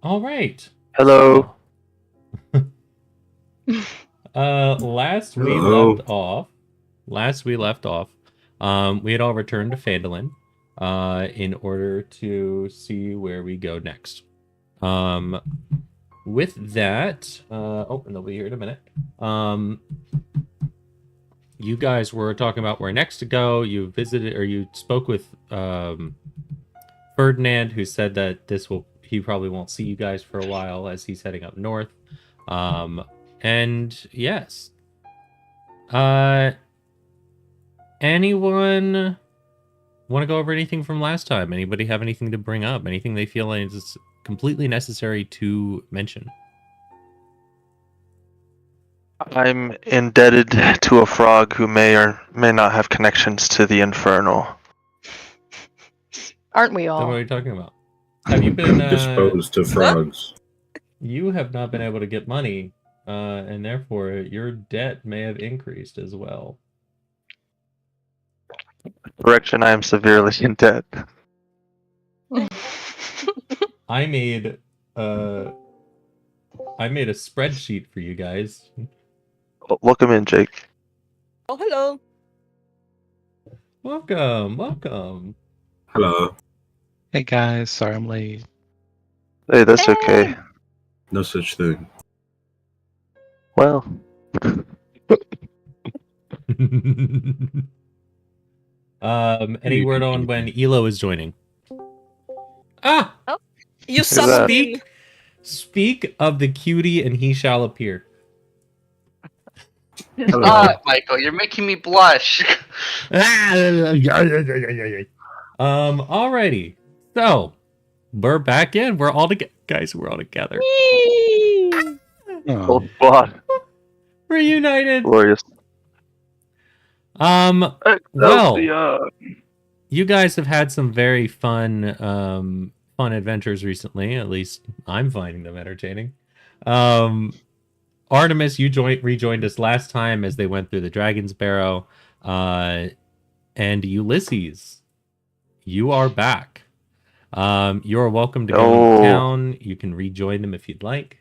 All right. Hello. So, last we Hello. left off, we had all returned to Phandalin, in order to see where we go next. With that, and they'll be here in a minute. You guys were talking about where next to go. You visited, or you spoke with, Ferdinand, who said that he probably won't see you guys for a while as he's heading up north. And yes. Anyone want to go over anything from last time? Anybody have anything to bring up? Anything they feel like is completely necessary to mention? I'm indebted to a frog who may or may not have connections to the Infernal. Aren't we Don't know what all? you're talking about. Have you been Disposed to frogs. You have not been able to get money, and therefore your debt may have increased as well. Correction, I am severely in debt. I made a spreadsheet for you guys. Welcome in, Jake. Oh, hello. Welcome. Hello. Hey guys, sorry I'm late. Hey, that's okay. No such thing. Well, Any word on when Elo is joining? Ah! You that? summoned Speak of the cutie and he shall appear. Hello. Michael, you're making me blush. Alrighty. So, we're back in. We're all together. Guys, we're all together. Oh, full squad. Reunited. Glorious. Well, Excelsior. you guys have had some very fun adventures recently. At least I'm finding them entertaining. Artemis, you rejoined us last time as they went through the Dragon's Barrow. And Ulysses, you are back. You're welcome to go to town. You can rejoin them if you'd like.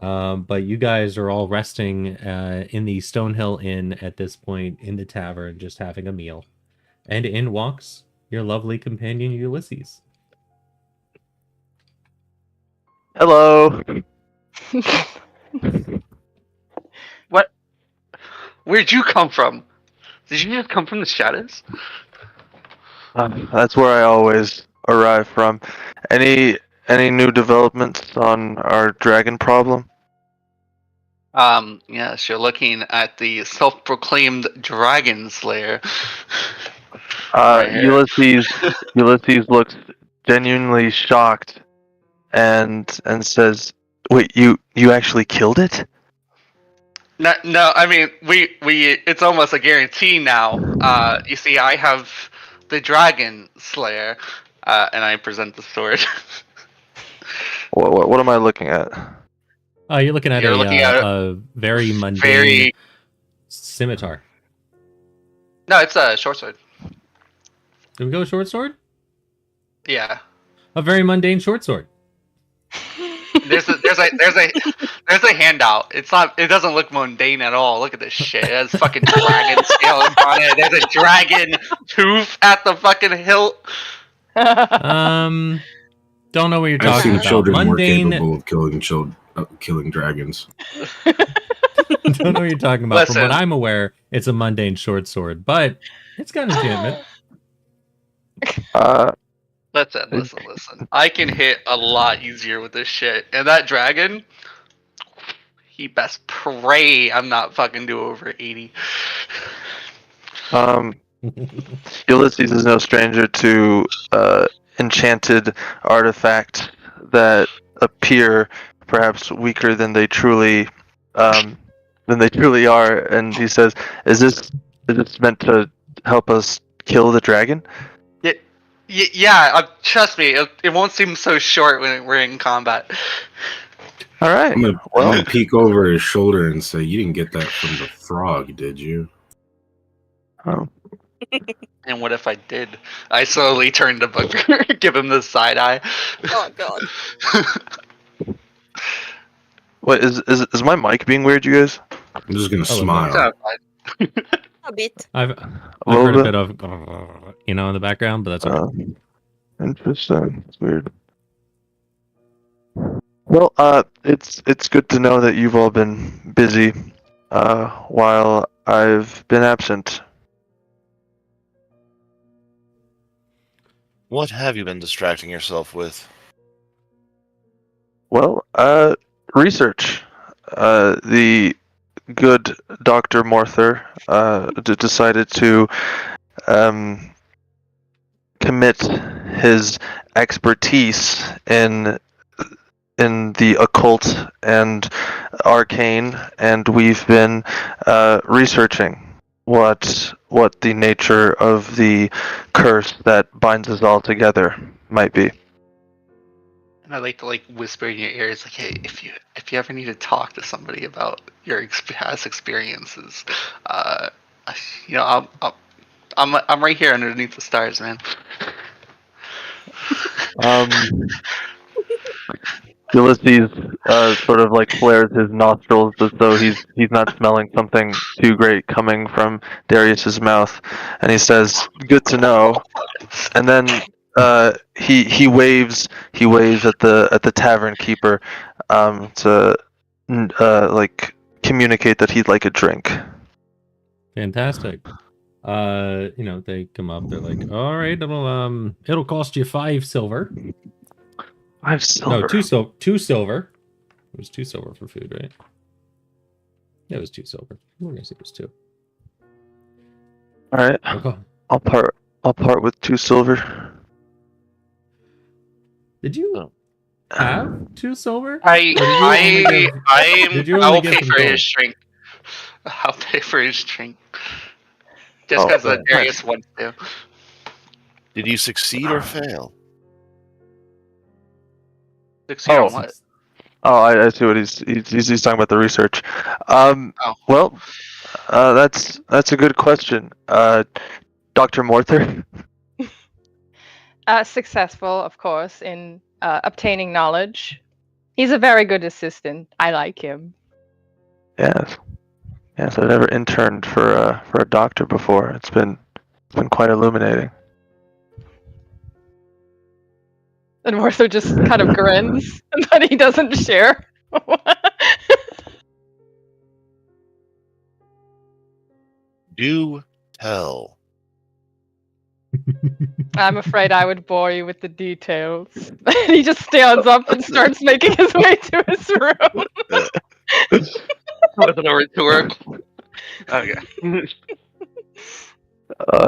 But you guys are all resting in the Stonehill Inn at this point, in the tavern, just having a meal. And in walks your lovely companion Ulysses. Hello. What? Where'd you come from? Did you just come from the shadows? That's where I always arrive from. Any new developments on our dragon problem? Yes, you're looking at the self-proclaimed Dragon Slayer. Right here. Ulysses looks genuinely shocked and says, "Wait, you actually killed it?" No, I mean we it's almost a guarantee now. You see, I have the Dragon Slayer, and I present the sword. What am I looking at? You're looking at a very mundane scimitar. No, it's a short sword. Did we go short sword? Yeah. A very mundane short sword. There's a handout. It doesn't look mundane at all. Look at this shit. It has fucking dragon scales on it. There's a dragon tooth at the fucking hilt. Don't know what you're I've talking seen about. children Mundane. more capable of killing dragons. Don't know what you're talking about. Listen. From what I'm aware, it's a mundane short sword, but it's got enchantment. Listen. I can hit a lot easier with this shit. And that dragon, he best pray I'm not fucking do over 80. Ulysses is no stranger to enchanted artifacts that appear perhaps weaker than they truly are, and he says, "Is this meant to help us kill the dragon?" Yeah, trust me, it won't seem so short when we're in combat. All right. I'm gonna peek over his shoulder and say, "You didn't get that from the frog, did you?" Oh. And what if I did? I slowly turn to Booker, give him the side eye. Oh god. What is my mic being weird, you guys? I'm just gonna little smile. A bit. I've little heard a bit. bit of in the background, but that's okay. Interesting. It's weird. Well, it's good to know that you've all been busy, while I've been absent. What have you been distracting yourself with? Well, research. The good Dr. Morther decided to commit his expertise in the occult and arcane, and we've been researching what the nature of the curse that binds us all together might be. And I like to whisper in your ears, like, hey, if you ever need to talk to somebody about your past experiences, I'm right here underneath the stars, man. Ulysses sort of flares his nostrils as though he's not smelling something too great coming from Darius's mouth, and he says, "Good to know." And then he waves at the tavern keeper to communicate that he'd like a drink. Fantastic. They come up. They're like, "All right, it'll cost you 5 silver." 5 silver. No, 2 silver. It was 2 silver for food, right? Yeah, it was 2 silver. We're gonna say it was 2. All right. Okay. I'll part with 2 silver. Did you have 2 silver? I will give pay him for gold? his drink. I'll pay for his drink. Just because Darius wants to. Did you succeed or fail? Succeed on what? Oh, I see what he's talking about, the research. Well, that's a good question. Dr. Morther? Successful, of course, in obtaining knowledge. He's a very good assistant. I like him. Yes, I've never interned for a doctor before. It's been quite illuminating. And Mortho just kind of grins, but he doesn't share. Do tell. I'm afraid I would bore you with the details. He just stands up and starts making his way to his room. With an rhetorical. Okay.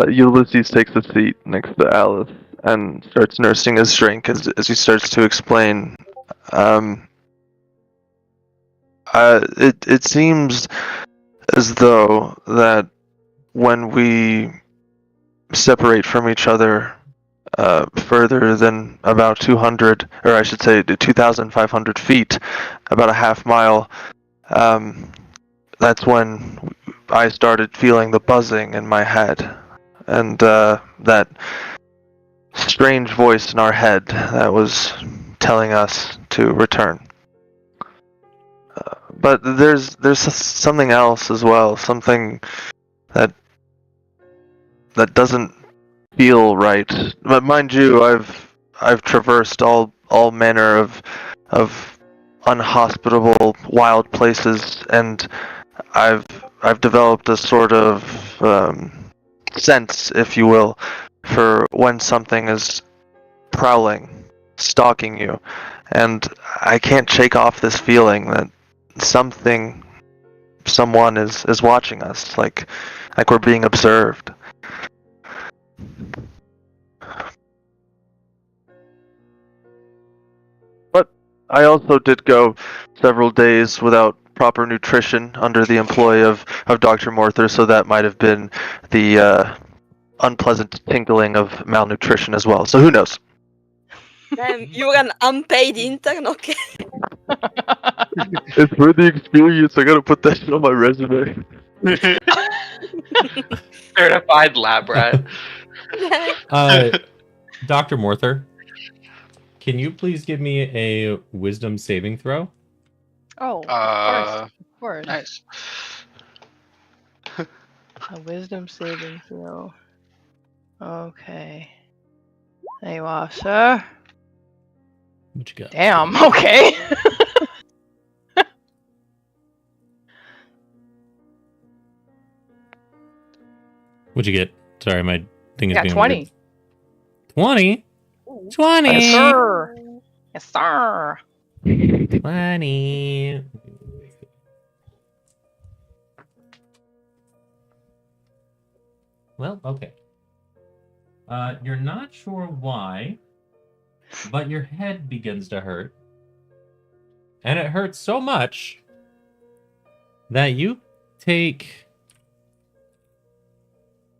Ulysses takes a seat next to Alice and starts nursing his drink as he starts to explain. It seems as though that when we separate from each other further than about 200, or I should say 2,500 feet, about a half mile, that's when I started feeling the buzzing in my head, and that strange voice in our head that was telling us to return. But there's something else as well, something that doesn't feel right. But mind you, I've traversed all manner of unhospitable, wild places, and I've developed a sort of sense, if you will, for when something is prowling, stalking you, and I can't shake off this feeling that someone is watching us, like we're being observed. But I also did go several days without proper nutrition under the employ of Dr. Morther, so that might have been the unpleasant tinkling of malnutrition as well. So who knows? Damn, you're an unpaid intern, okay? It's for the experience. I gotta put that shit on my resume. Certified lab rat. Dr. Morther, can you please give me a wisdom saving throw? Oh, of course. Nice. A wisdom saving throw. Okay. There you are, sir. What you got? Damn, okay. What'd you get? Sorry, my thing is Got being 20. weird. 20? 20! Yes, sir. Yes, sir. 20. Well, okay. You're not sure why, but your head begins to hurt. And it hurts so much that you take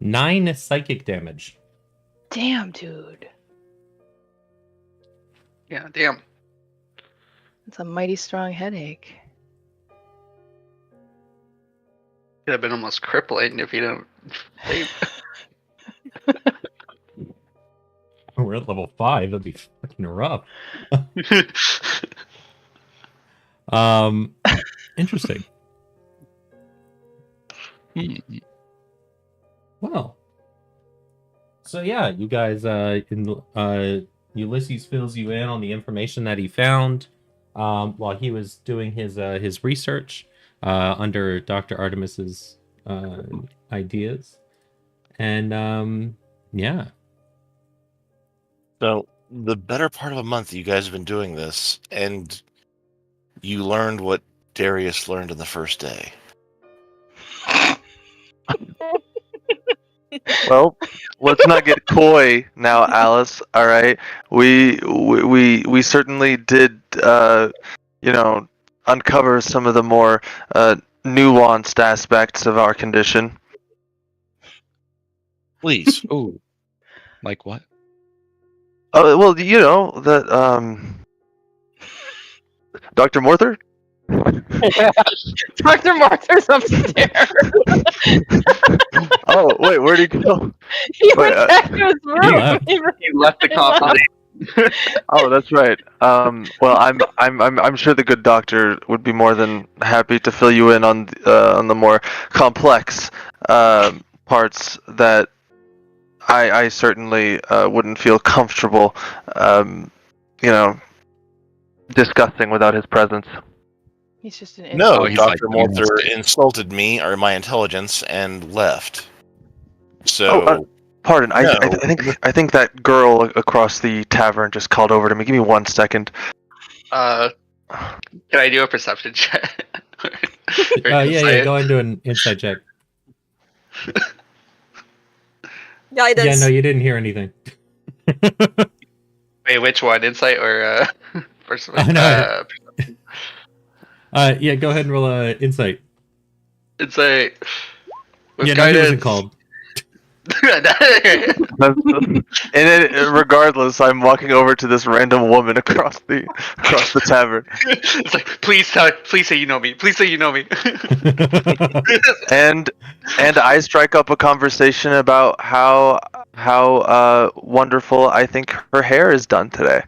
9 psychic damage. Damn, dude. Yeah, damn. It's a mighty strong headache. Could have been almost crippling if you didn't. We're at level 5. That'd be fucking rough. Interesting. Well. So yeah, you guys Ulysses fills you in on the information that he found while he was doing his research under Dr. Artemis's ideas. And yeah. So, the better part of a month you guys have been doing this, and you learned what Darius learned on the first day. Well, let's not get coy now, Alice. All right, we certainly did, uncover some of the more nuanced aspects of our condition. Please. Oh, like what? Oh well, you know that Dr. Morther. Dr. Martha's upstairs. Oh wait, where'd he go? He Wait, went back to his room. left. He left the conference. Oh, that's right. Well, I'm sure the good doctor would be more than happy to fill you in on the more complex parts that I certainly wouldn't feel comfortable, discussing without his presence. He's just an No, he's Dr. like, Morther insulted me or my intelligence and left. So, Pardon. No. I think that girl across the tavern just called over to me. Give me 1 second. Can I do a perception check? Yeah, go into an insight check. Guidance. Yeah, no, you didn't hear anything. Wait, which one? Insight or first one? Oh, no. Yeah, go ahead and roll insight. Insight. With Yeah, no, he wasn't called. And then, regardless, I'm walking over to this random woman across the tavern, It's like, please say you know me. Please say you know me. and I strike up a conversation about how wonderful I think her hair is done today.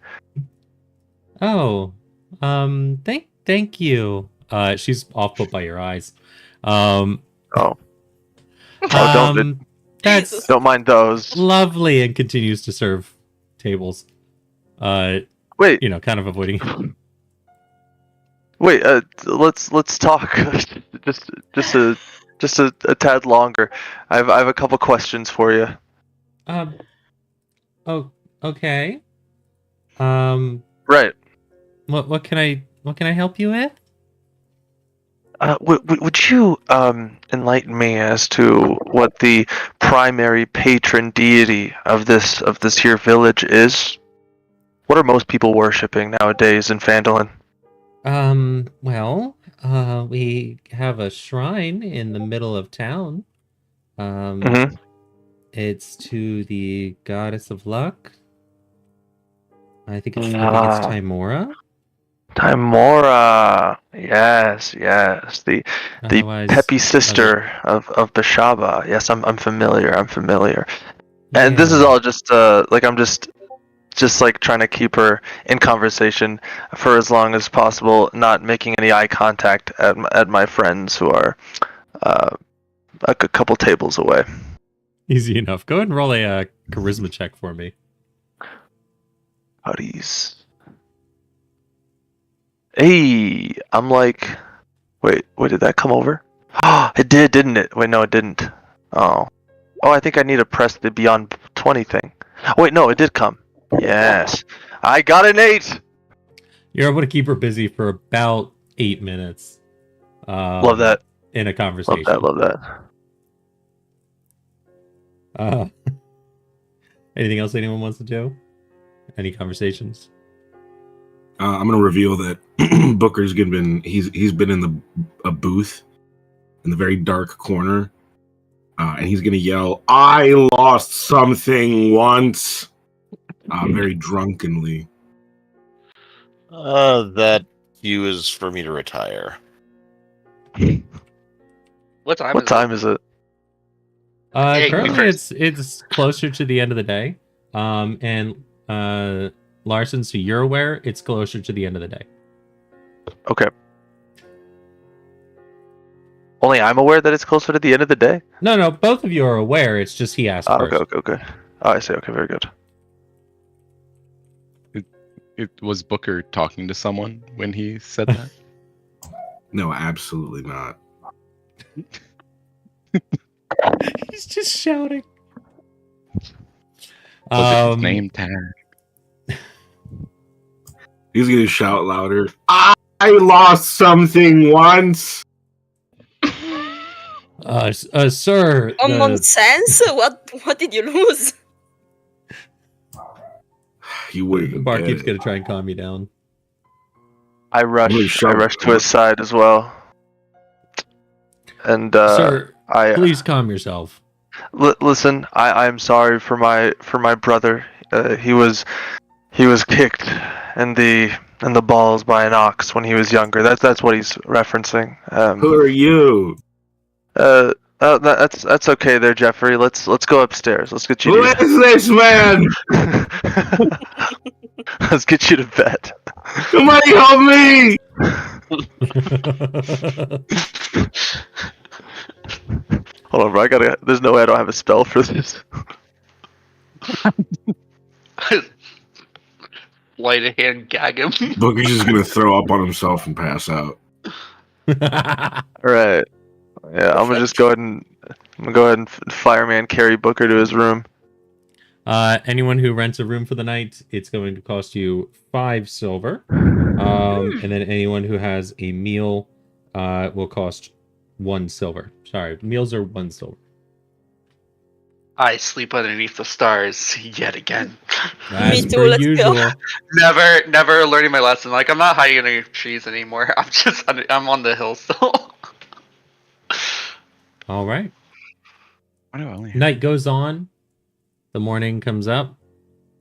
Oh, thank you. She's off put by your eyes. Don't that's mind those. lovely, and continues to serve tables. Wait, Kind of avoiding. wait. Let's talk just a tad longer. I have a couple questions for you. Oh, okay. Right. What can I help you with? Would you enlighten me as to what the primary patron deity of this here village is? What are most people worshipping nowadays in Phandalin? Well, we have a shrine in the middle of town. Mm-hmm. It's to the goddess of luck. I think it's Timora. Timora, yes, the Otherwise, peppy sister of Bashaba. Yes, I'm familiar. And this is Yeah. all just like I'm just like trying to keep her in conversation for as long as possible, not making any eye contact at my friends who are a couple tables away. Easy enough. Go ahead and roll a charisma check for me. Howdies. Hey, I'm like, wait, did that come over? It did, didn't it? Wait, no, it didn't. Oh, I think I need to press the beyond 20 thing. Wait, no, it did come. Yes, I got an 8. You're able to keep her busy for about 8 minutes. Love that. In a conversation. Love that. Anything else anyone wants to do? Any conversations? I'm gonna reveal that Booker's he's been in a booth in the very dark corner, and he's gonna yell, "I lost something once," very drunkenly. That cue is for me to retire. What time? What time is it? Hey, Currently, first. it's closer to the end of the day. And Larson, so you're aware, it's closer to the end of the day. Okay. Only I'm aware that it's closer to the end of the day? No, both of you are aware. It's just he asked first. Okay. Oh, I see. Okay, very good. It was Booker talking to someone when he said that. No, absolutely not. He's just shouting. Was it his name tag? He's gonna shout louder. I lost something once. Sir. Common sense? What did you lose? You wouldn't. The barkeep's gonna try and calm you down. I rush to his side as well. And Sir, please calm yourself. Listen, I'm sorry for my brother. He was kicked in the balls by an ox when he was younger. That's what he's referencing. Who are you? That's okay there, Jeffrey. Let's go upstairs. Let's get you. Who is this man? Let's get you to bed. Somebody help me! Hold on, bro. There's no way I don't have a spell for this. Light a hand, gag him. Booker's just gonna throw up on himself and pass out. Alright. Yeah, I'm gonna go ahead and fireman carry Booker to his room. Anyone who rents a room for the night, it's going to cost you 5 silver. And then anyone who has a meal will cost 1 silver. Sorry, meals are 1 silver. I sleep underneath the stars yet again. As Me too, per let's usual. go. Never learning my lesson. Like, I'm not hiding under trees anymore. I'm on the hill still. All right. Why do I only have... Night goes on. The morning comes up.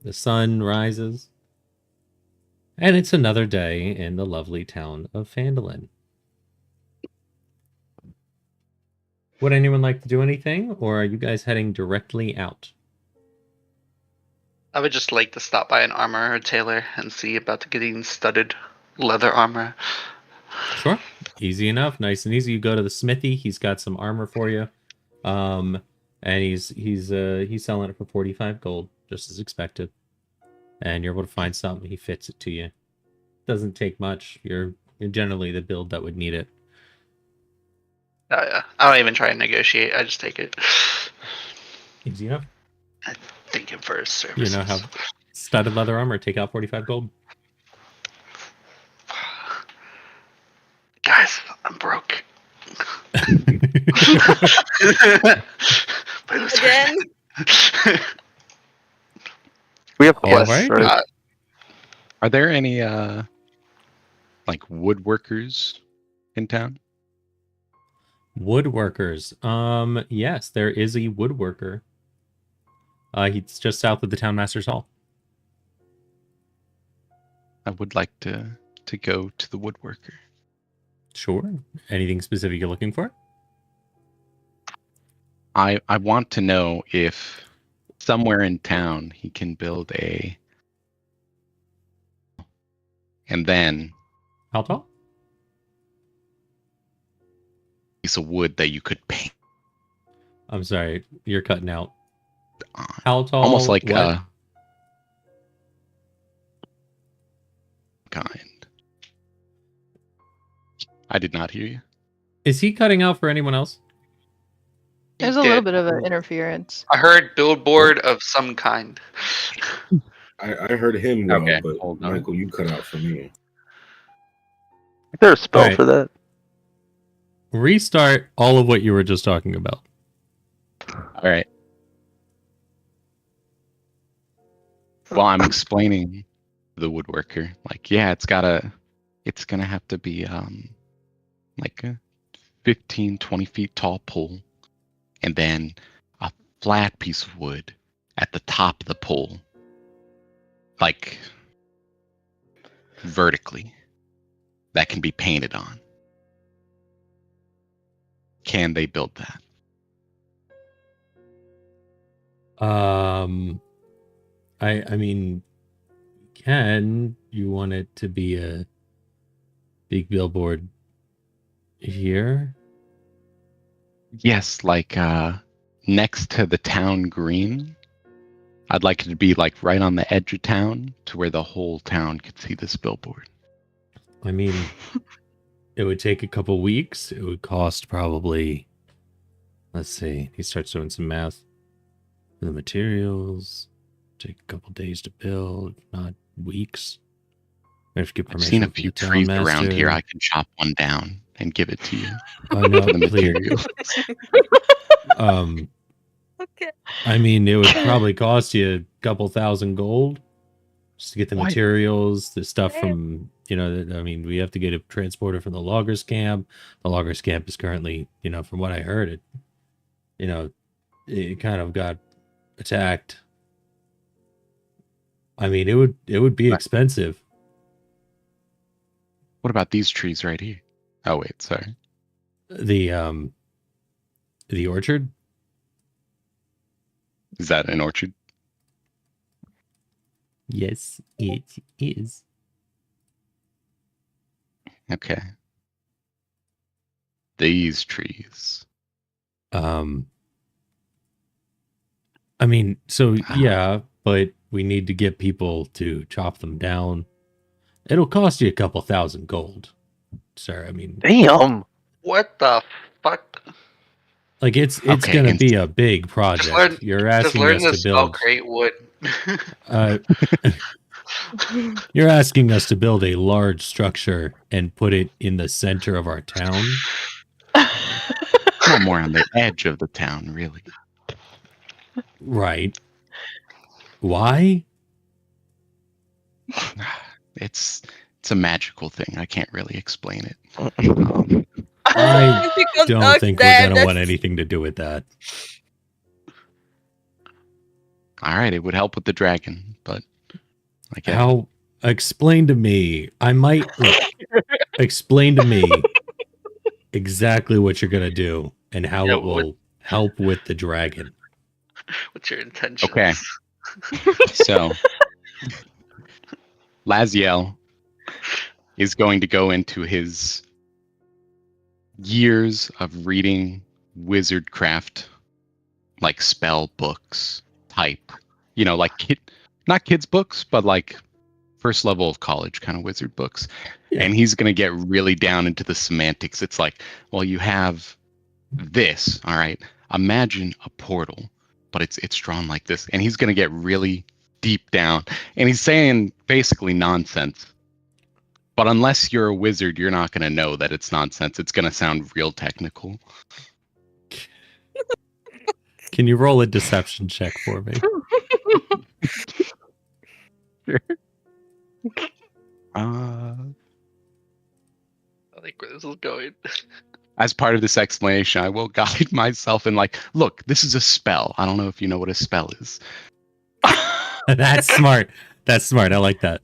The sun rises. And it's another day in the lovely town of Phandalin. Would anyone like to do anything, or are you guys heading directly out? I would just like to stop by an armor or tailor and see about getting studded leather armor. Sure. Easy enough. Nice and easy. You go to the smithy. He's got some armor for you. And he's selling it for 45 gold, just as expected. And you're able to find something. He fits it to you. Doesn't take much. You're generally the build that would need it. Oh, yeah. I don't even try and negotiate. I just take it. Easy enough. I thank him for his service. You know how studded leather armor, take out 45 gold. Guys, I'm broke. Again? We have All quests, right. right? Are there any like woodworkers in town? Woodworkers. Yes, there is a woodworker. He's just south of the town master's hall. I would like to go to the woodworker. Sure. Anything specific you're looking for? I want to know if somewhere in town he can build a, and then How tall? piece of wood that you could paint I'm sorry, you're cutting out. on. How tall? Almost like what? Kind. I did not hear you. Is he cutting out for anyone else? There's a little bit of an interference. I heard billboard of some kind. I heard him well, Okay, but hold on. Michael, you cut out for me. Is there a spell Alright. for that? Restart all of what you were just talking about. All right. Well, I'm explaining to the woodworker, like, yeah, it's gonna have to be like a 15, 20 feet tall pole, and then a flat piece of wood at the top of the pole, like vertically, that can be painted on. Can they build that? I mean, can you want it to be a big billboard here? Yes, like next to the town green. I'd like it to be like right on the edge of town to where the whole town could see this billboard. I mean, it would take a couple weeks. It would cost probably, let's see, he starts doing some math. The materials take a couple days to build, not weeks. We have to get I've permission seen a from few the town trees around master. here. I can chop one down and give it to you Oh no, for the please. materials. Okay. I mean, it would probably cost you a couple thousand gold just to get the What? materials, the stuff from, I mean, we have to get a transporter from the loggers camp. The loggers camp is currently, from what I heard, it kind of got attacked. I mean, it would be expensive. What about these trees right here? Oh wait, sorry. The orchard? Is that an orchard? Yes, it is. Okay. These trees. I mean, so yeah, but we need to get people to chop them down. It'll cost you a couple thousand gold, sir. I mean, Damn. What the fuck? like it's Okay, gonna and- be a big project. You're Just asking learn us to to spell build. great wood. You're asking us to build a large structure and put it in the center of our town. Well, more on the edge of the town, really. Right. Why? It's a magical thing. I can't really explain it. I If you can't don't ask think them, we're gonna want that's- anything to do with that. All right, it would help with the dragon, but I guess How? Explain to me. I might explain to me exactly what you're gonna do and how Yeah, it will help with the dragon. What's your intentions? Okay. So Laziel is going to go into his years of reading wizardcraft, like spell books type, like not kids books, but like first level of college kind of wizard books. Yeah. And he's going to get really down into the semantics. It's like, well, you have this, all right? Imagine a portal, but it's drawn like this. And he's going to get really deep down. And he's saying basically nonsense. But unless you're a wizard, you're not going to know that it's nonsense. It's going to sound real technical. Can you roll a deception check for me? Uh, I think where this is going. as part of this explanation, I will guide myself in like, look, this is a spell. I don't know if you know what a spell is. That's smart. That's smart. I like that.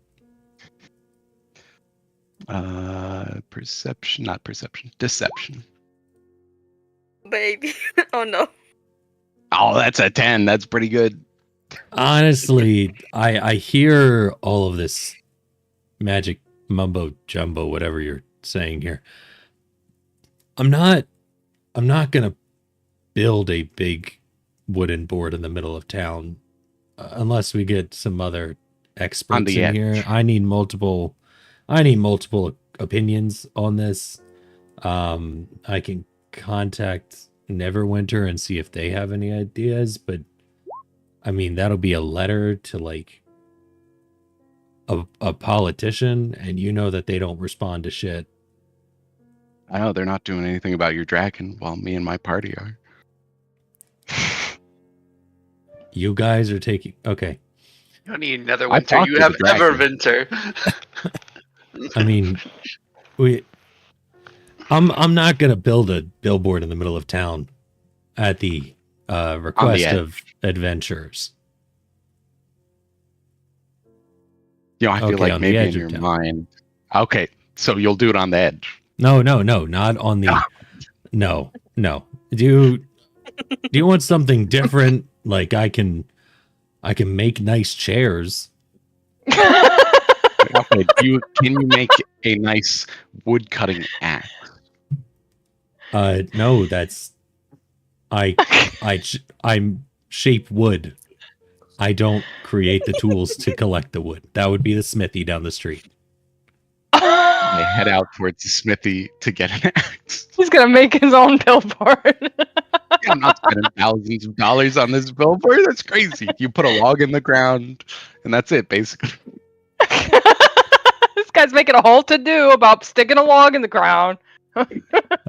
Perception, not perception, deception. Baby. Oh no. Oh, that's a 10. That's pretty good. Honestly, I hear all of this magic mumbo jumbo, whatever you're saying here. I'm not gonna build a big wooden board in the middle of town unless we get some other On experts the in edge. here. I need multiple opinions on this. I can contact Neverwinter and see if they have any ideas, but I mean that'll be a letter to like a politician, and you know that they don't respond to shit. I know they're not doing anything about your dragon while me and my party are. You guys are taking okay. You don't need another I winter. talked You to have the dragon. Everwinter. I mean, I'm not gonna build a billboard in the middle of town at the request edge. of adventurers. You know, I feel Okay, like on the maybe edge in of your town. mind. Okay, so you'll do it on the edge. No, not on the. No. Do you want something different? Like I can make nice chairs. Okay, can you make a nice wood cutting axe? No, that's I shape wood. I don't create the tools to collect the wood. That would be the smithy down the street. I head out towards the smithy to get an axe. He's gonna make his own billboard. I'm not spending thousands of dollars on this billboard. That's crazy. You put a log in the ground, and that's it, basically. This guy's making a whole to-do about sticking a log in the ground.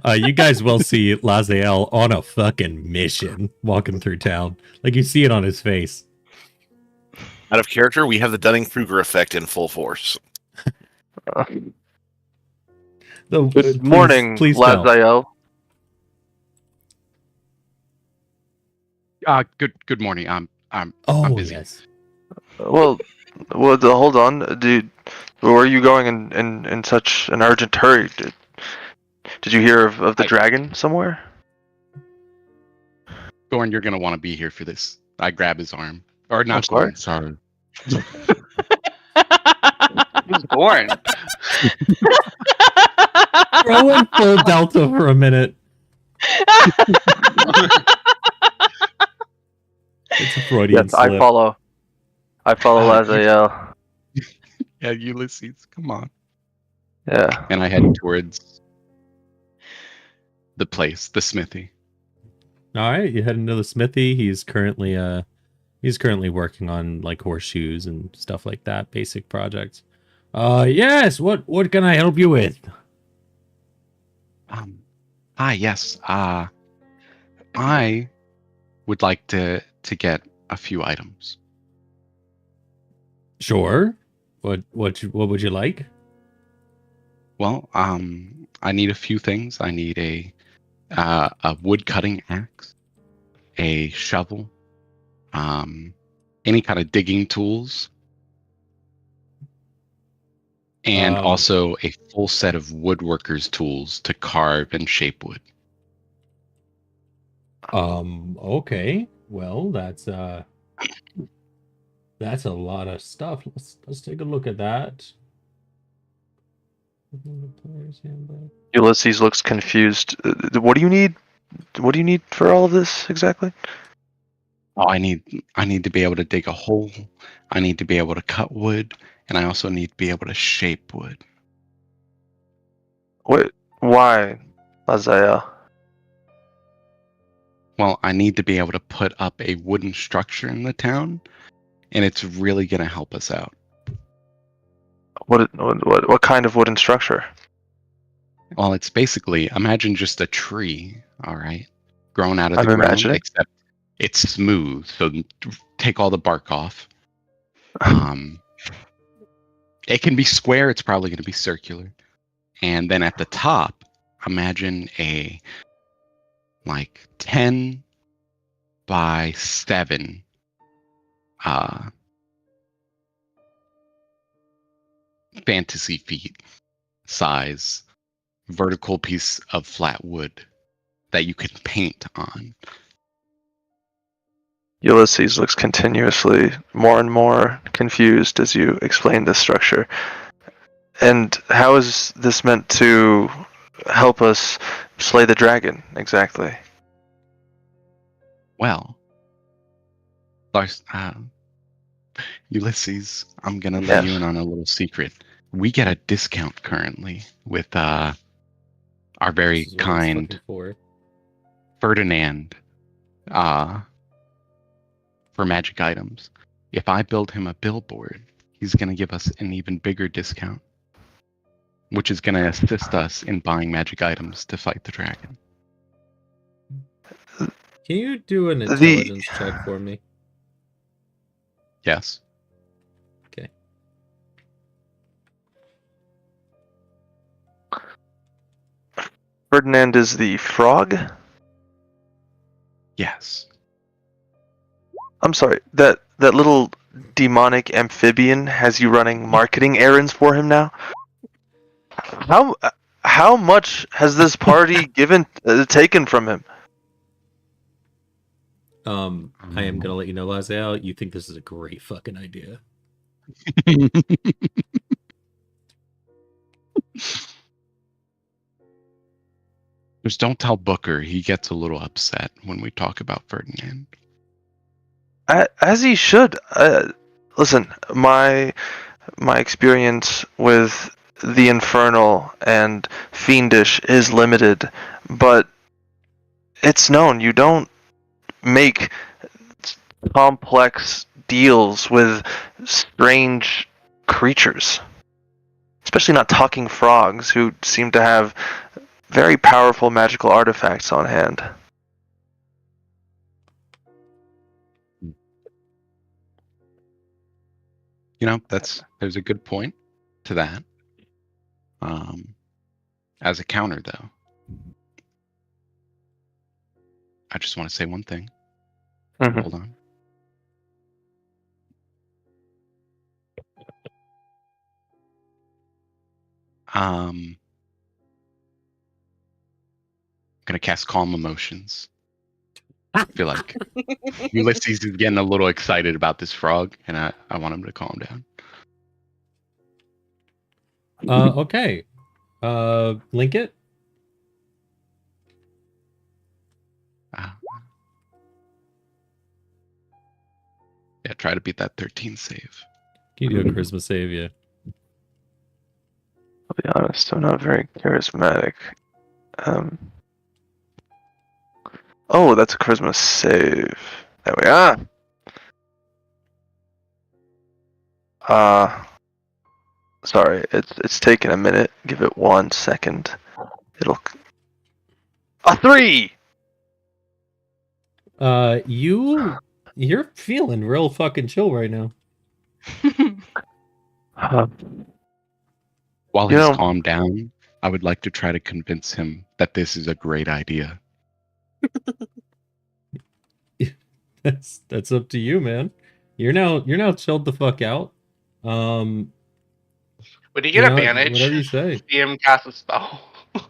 You guys will see Laziel on a fucking mission walking through town. Like you see it on his face. Out of character, we have the Dunning-Kruger effect in full force. Good morning, please tell. Laziel. Good morning. I'm Oh busy. yes. Well, hold on, dude. Where are you going in such an urgent hurry? Did you hear of the dragon somewhere? Gorn, you're gonna want to be here for this. I grab his arm, or I'm not sorry? Gorn. Sorry. Who's born? Throw in full delta for a minute. It's a Freudian Yes, I slip. follow Laziel. Yeah, Ulysses, come on. Yeah. And I head towards the place, the smithy. All right, you head into the smithy. He's currently working on like horseshoes and stuff like that, basic projects. Yes. What can I help you with? Hi, yes. I would like to get a few items. Sure. What would you like? Well, I need a few things. I need a wood cutting axe, a shovel, any kind of digging tools, and also a full set of woodworker's tools to carve and shape wood. Okay. Well, that's a lot of stuff. Let's take a look at that. Ulysses looks confused. What do you need? What do you need for all of this exactly? Oh, I need to be able to dig a hole. I need to be able to cut wood, and I also need to be able to shape wood. What? Why, Laziel? Well, I need to be able to put up a wooden structure in the town, and it's really going to help us out. What kind of wooden structure? Well, it's basically, imagine just a tree, all right, grown out of I'm the ground, imagining. except it's smooth. So take all the bark off. It can be square. It's probably going to be circular. And then at the top, imagine a like 10 by 7 fantasy feet size vertical piece of flat wood that you can paint on. Ulysses looks continuously more and more confused as you explain this structure. And how is this meant to help us slay the dragon, exactly? Well, Lars, Ulysses, I'm gonna let you in on a little secret. We get a discount currently with our very This is what it's kind fucking for. Ferdinand for magic items. If I build him a billboard, he's gonna give us an even bigger discount, which is gonna assist us in buying magic items to fight the dragon. Can you do an intelligence check for me? Yes. Okay. Ferdinand is the frog? Yes. I'm sorry, that little demonic amphibian has you running marketing errands for him now? How much has this party taken from him? I am gonna let you know, Lazel, you think this is a great fucking idea. Just don't tell Booker. He gets a little upset when we talk about Ferdinand. As he should. Listen, my experience with the infernal and fiendish is limited, but it's known you don't make complex deals with strange creatures, especially not talking frogs who seem to have very powerful magical artifacts on hand. You know, there's a good point to that. As a counter, though, I just want to say one thing. Mhm. Hold on. I'm gonna cast Calm Emotions. I feel like Ulysses is getting a little excited about this frog, and I want him to calm down. Okay. Link it. Yeah, try to beat that 13 save. Can you do a charisma save? Yeah. I'll be honest, I'm not very charismatic. Oh, that's a charisma save. There we are. Sorry, it's taking a minute. Give it 1 second. It'll. A 3. You're feeling real fucking chill right now. While You he's know- calmed down, I would like to try to convince him that this is a great idea. That's up to you, man. You're now chilled the fuck out. Would he get advantage? Whatever you say. See him cast a spell or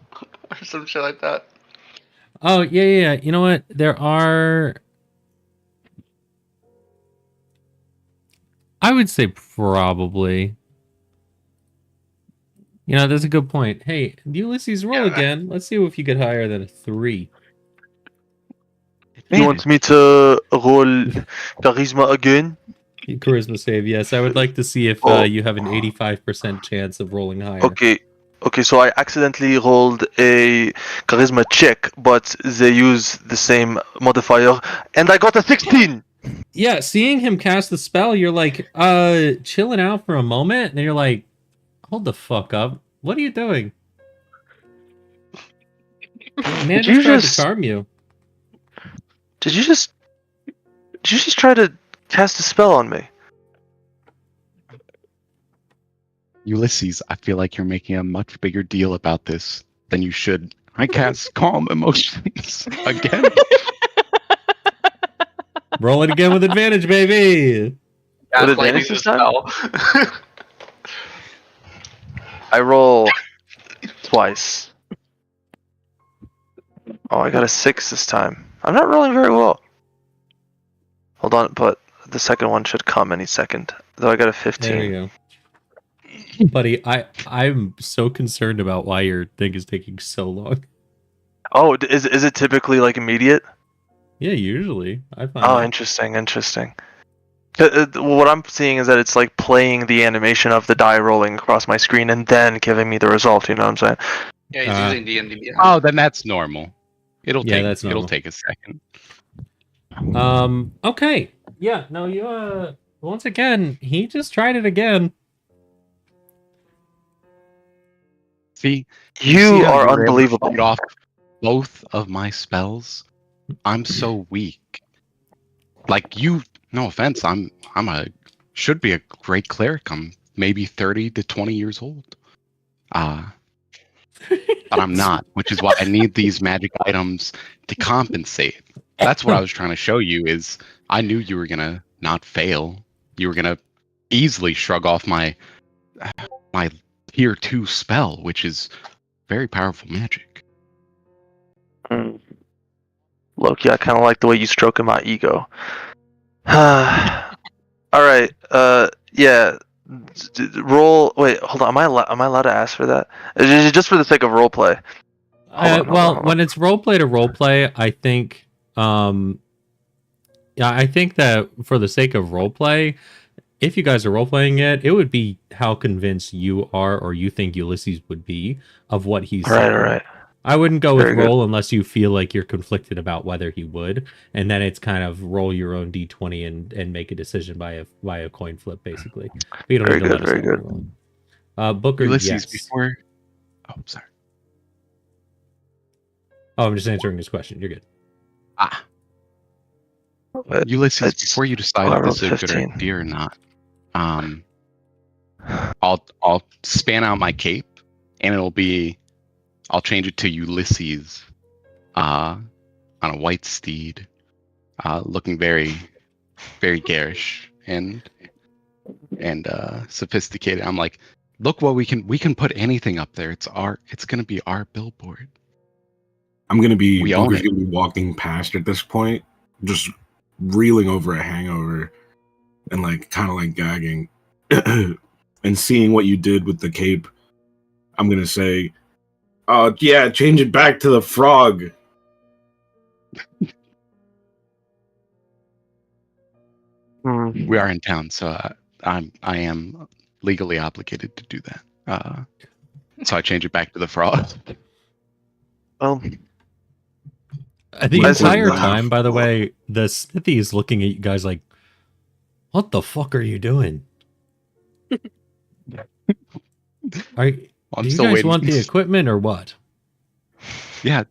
some shit like that. Oh yeah. You know what? There are. I would say probably. You know, that's a good point. Hey, Ulysses, roll again. Let's see if you get higher than a 3. You want me to roll charisma again? Charisma save, yes. I would like to see if you have an 85% chance of rolling higher. Okay, so I accidentally rolled a charisma check, but they use the same modifier, and I got a 16! Yeah, seeing him cast the spell, you're like, chilling out for a moment, and then you're like, hold the fuck up. What are you doing? Man just tried to charm you. Did you just try to cast a spell on me? Ulysses, I feel like you're making a much bigger deal about this than you should. I cast Calm Emotions again. Roll it again with advantage, baby. With advantage this time? I roll twice. Oh, I got a 6 this time. I'm not rolling very well. Hold on, but the second one should come any second. Though I got a 15. There you go. Buddy, I'm so concerned about why your thing is taking so long. Oh, is it typically like immediate? Yeah, usually. I find Oh, that. interesting. What I'm seeing is that it's like playing the animation of the die rolling across my screen and then giving me the result. You know what I'm saying? Yeah, he's using D&D. Oh, then that's normal. It'll that's normal. it'll take a second. Okay. Yeah, no, you once again, he just tried it again. See, You see how are were able to unbelievable. fight off both of my spells. I'm so weak. Like you, no offense, should be a great cleric. I'm maybe 30 to 20 years old. But I'm not, which is why I need these magic items to compensate. That's what I was trying to show you is I knew you were gonna not fail. You were gonna easily shrug off my tier 2 spell, which is very powerful magic. Loki, I kind of like the way you stroking my ego. All right. Yeah. Roll. Wait. Hold on. Am I allowed to ask for that? Just for the sake of role play. Hold on. When it's roleplay to roleplay, I think I think that for the sake of roleplay, if you guys are roleplaying it, it would be how convinced you are or you think Ulysses would be of what he's saying. Right. I wouldn't go with Very roll unless you feel like you're conflicted about whether he would, and then it's kind of roll your own d20 and make a decision by a coin flip, basically. But you don't Very need to good, let us very know good. what you're rolling. Booker, Ulysses, yes. before. Oh, sorry. Oh, I'm just answering his question. You're good. Ulysses, It's- before you decide I if this is rolled a good 15. idea or not, I'll span out my cape, and I'll change it to Ulysses, on a white steed, looking very, very garish and sophisticated. I'm like, look what we can put anything up there. It's gonna be our billboard. I'm gonna be We own Booker's it. gonna be walking past at this point, just reeling over a hangover and like kind of like gagging. And seeing what you did with the cape, I'm gonna say, "Oh yeah, change it back to the frog." We are in town, so I am legally obligated to do that. So I change it back to the frog. Well, The Let's entire laugh. time, by the way, the smithy is looking at you guys like, what the fuck are you doing? I'm Do you still guys waiting. want the equipment or what? Yeah,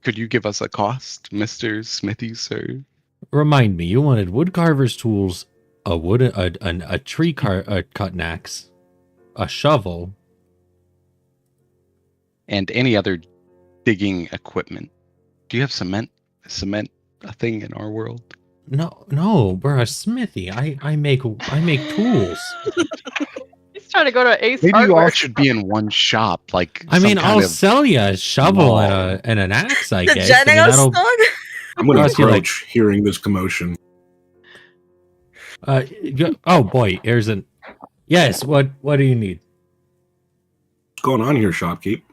could you give us a cost, Mr. Smithy, sir? Remind me, you wanted woodcarver's tools, a tree cutting axe, a shovel. And any other digging equipment. Do you have cement? Is cement a thing in our world? No, we're a smithy. I make tools. He's trying to go to Ace Maybe you all Hardware. should be in one shop. Like I mean, some kind I'll of sell you a shovel wall. and an axe, I The guess. I mean, general that'll- store? I'm gonna Plus, you're like- approach hearing this commotion. oh boy, here's an. Yes, what do you need? What's going on here, shopkeep?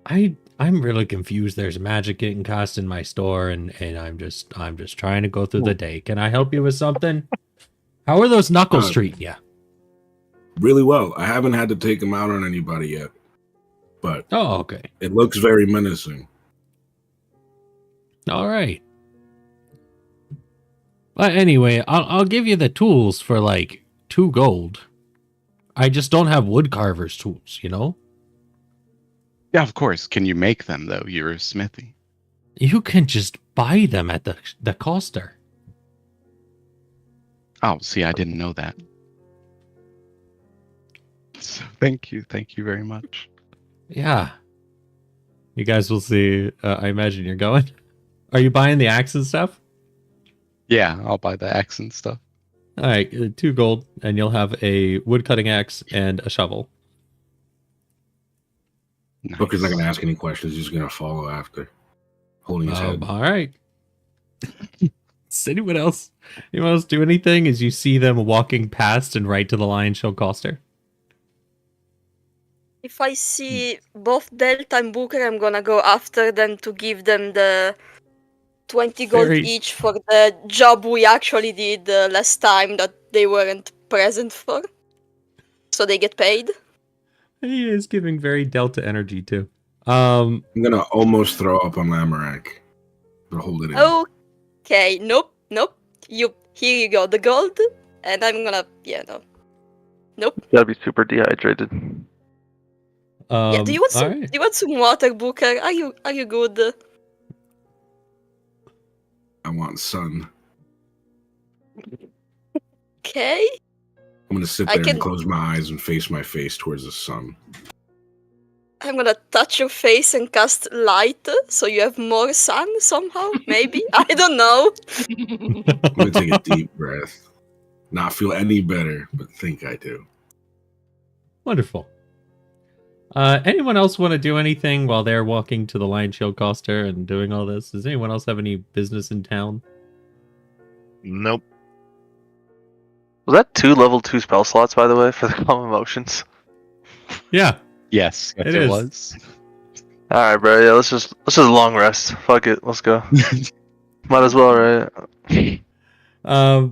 I'm really confused. There's magic getting cast in my store, and I'm just trying to go through the day. Can I help you with something? How are those knuckles treating you? Really well. I haven't had to take him out on anybody yet, but Oh, okay. it looks very menacing. All right. But anyway, I'll give you the tools for like 2 gold. I just don't have woodcarver's tools, you know? Yeah, of course. Can you make them though? You're a smithy. You can just buy them at the coster. Oh, see, I didn't know that. So thank you very much. Yeah. You guys will see. I imagine you're going. Are you buying the axe and stuff? Yeah, I'll buy the axe and stuff. All right, 2 gold, and you'll have a wood cutting axe and a shovel. Nice. Booker's not gonna ask any questions. He's just gonna follow after, holding his head. All right. Does anyone else do anything as you see them walking past and right to the Lion Show coaster? If I see both Delta and Booker, I'm gonna go after them to give them the 20 gold Very- each for the job we actually did last time that they weren't present for. So they get paid. He is giving very Delta energy too. I'm gonna almost throw up on Lamorak. But hold it in. Okay, nope. Here you go, the gold, and I'm gonna, nope. Gotta be super dehydrated. Yeah, do you want some? alright. Do you want some water, Booker? Are you good? I want sun. Okay. I'm gonna sit I there can- and close my eyes and face my face towards the sun. I'm gonna touch your face and cast light, so you have more sun somehow. Maybe I don't know. I'm gonna take a deep breath. Not feel any better, but think I do. Wonderful. Anyone else want to do anything while they're walking to the Lion Show coaster and doing all this? Does anyone else have any business in town? Nope. Was that 2 level 2 spell slots, by the way, for the calm emotions? Yeah. Yes, It it is. was. All right, bro. Yeah, let's just long rest. Fuck it, let's go. Might as well, right? Well,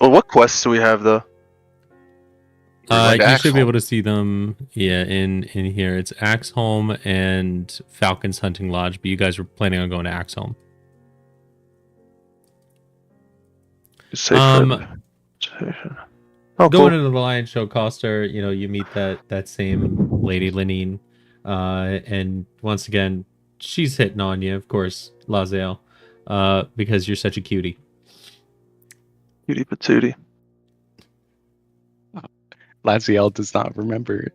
What quests do we have though? Like you should be Axeholm. able to see them. Yeah, in here it's Axeholm and Falcon's Hunting Lodge. But you guys were planning on going to Axeholm. Safe for- Oh, Going cool. into the Lion Show coaster, you meet that same Lady Lenine, and once again, she's hitting on you, of course, Lazel, because you're such a cutie. Cutie patootie. Laziel does not remember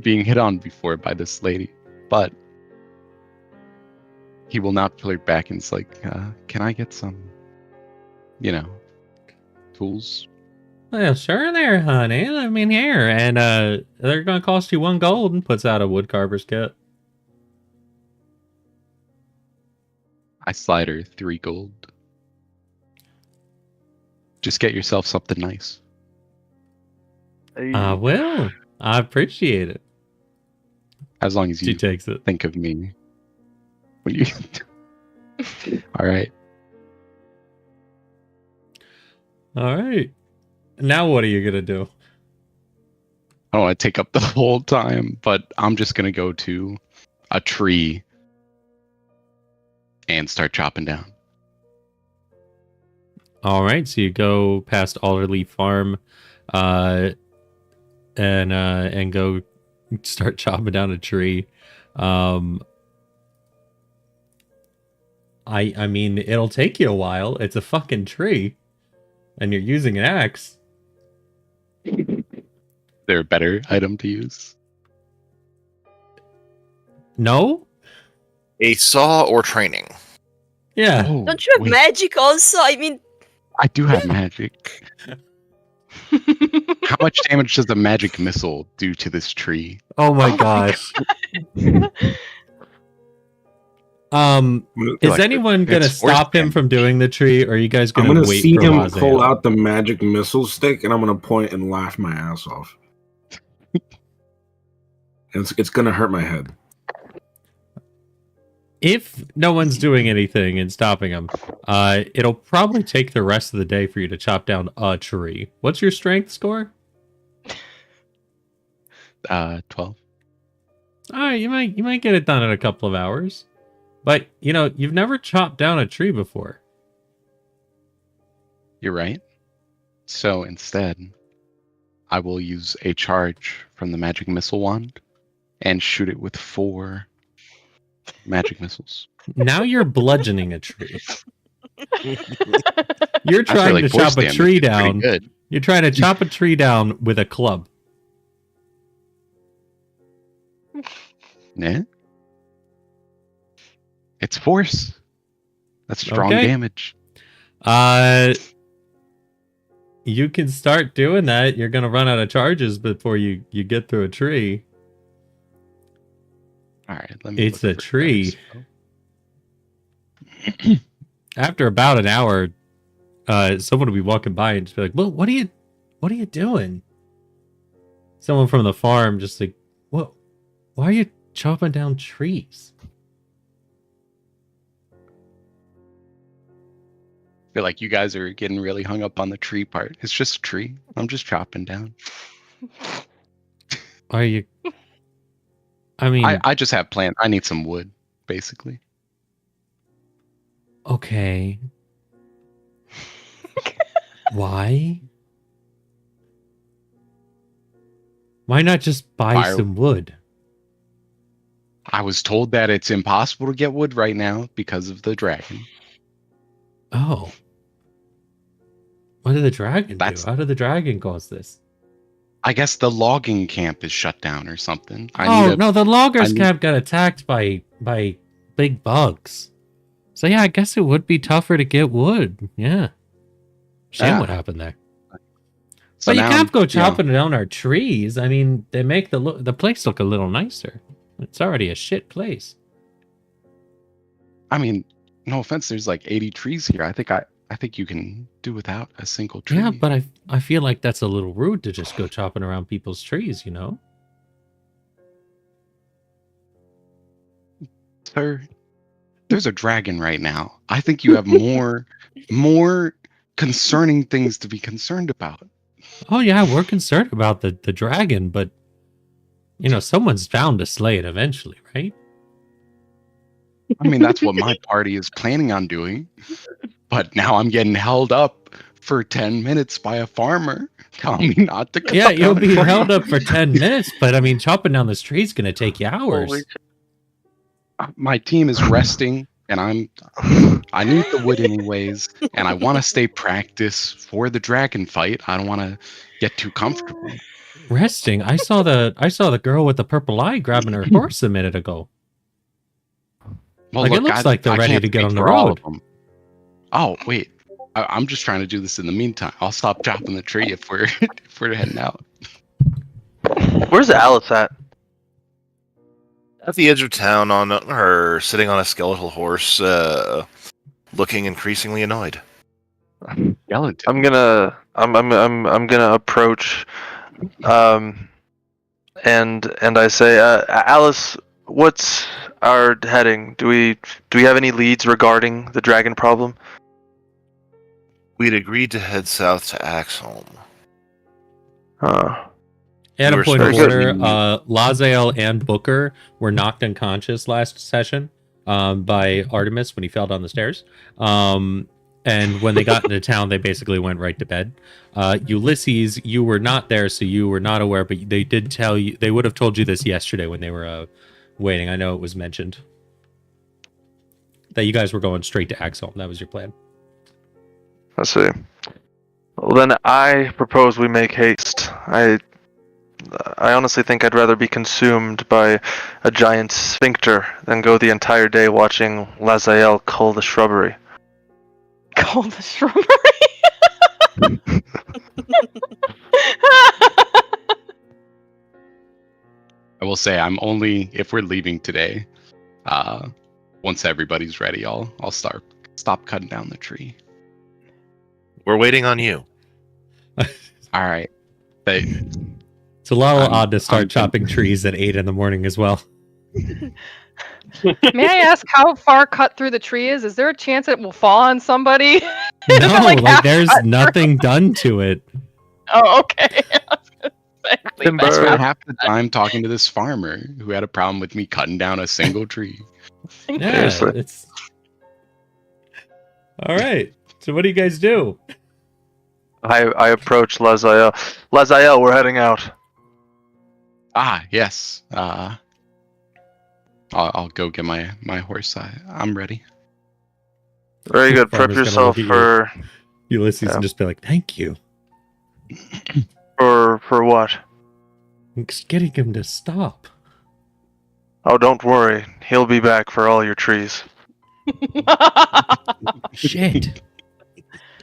being hit on before by this lady, but he will not flirt back and it's like, can I get some, tools? Well, sure there, honey. I mean, here, and they're gonna cost you 1 gold, and puts out a woodcarver's kit. I slide her 3 gold. Just get yourself something nice. Hey. I will. I appreciate it. As long as She you takes it. think of me. When you All right. All right. Now what are you gonna do? I don't want to take up the whole time, but I'm just going to go to a tree and start chopping down. All right. So you go past Alderley Farm, and go start chopping down a tree. I mean, it'll take you a while. It's a fucking tree, and you're using an axe. Is there a better item to use? No? A saw or training? Yeah. Oh, Don't you have wait, magic also? I mean, I do have magic. How much damage does a magic missile do to this tree? Oh my gosh. Is Like, anyone gonna it's worse stop him than- from doing the tree, or are you guys I'm gonna gonna wait see for him Lazel? pull out the magic missile stick, and I'm gonna point and laugh my ass off. And it's gonna hurt my head. If no one's doing anything and stopping him, it'll probably take the rest of the day for you to chop down a tree. What's your strength score? 12. All right, you might get it done in a couple of hours, but you've never chopped down a tree before. You're right. So instead, I will use a charge from the magic missile wand and shoot it with 4 magic missiles. Now you're bludgeoning a tree. You're After, trying like, to force chop a damage, tree it's pretty down. good. You're trying to chop a tree down with a club. Yeah. It's force. That's strong Okay. damage. You can start doing that. You're gonna run out of charges before you get through a tree. All right, let me. It's look a for tree. dice. after about an hour, someone will be walking by and just be like, "Well, what are you doing?" Someone from the farm just like, "What? Why are you chopping down trees?" I feel like you guys are getting really hung up on the tree part. It's just a tree. I'm just chopping down. Are you? I mean, I just have plans. I need some wood, basically. okay. Why? Why not just buy Fire- some wood? I was told that it's impossible to get wood right now because of the dragon. Oh. What did the dragon That's- do? How did the dragon cause this? I guess the logging camp is shut down or something. No, the loggers I need- camp got attacked by big bugs. So yeah, I guess it would be tougher to get wood. Yeah. Shame Yeah. what happened there. So But you now can't go I'm, chopping down our trees. I mean, they make the place look a little nicer. It's already a shit place. I mean, no offense, there's like 80 trees here. I think you can do without a single tree. Yeah, but I feel like that's a little rude to just go chopping around people's trees, you know? Sir, there's a dragon right now. I think you have more concerning things to be concerned about. Oh yeah, we're concerned about the dragon, but you know, someone's bound to slay it eventually, right? I mean, that's what my party is planning on doing. But now I'm getting held up for 10 minutes by a farmer telling me not to cut Yeah, you'll down be a tree. held up for 10 minutes, but I mean, chopping down this tree is going to take you hours. Holy My team is resting, and I need the wood anyways, and I want to stay practice for the dragon fight. I don't want to get too comfortable. Resting. I saw the girl with the purple eye grabbing her horse a minute ago. Well, Like, it looks like they're I ready can't to get speak on the for all road. of them. Oh wait, I'm just trying to do this in the meantime. I'll stop chopping the tree if we're if we're heading out. Where's Alice at? At the edge of town, on her sitting on a skeletal horse, looking increasingly annoyed. Skeleton. I'm gonna approach, and I say, Alice, what's our heading? Do we have any leads regarding the dragon problem? We'd agreed to head south to Axeholm. At You a were point of supposed order, to- Lazael and Booker were knocked unconscious last session by Artemis when he fell down the stairs. And when they got into town, they basically went right to bed. Ulysses, you were not there, so you were not aware, but they did tell you, they would have told you this yesterday when they were waiting. I know it was mentioned that you guys were going straight to Axeholm. That was your plan. I see. Well, then I propose we make haste. I honestly think I'd rather be consumed by a giant sphincter than go the entire day watching Lazael cull the shrubbery. Call the shrubbery. I will say I'm only if we're leaving today. Once everybody's ready, I'll stop cutting down the tree. We're waiting on you. All right. It's a little I'm- odd to start I'm- chopping trees at 8 in the morning as well. May I ask how far cut through the tree is? Is there a chance it will fall on somebody? No, Like, like half there's cut through. nothing done to it. Oh, okay. I was gonna say, leave Timber. that I spent out. half the time talking to this farmer who had a problem with me cutting down a single tree. Yeah, Seriously. it's all right. So what do you guys do? I approach Lazael. Lazael, we're heading out. Ah, yes. I'll go get my horse. I'm ready. Very good. Prep Farmer's gonna yourself look at for Ulysses Yeah. and just be like, "Thank you." for what? Just getting him to stop. Oh, don't worry. He'll be back for all your trees. Shit.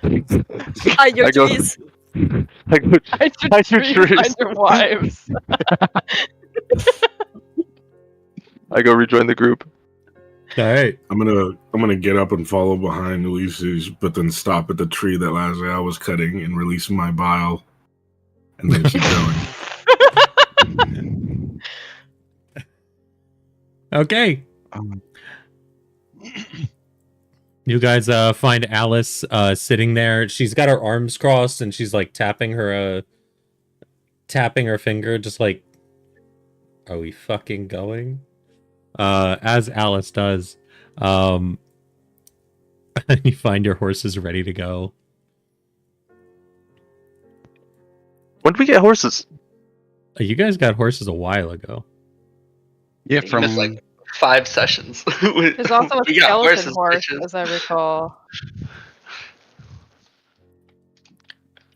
Hide your I go- trees. I go, Hide your Hide your trees, trees. hide your wives. I go rejoin the group. All right. I'm gonna get up and follow behind Ulysses, but then stop at the tree that Lazial was cutting and release my bile, and then keep going. Okay. You guys find Alice sitting there. She's got her arms crossed and she's like tapping her finger, just like, are we fucking going? As Alice does. You find your horses ready to go. When did we get horses? You guys got horses a while ago. Yeah, You from missed like 5 sessions. There's also a We got skeleton horses, horse, bitches. as I recall.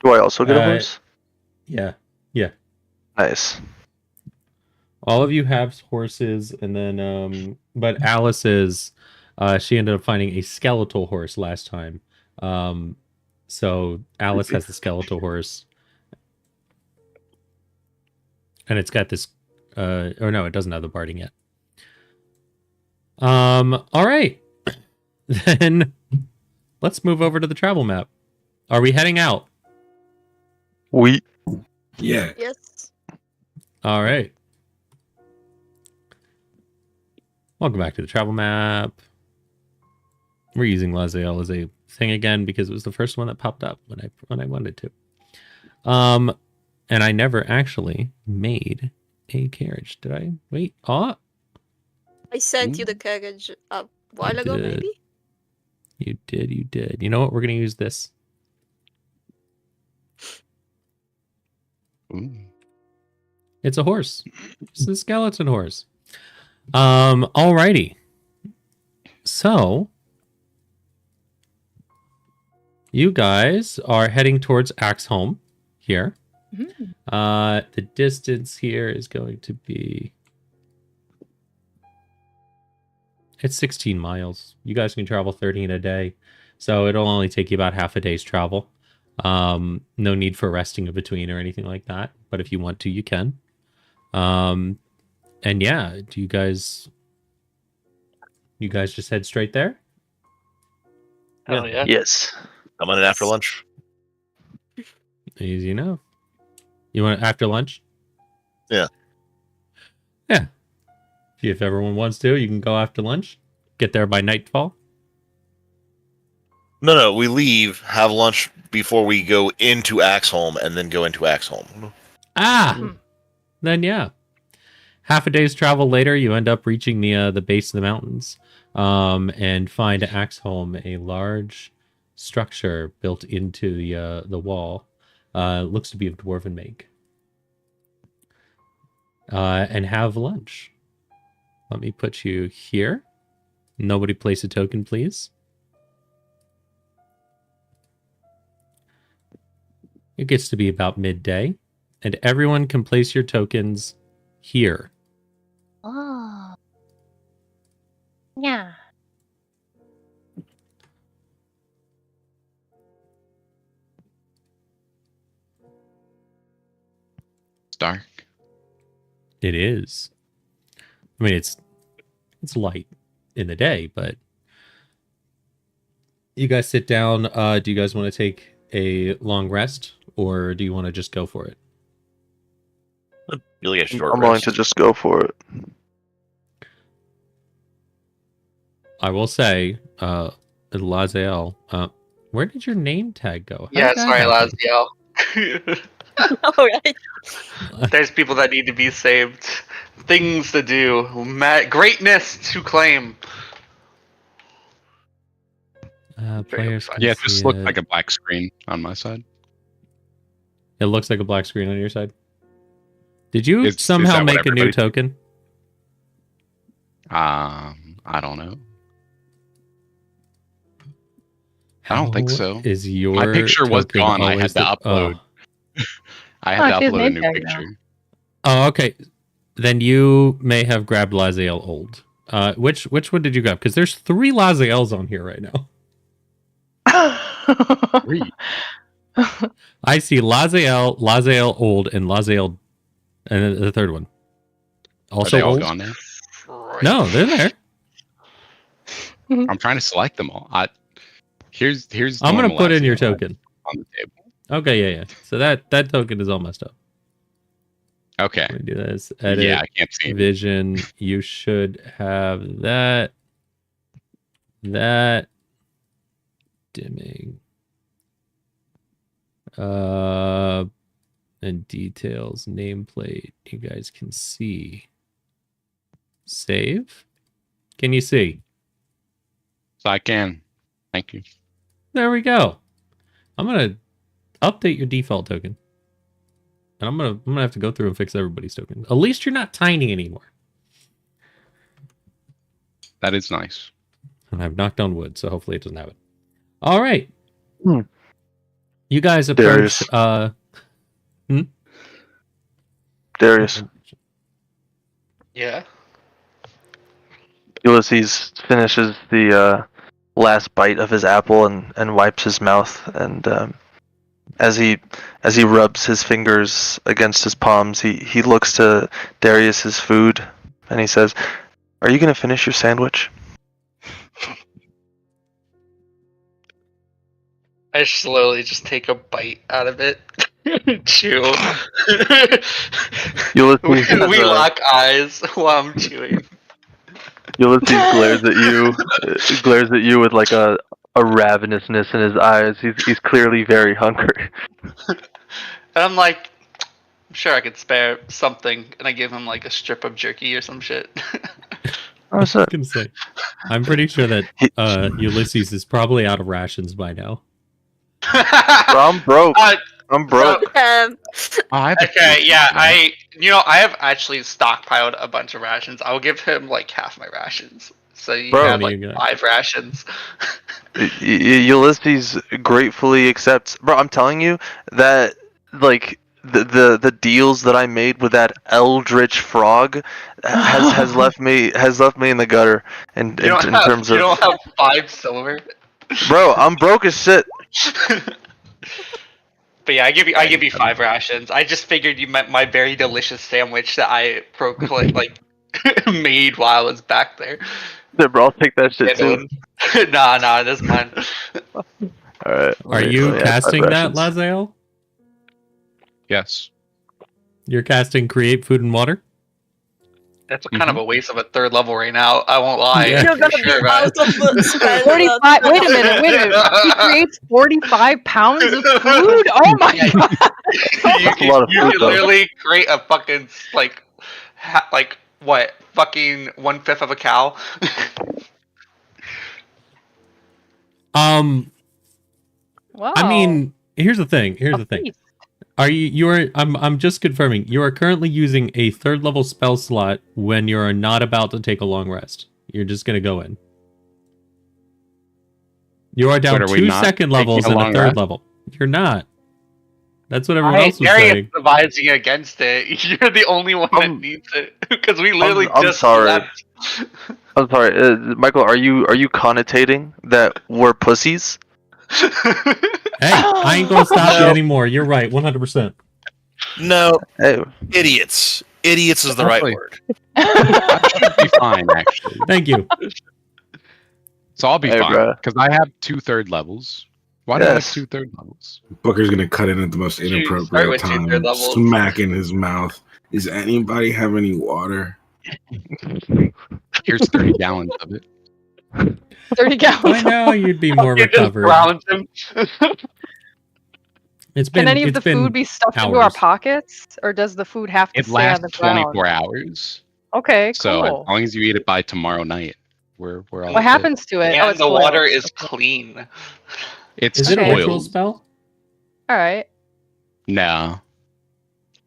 Do I also get a Uh, horse? Yeah. Nice. All of you have horses, and then but Alice's she ended up finding a skeletal horse last time. So Alice has the skeletal horse. And it's got this or no, it doesn't have the barding yet. All right. Then let's move over to the travel map. Are we heading out? Yeah. Yes. All right. Welcome back to the travel map. We're using Laziel as a thing again because it was the first one that popped up when I wanted to. And I never actually made a carriage. Did I? Wait. Oh, I sent you the carriage a while ago, did. maybe? you did. You know what? We're going to use this. Ooh. It's a horse. It's a skeleton horse. Alrighty. So you guys are heading towards Axeholm here. The distance here is going to be, it's 16 miles. You guys can travel 13 a day, so it'll only take you about half a day's travel. No need for resting in between or anything like that, but if you want to, you can. And yeah, do you guys just head straight there? Oh yeah. Yes. I'm on it after lunch. Easy enough. You want it after lunch? Yeah. Yeah. If everyone wants to, you can go after lunch. Get there by nightfall. No, we leave, have lunch before we go into Axeholm, and then go into Axeholm. Then yeah. Half a day's travel later, you end up reaching the base of the mountains, and find Axeholm, a large structure built into the wall. Looks to be of dwarven make. And have lunch. Let me put you here. Nobody place a token, please. It gets to be about midday, and everyone can place your tokens here. Oh. Yeah. It's dark. It is. I mean, it's light in the day, but you guys sit down. Do you guys want to take a long rest, or do you want to just go for it? You'll get a short I'm willing rest. to just go for it. I will say, Laziel, where did your name tag go? How Yeah, did that sorry, happen? Laziel. Alright. There's people that need to be saved. Things to do. Greatness to claim. Players. fine. can Yeah, it see just looked like a black screen on my side. It looks like a black screen on your side. Did you Is somehow that what make a new everybody- token? I don't know. I don't think How so. Is your My picture was token gone. I had always to upload. I had Oh, to she's upload a name new tag now. picture. Oh, okay. Then you may have grabbed Laziel old. Which one did you grab? Because there's 3 Laziels on here right now. Three. I see Laziel old, and Laziel, and the third one. Are Also they all old? gone now? Right. No, they're there. I'm trying to select them all. Here's. I'm gonna put in your normalizing token. on the table. Okay, yeah. So that token is all messed up. Okay. Let me do this. Edit. Yeah, I can't see it. Vision. You should have that. That. Dimming. And details. Nameplate. You guys can see. Save. Can you see? So I can. Thank you. There we go. I'm gonna update your default token. And I'm gonna have to go through and fix everybody's token. At least you're not tiny anymore. That is nice. And I've knocked on wood, so hopefully it doesn't happen. All right. Hmm. You guys approach Darius. Yeah. Ulysses finishes the last bite of his apple and wipes his mouth, and as he rubs his fingers against his palms, he looks to Darius's food and he says, "Are you gonna finish your sandwich?" I slowly just take a bite out of it. Chew. Ulysses we lock eyes while I'm chewing. Ulysses glares at you with like a ravenousness in his eyes. He's clearly very hungry. And I'm like, I'm sure I could spare something, and I give him like a strip of jerky or some shit. I was gonna say, I'm pretty sure that Ulysses is probably out of rations by now. I'm broke. I'm broke. Okay, yeah, I have actually stockpiled a bunch of rations. I'll give him like half my rations. So you have like 5 rations. Ulysses gratefully accepts. Bro, I'm telling you that like the deals that I made with that eldritch frog has left me in the gutter in terms of. You don't have 5 silver. Bro, I'm broke as shit. But yeah, I give you 5 rations. I just figured you meant my very delicious sandwich that I made while I was back there. Yeah, bro, I'll take that shit too. Nah, that's mine. Alright. Are you casting that, Lazael? Yes. You're casting Create Food and Water? That's kind of a waste of a 3rd level right now. I won't lie. Yeah. You're gonna be out of the spell. 45. Wait a minute. He creates 45 pounds of food. Oh my god! That's a lot of You food, can though. literally create a fucking what? Fucking 1/5 of a cow. Wow. I mean, here's the thing. Are I'm just confirming. You are currently using a 3rd level spell slot when you are not about to take a long rest. You're just gonna go in. You are down 2 second levels and a 3rd level. You're not. That's what everyone else was saying. Advising against it. You're the only one that needs it because we literally I'm just sorry. left. I'm sorry, Michael. Are you connotating that we're pussies? Hey, I ain't gonna stop you anymore. You're right, 100%. No, Hey, idiots. Idiots is the right word. That should be fine, actually. Thank you. So I'll be Hey, fine bruh. because I have 2 3rd levels. Why do I have Yes. 2 3rd levels? Booker's gonna cut in at the most start inappropriate with 2 time, third levels. smack in his mouth. Does anybody have any water? Here's 30 gallons of it. 30 gallons. By now you'd be more You just recovered. ground him. It's been. Can any of it's the been food be stuffed into our hours. pockets, or does the food have to It stay on the lasts ground? 24 hours. Okay, So cool. as long as you eat it by tomorrow night, we're all What good. happens to it? And it's the boiled. water is clean. It's Is it a Okay. ritual boiled. spell? All right. No.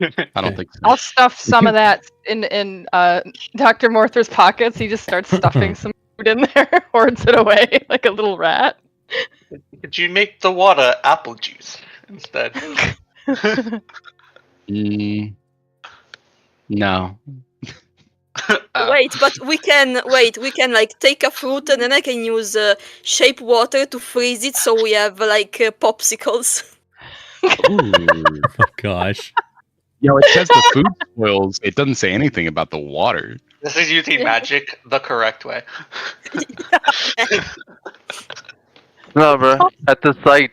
I don't think so. I'll stuff some of that in Dr. Morther's pockets. He just starts stuffing some food in there, hoards it away like a little rat. Could you make the water apple juice instead? No. Wait, but we can like take a fruit and then I can use shape water to freeze it so we have like popsicles. Oh gosh. It says the food spoils. It doesn't say anything about the water. This is using magic the correct way. No, bro. At the sight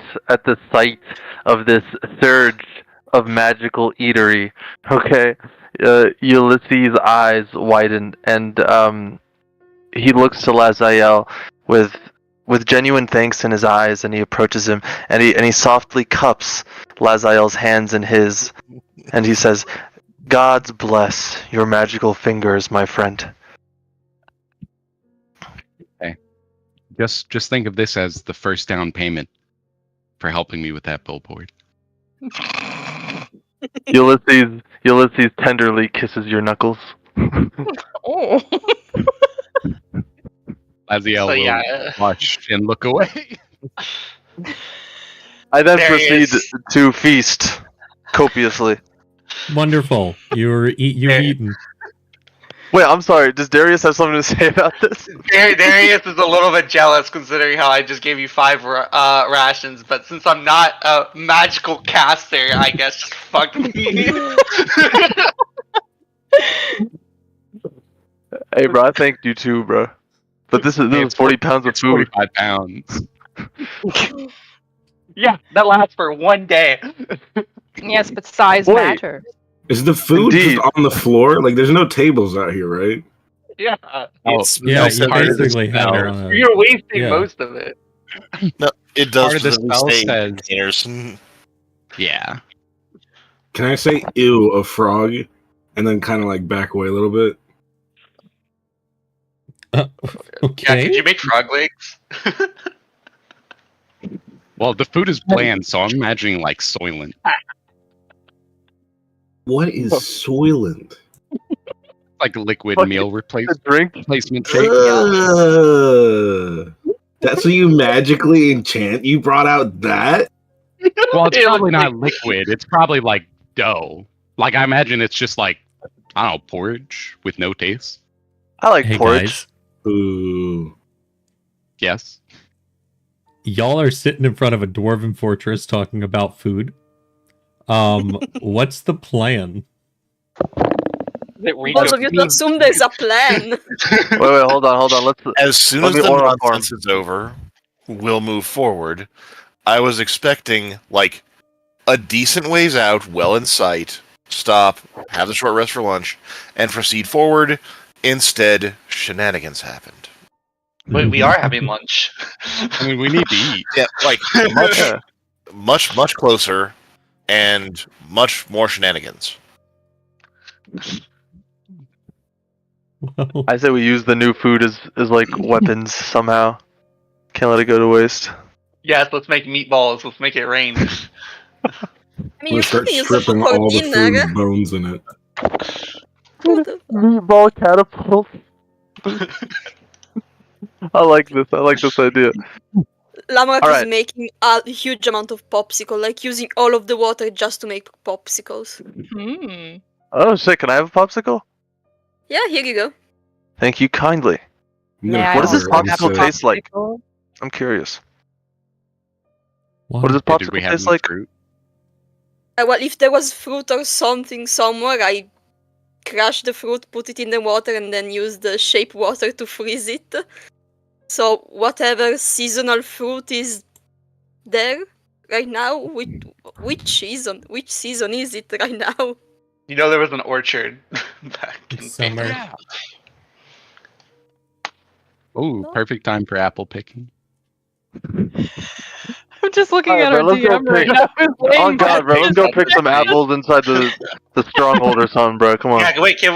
of this surge of magical eatery, okay, Ulysses' eyes widen, and he looks to Lazael with genuine thanks in his eyes, and he approaches him, and he softly cups Lazael's hands in his, and he says, "Gods bless your magical fingers, my friend." Just think of this as the first down payment for helping me with that billboard. Ulysses tenderly kisses your knuckles. Oh. Aziel So, will yeah. watch and look away. I then There he proceed is. to feast copiously. Wonderful. You've eaten. Wait, I'm sorry. Does Darius have something to say about this? Darius is a little bit jealous considering how I just gave you 5 rations, but since I'm not a magical caster, I guess just fuck me. Hey, bro, I thanked you too, bro. But this is 40 pounds of It's food. 45 pounds. Yeah, that lasts for 1 day. Yes, but size Wait. matters. Is the food Indeed. just on the floor? Like, there's no tables out here, right? Yeah, Yeah, you part of the basically have it spell. on a... you're wasting Yeah. most of it. No, it does Part of the specifically spell say says- containers. Yeah. Can I say ew a frog and then kind of like back away a little bit? Yeah, Okay. could you make frog legs? Well, the food is bland, so I'm imagining like Soylent. What is Soylent? Like liquid Fuck meal The replacement drink? shake. That's what you magically enchant? You brought out that? Well, it's It probably looks not liquid. It's probably like dough. Like I imagine it's just like, I don't know, porridge with no taste. I like Hey, porridge. guys. Ooh. Yes. Y'all are sitting in front of a dwarven fortress talking about food. What's the plan? Both of you to assume there's a plan. Wait, hold on. Let's. As soon Let as me the order on nonsense is over, we'll move forward. I was expecting, like, a decent ways out, well in sight, stop, have the short rest for lunch, and proceed forward. Instead, shenanigans happened. Wait, we are having lunch. I mean, we need to eat. Yeah, like, much closer, and much more shenanigans. Well, I say we use the new food as like weapons somehow. Can't let it go to waste. Yes, let's make meatballs. Let's make it rain. I mean, We'll you start can use it stripping for all the dinner. food bones in it. Meatball catapult. I like this idea. Lamrak Alright. is making a huge amount of popsicle, like using all of the water just to make popsicles. Hmm. Oh shit! Can I have a popsicle? Yeah, here you go. Thank you kindly. I'm gonna Yeah, What does this fire it. popsicle It's, taste like? Popsicle. I'm curious. what? What does this Did popsicle we have taste any like? fruit? Well, if there was fruit or something somewhere, I crush the fruit, put it in the water, and then use the shape water to freeze it. So whatever seasonal fruit is there right now, which season is it right now? You know there was an orchard back in Summer. Yeah. Ooh, perfect time for apple picking. I'm just looking Alright, at our bro, let's go DM right pick- now. who's Oh laying god, bro, let's go back. pick some apples inside the stronghold or something, bro. Come on. Yeah, wait, can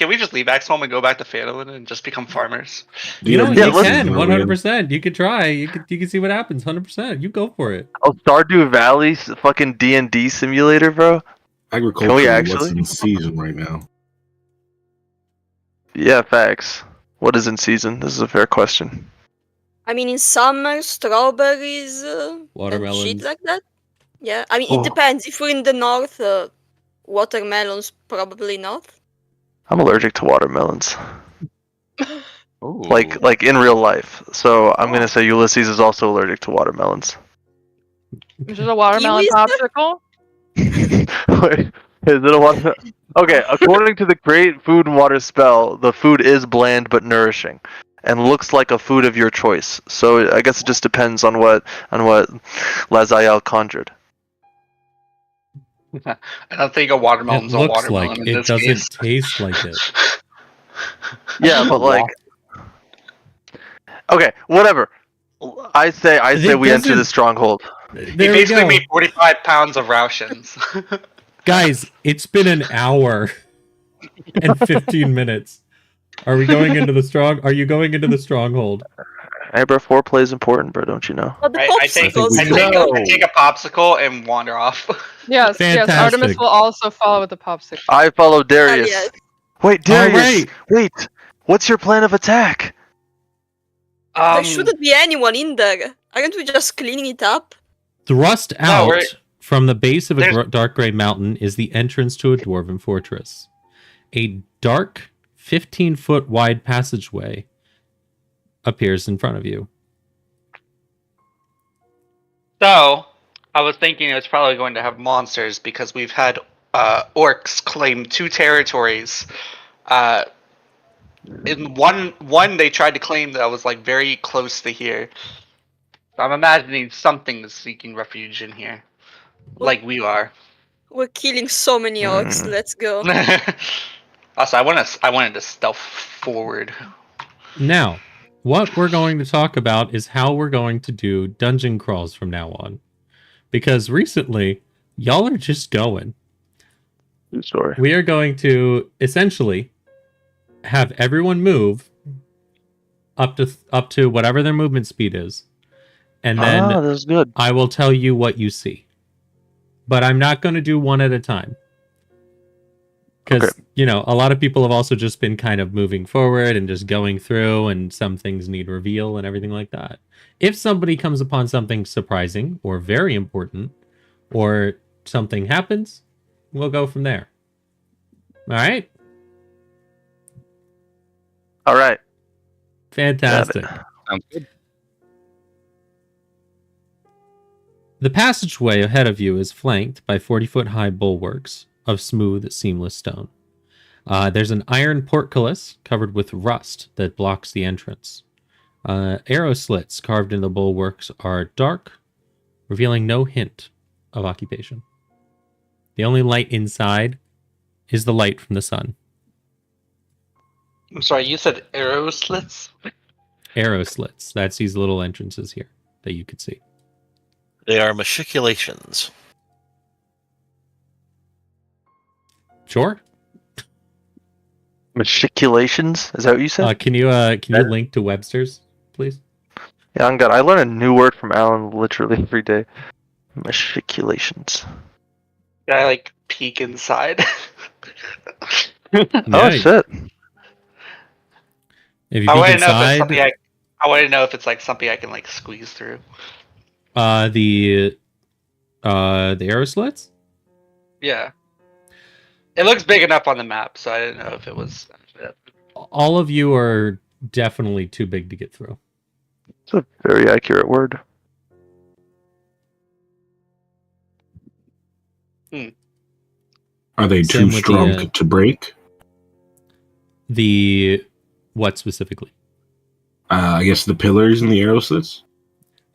we just leave Axeholm and go back to Phandalin and just become farmers? You know, Yeah, you let's- can 100%. You could try. You can see what happens. 100%. You go for it. Oh, Stardew Valley, fucking D&D simulator, bro. Agriculture, Can we what's actually? in season right now? Yeah, facts. What is in season? This is a fair question. I mean, in summer, strawberries and shit Watermelons. like that. Yeah, I mean, Oh. it depends. If we're in the north, watermelons probably not. I'm allergic to watermelons. Ooh. Like in real life. So I'm gonna say Ulysses is also allergic to watermelons. Is it a watermelon Kiwis? popsicle? Wait, is it a watermelon? Okay, according to the Create Food and Water spell, the food is bland but nourishing, and looks like a food of your choice. So I guess it just depends on what Lazael conjured. I don't think a watermelon's It a looks watermelon like in it this doesn't case. taste like it. Yeah, but like, okay, whatever. I say It we enter the doesn't- stronghold. He There we basically go. made 45 pounds of rations. Guys, it's been an hour and 15 minutes. Are we going into the strong? Are you going into the stronghold? Hey, bro, foreplay is important, bro. Don't you know? But the I take popsicles. I take a popsicle and wander off. Yes, yes. Artemis Fantastic. will also follow with the popsicle. I follow Darius. yes. Wait, Darius. right. Wait. What's your plan of attack? There shouldn't be anyone in there. Aren't we just cleaning it up? Thrust No, out we're- from the base of a There's- dark gray mountain is the entrance to a dwarven fortress. A dark, 15-foot wide passageway appears in front of you. So, I was thinking it was probably going to have monsters because we've had orcs claim 2 territories. In one they tried to claim that was like very close to here. So I'm imagining something is seeking refuge in here, like we are. We're killing so many orcs. Let's go. Also, I wanted to stealth forward. Now, what we're going to talk about is how we're going to do dungeon crawls from now on. Because recently, y'all are just going. Good story. We are going to essentially have everyone move up to whatever their movement speed is. And then this is good. I will tell you what you see. But I'm not going to do one at a time. Because, Okay. a lot of people have also just been kind of moving forward and just going through, and some things need reveal and everything like that. If somebody comes upon something surprising or very important, or something happens, we'll go from there. All right? All right. Fantastic. Sounds good. The passageway ahead of you is flanked by 40-foot-high bulwarks of smooth, seamless stone. There's an iron portcullis covered with rust that blocks the entrance. Arrow slits carved in the bulwarks are dark, revealing no hint of occupation. The only light inside is the light from the sun. I'm sorry, you said arrow slits? Arrow slits. That's these little entrances here that you could see. They are machiculations. Sure. Machiculations? Is that what you said? Can you link to Webster's, please? Yeah, I'm good. I learn a new word from Alan literally every day. Machiculations. Yeah, I like peek inside. Oh Yeah, shit. if you I peek want to know if it's inside, something I want to know if it's like something I can like squeeze through. the arrow slits. Yeah. It looks big enough on the map, so I didn't know if it was. All of you are definitely too big to get through. It's a very accurate word. Are they Same too with strong the, to break? What specifically? I guess the pillars and the arrow slits.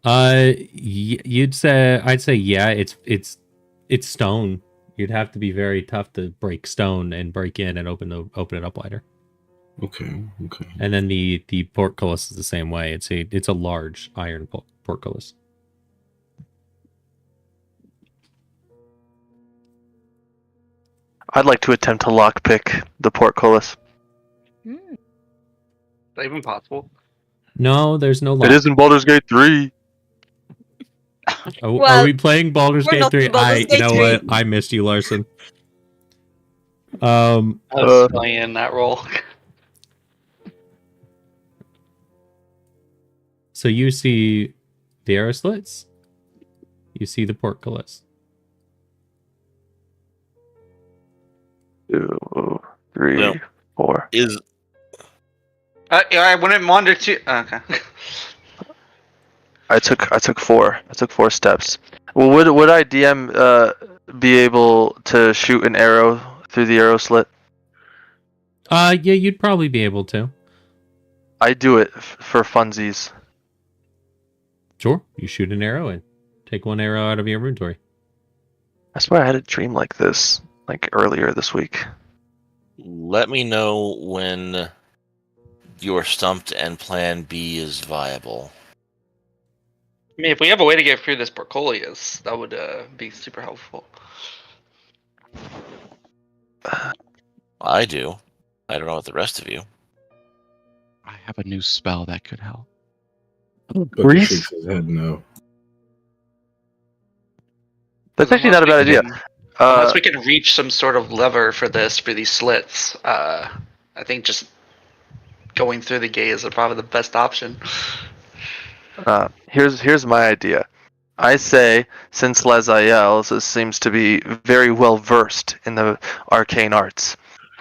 I'd say yeah. It's stone. You'd have to be very tough to break stone and break in and open it up wider. Okay. And then the portcullis is the same way. It's a large iron portcullis. I'd like to attempt to lockpick the portcullis. Is that even possible? No, there's no lock. It is in Baldur's Gate 3. Are Well, we playing Baldur's we're Gate not 3? in Baldur's You Gate know 3. what? I missed you, Larson. I was playing that role. So you see the arrow slits. You see the portcullis. 2, 3, No. 4. Is I wouldn't wander too. Okay. I took 4. I took 4 steps. Well, would I DM be able to shoot an arrow through the arrow slit? Yeah, you'd probably be able to. I do it for funsies. Sure, you shoot an arrow and take one arrow out of your inventory. I swear I had a dream like this, like earlier this week. Let me know when you're stumped and Plan B is viable. I mean, if we have a way to get through this Portcullis, that would be super helpful. I do. I don't know about the rest of you. I have a new spell that could help. Booker Grease? shakes his head no. That's actually not a bad idea. Unless we can reach some sort of lever for these slits, I think just going through the gate is probably the best option. Here's my idea. I say, since Lazael seems to be very well versed in the arcane arts,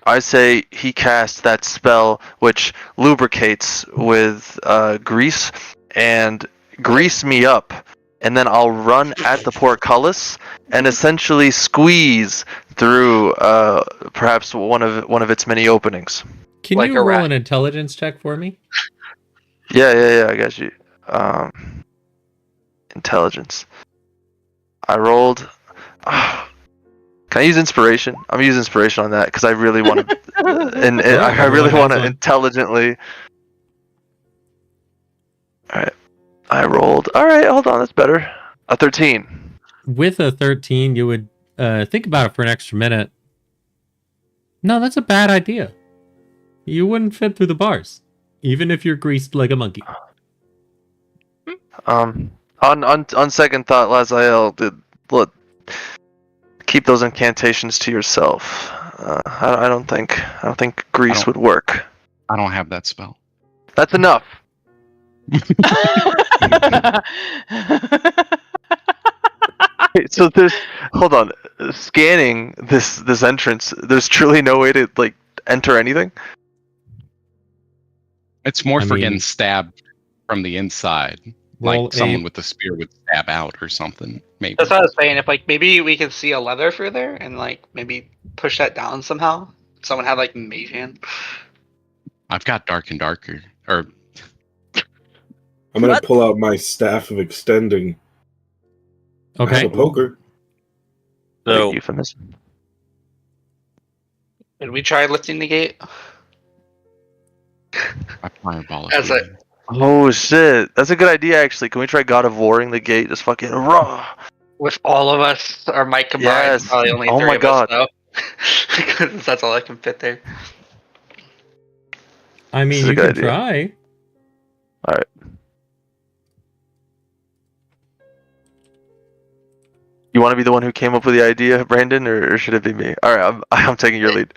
I say he casts that spell which lubricates with grease and grease me up, and then I'll run at the portcullis and essentially squeeze through perhaps one of its many openings. Can Like you a roll rat. an intelligence check for me? Yeah, I got you. Intelligence. I rolled. Can I use inspiration? I'm gonna use inspiration on that because I really want to, and I really want to intelligently. All right, I rolled. All right, hold on, that's better. A 13. With a 13, you would think about it for an extra minute. No, that's a bad idea. You wouldn't fit through the bars, even if you're greased like a monkey. On second thought, Lazael, look, keep those incantations to yourself. I don't think grease would work. I don't have that spell. That's enough. So hold on, scanning this entrance. There's truly no way to like enter anything. It's more I for mean, getting stabbed from the inside. roll Like someone a- with a spear would stab out or something. Maybe. That's what I was saying. If like maybe we could see a lever through there and like maybe push that down somehow. Someone had like mage hand. I've got dark and darker. Or I'm gonna What? pull out my staff of extending. I have Okay. a poker. So Euphemism. Did we try lifting the gate? I fireball. As a- Oh shit, that's a good idea actually. Can we try God of Warring the gate? Just fucking raw. With all of us, our might combined, Yes. probably only Oh three my of God. us though. Because that's all that can fit there. I This mean, is a you good can idea. try. You want to be the one who came up with the idea, Brandon, or should it be me? All right, I'm taking your lead.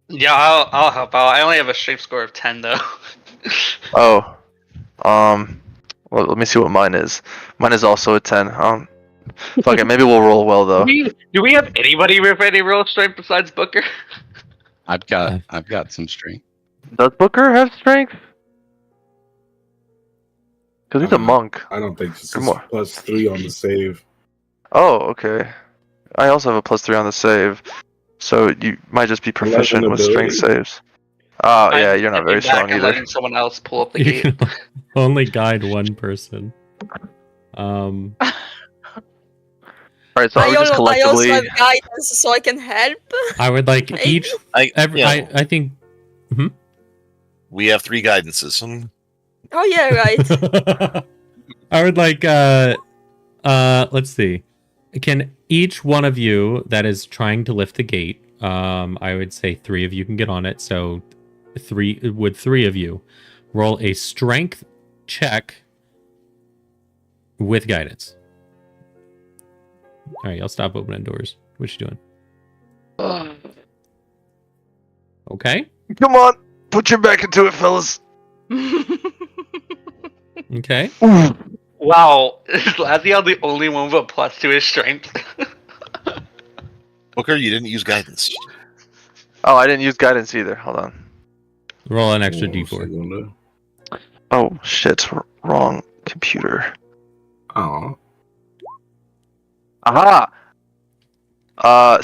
Yeah, I'll help out. I only have a strength score of 10 though. Oh, well, let me see what mine is. Mine is also a 10. Fuck it, maybe we'll roll well though. Do we have anybody with any real strength besides Booker? I've got some strength. Does Booker have strength? Because he's a monk. I don't think so. Come on. +3 on the save. Oh, okay. I also have a +3 on the save, so you might just be proficient with strength saves. Oh yeah, you're not very strong either. Letting someone else pull up the You gate. can only guide one person. Alright, so are I we just also collectively? have guidance, so I can help. I would like each. I think. We have 3 guidances. Oh yeah, right. I would like. Let's see. Can each one of you that is trying to lift the gate? I would say 3 of you can get on it. So, 3 of you roll a strength check with guidance. All right, I'll stop opening doors. What you doing? Okay. Come on, put your back into it, fellas. Okay. Wow, is Laziel the only one with a +2 to his strength? Booker, you didn't use guidance. Oh, I didn't use guidance either. Hold on. Roll an extra Oh, d4. segundo. Oh shit, wrong computer. Oh, Aha.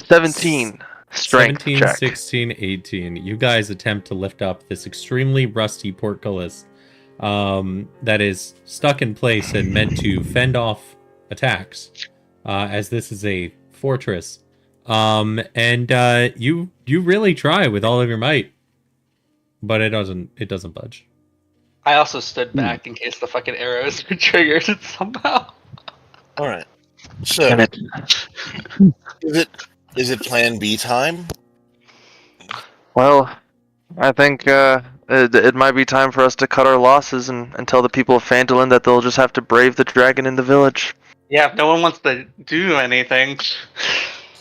17. Strength 17, check. 16, 18. You guys attempt to lift up this extremely rusty portcullis that is stuck in place and meant to fend off attacks, as this is a fortress. You really try with all of your might, but it doesn't budge. I also stood back in case the fucking arrows were triggered somehow. All right. So, is it Plan B time? Well, I think it might be time for us to cut our losses and tell the people of Phandalin that they'll just have to brave the dragon in the village. Yeah, if no one wants to do anything.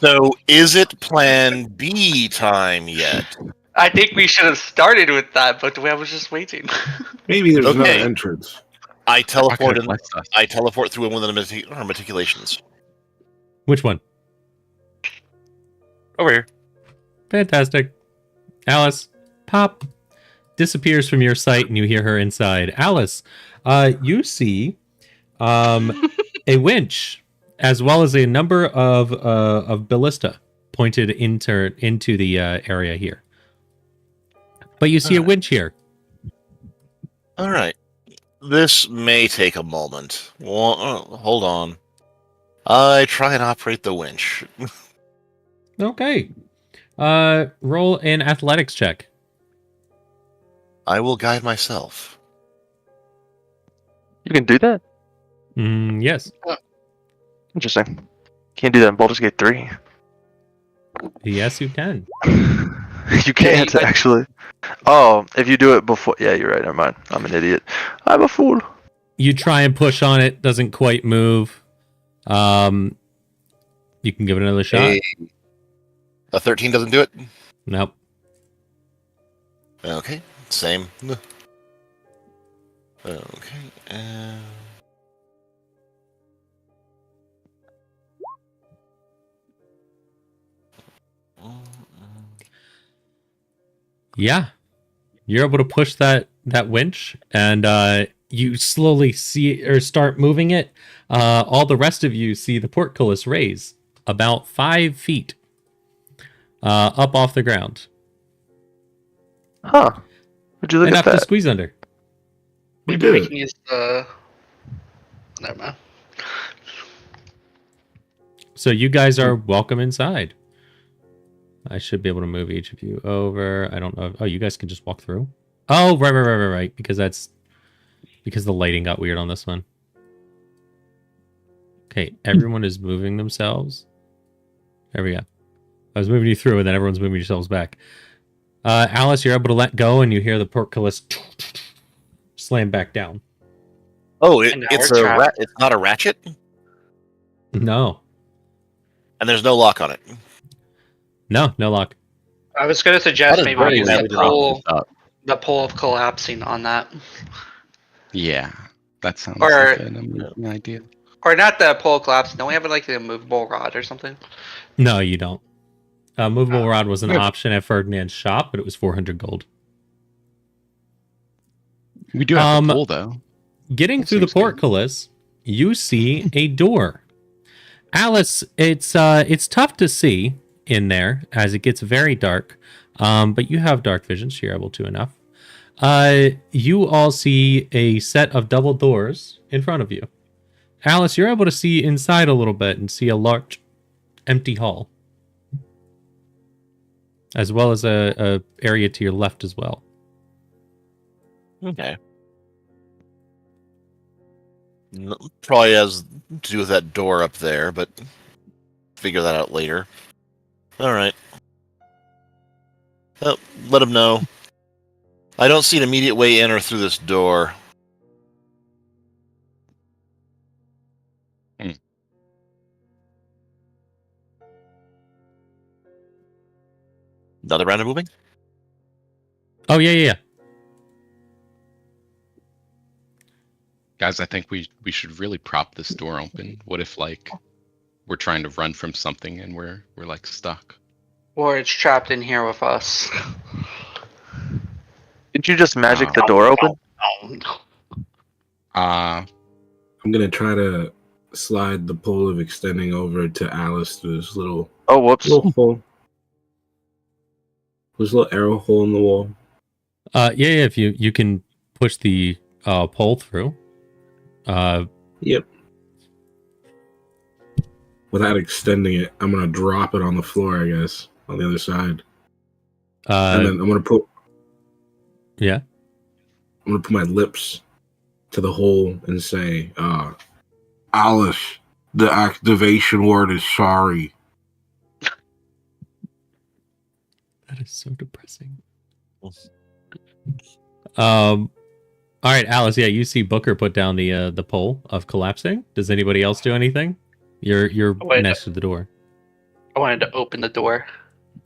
So, is it Plan B time yet? I think we should have started with that, but I was just waiting. Maybe there's another Okay. entrance. I teleport Pocket in. of blessed us. I teleport through one of the meticulations. Which one? Over here. Fantastic. Alice, pop, disappears from your sight, and you hear her inside. Alice, you see a winch, as well as a number of ballista pointed into the area here. But you see a winch here. All right. This may take a moment. Hold on. I try and operate the winch. Okay. Roll an athletics check. I will guide myself. You can do that? Yes. Interesting. Can't do that in Baldur's Gate 3. Yes, you can. You can't, actually. Oh, if you do it before... Yeah, you're right. Never mind. I'm an idiot. I'm a fool. You try and push on it. Doesn't quite move. You can give it another shot. A 13 doesn't do it? Nope. Okay. Same. Okay. Yeah. You're able to push that winch, and you slowly see or start moving it. All the rest of you see the portcullis raise about 5 feet up off the ground. Huh. Would you look Enough at to that? squeeze under. We We did can use the... Never mind. So you guys are welcome inside. I should be able to move each of you over. I don't know. Oh, you guys can just walk through? Oh, right. Because the lighting got weird on this one. Okay, everyone is moving themselves. There we go. I was moving you through, and then everyone's moving yourselves back. Alice, you're able to let go, and you hear the portcullis slam back down. Oh, And now it's we're a trapped. it's not a ratchet, No, and there's no lock on it. no lock. I was going to suggest That is maybe very use the badly pole, Up. the pole of collapsing on that. Yeah, that sounds Or- like an amazing idea. Or not the pole collapse. Don't we have like a movable rod or something? No, you don't. Movable rod was an option at Ferdinand's shop, but it was 400 gold. We do have the pool, though. Getting That through the seems good. portcullis, you see a door. Alice, it's tough to see in there as it gets very dark, but you have dark vision, so you're able to enough. You all see a set of double doors in front of you. Alice, you're able to see inside a little bit and see a large empty hall, as well as a area to your left as well. Okay. Probably has to do with that door up there, but figure that out later. All right. Let him know. I don't see an immediate way in or through this door. Another round of moving? Oh, yeah. Guys, I think we should really prop this door open. What if, like, we're trying to run from something and we're like stuck? Or it's trapped in here with us. Did you just magic the door open? Uh, I'm gonna try to slide the pole of extending over to Alice through this little Oh, whoops. hole. There's a little arrow hole in the wall. Yeah, if you can push the pole through. Yep. Without extending it, I'm gonna drop it on the floor, I guess, on the other side. And then I'm gonna put my lips to the hole and say, Alice, the activation word is sorry. That is so depressing. All right, Alice. Yeah, you see Booker put down the pole of collapsing. Does anybody else do anything? You're next to the door. I wanted to open the door.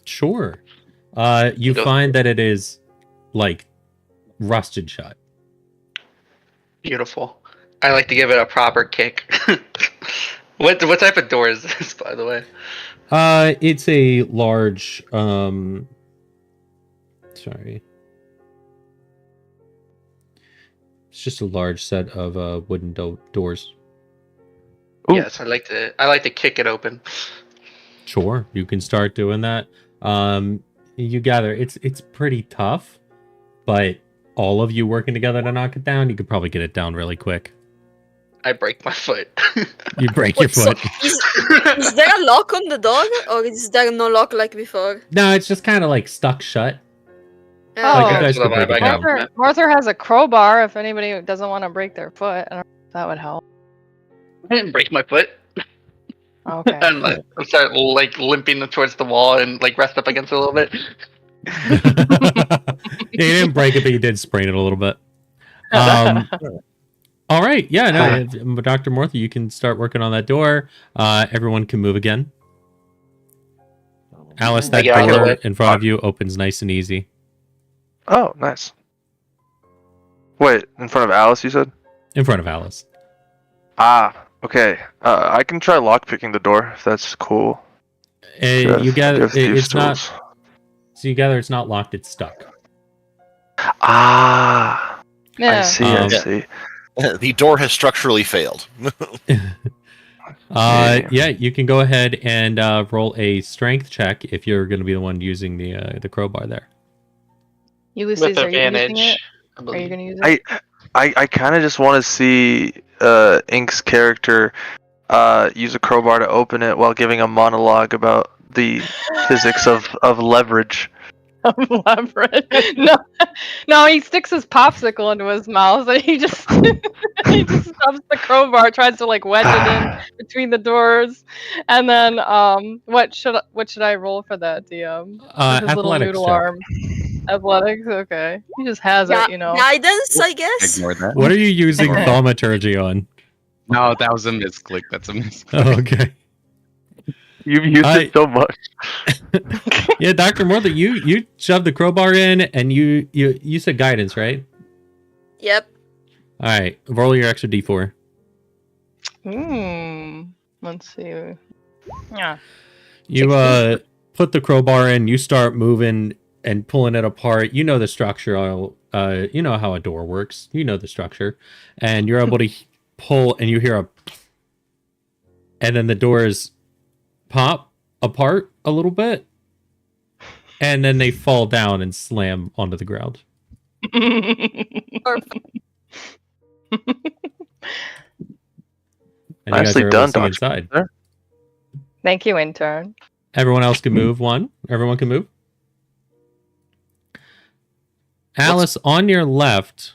Sure. You find that it is like rusted shut. Beautiful. I like to give it a proper kick. What type of door is this, by the way? It's a large sorry. It's just a large set of wooden doors. Ooh. Yes, I like to kick it open. Sure, you can start doing that. You gather it's pretty tough, but all of you working together to knock it down, you could probably get it down really quick. I break my foot. You break your foot. Is there a lock on the door, or is there no lock like before? No, it's just kind of like stuck shut. Oh, Like you guys could break it down. Martha has a crowbar if anybody doesn't want to break their foot. I don't know if that would help. I didn't break my foot. Okay. And like, I start like limping towards the wall and like rest up against it a little bit. Yeah, you didn't break it, but you did sprain it a little bit. All right, yeah, no, Dr. Mortha, you can start working on that door. Everyone can move again. Alice, that door in front of you opens nice and easy. Oh, nice. Wait, in front of Alice, you said? In front of Alice. Ah, okay. I can try lockpicking the door if that's cool. You gather it's not. Tools. So you gather it's not locked; it's stuck. Ah, Yeah. I see. I see. The door has structurally failed. Yeah, you can go ahead and roll a strength check if you're going to be the one using the crowbar there. Ulysses, With are you using advantage. it? Are you going to use it? I kind of just want to see Ink's character use a crowbar to open it while giving a monologue about the physics of leverage. Leverage. No, he sticks his popsicle into his mouth and he just stuffs the crowbar, tries to like wedge it in between the doors, and then what should I roll for that? The his little noodle check. arm. Athletics, okay. He just has it, you know. Guidance, I guess. Ignore that. What are you using thaumaturgy on? No, that was a misclick. That's a misclick. Oh, okay. You've used it so much. Yeah, Dr. Mortha, you shoved the crowbar in, and you said guidance, right? Yep. All right, roll your extra d4. Let's see. Yeah. You put the crowbar in. You start moving and pulling it apart. You know the structure. You know how a door works. You know the structure, and you're able to pull, and you hear and then the doors pop apart a little bit, and then they fall down and slam onto the ground. And Nicely done, Dr. inside. Thank you, intern. Everyone else can move. Everyone can move. Alice, on your left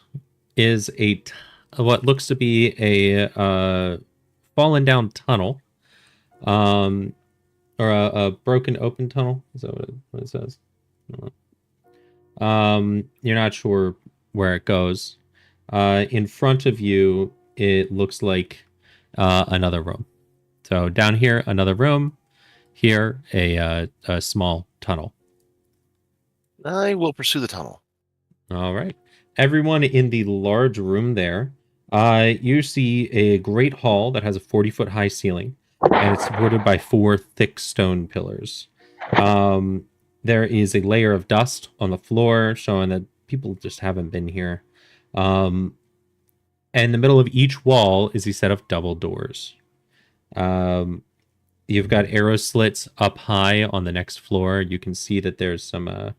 is what looks to be a fallen down tunnel, or a broken open tunnel. Is that what it says? You're not sure where it goes. In front of you, it looks like another room. So down here, another room. Here, a small tunnel. I will pursue the tunnel. All right. Everyone in the large room there, you see a great hall that has a 40-foot high ceiling, and it's supported by 4 thick stone pillars. There is a layer of dust on the floor, showing that people just haven't been here. And in the middle of each wall is a set of double doors. You've got arrow slits up high on the next floor. You can see that there's some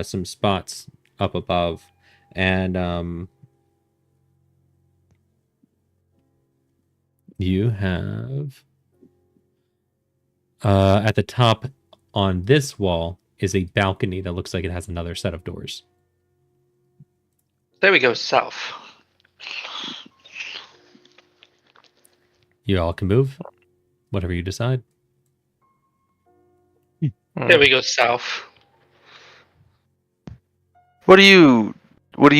some spots up above, and you have at the top on this wall is a balcony that looks like it has another set of doors. There we go, south. You all can move, whatever you decide. There we go, south. What do you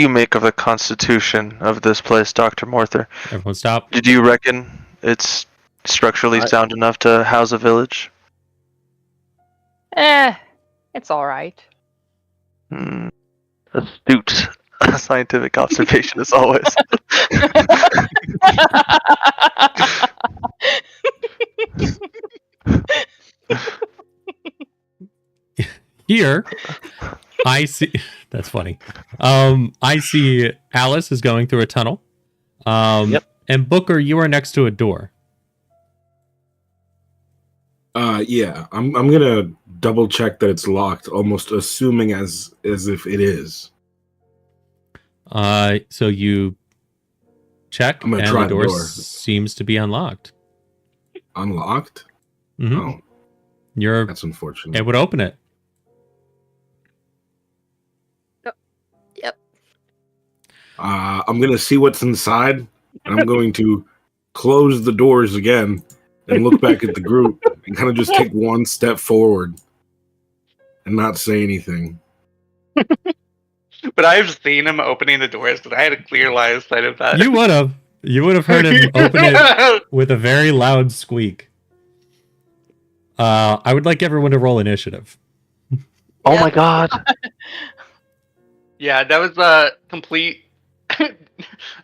make of the constitution of this place, Dr. Morther? Everyone stop. Did you reckon it's structurally sound enough to house a village? It's all right. Astute scientific observation as always. Here, I see. That's funny. I see Alice is going through a tunnel. Yep. And Booker, you are next to a door. Yeah, I'm gonna double check that it's locked, almost assuming as if it is. So you check, I'm and gonna try the the door door. seems to be unlocked. Unlocked? Mhm. Oh, You're that's unfortunate. able to open it. Yep. I'm gonna see what's inside, and I'm going to close the doors again and look back at the group and kind of just take one step forward and not say anything. But I've seen him opening the doors, and I had a clear line of sight of that. You would have. You would have heard him open it with a very loud squeak. I would like everyone to roll initiative. Oh my god. Yeah, that was a complete.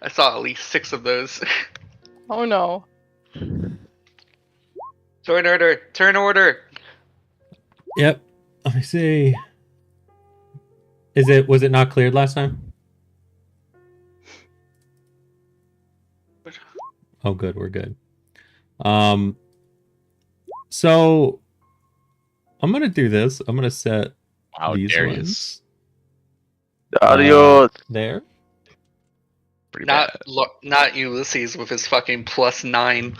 I saw at least 6 of those. Oh no. Turn order. Turn order. Yep. Let me see. Was it not cleared last time? Oh, good. We're good. So I'm gonna do this. I'm gonna set Wow, these Darius. ones Adios. there. Pretty bad. Not Ulysses with his fucking +9.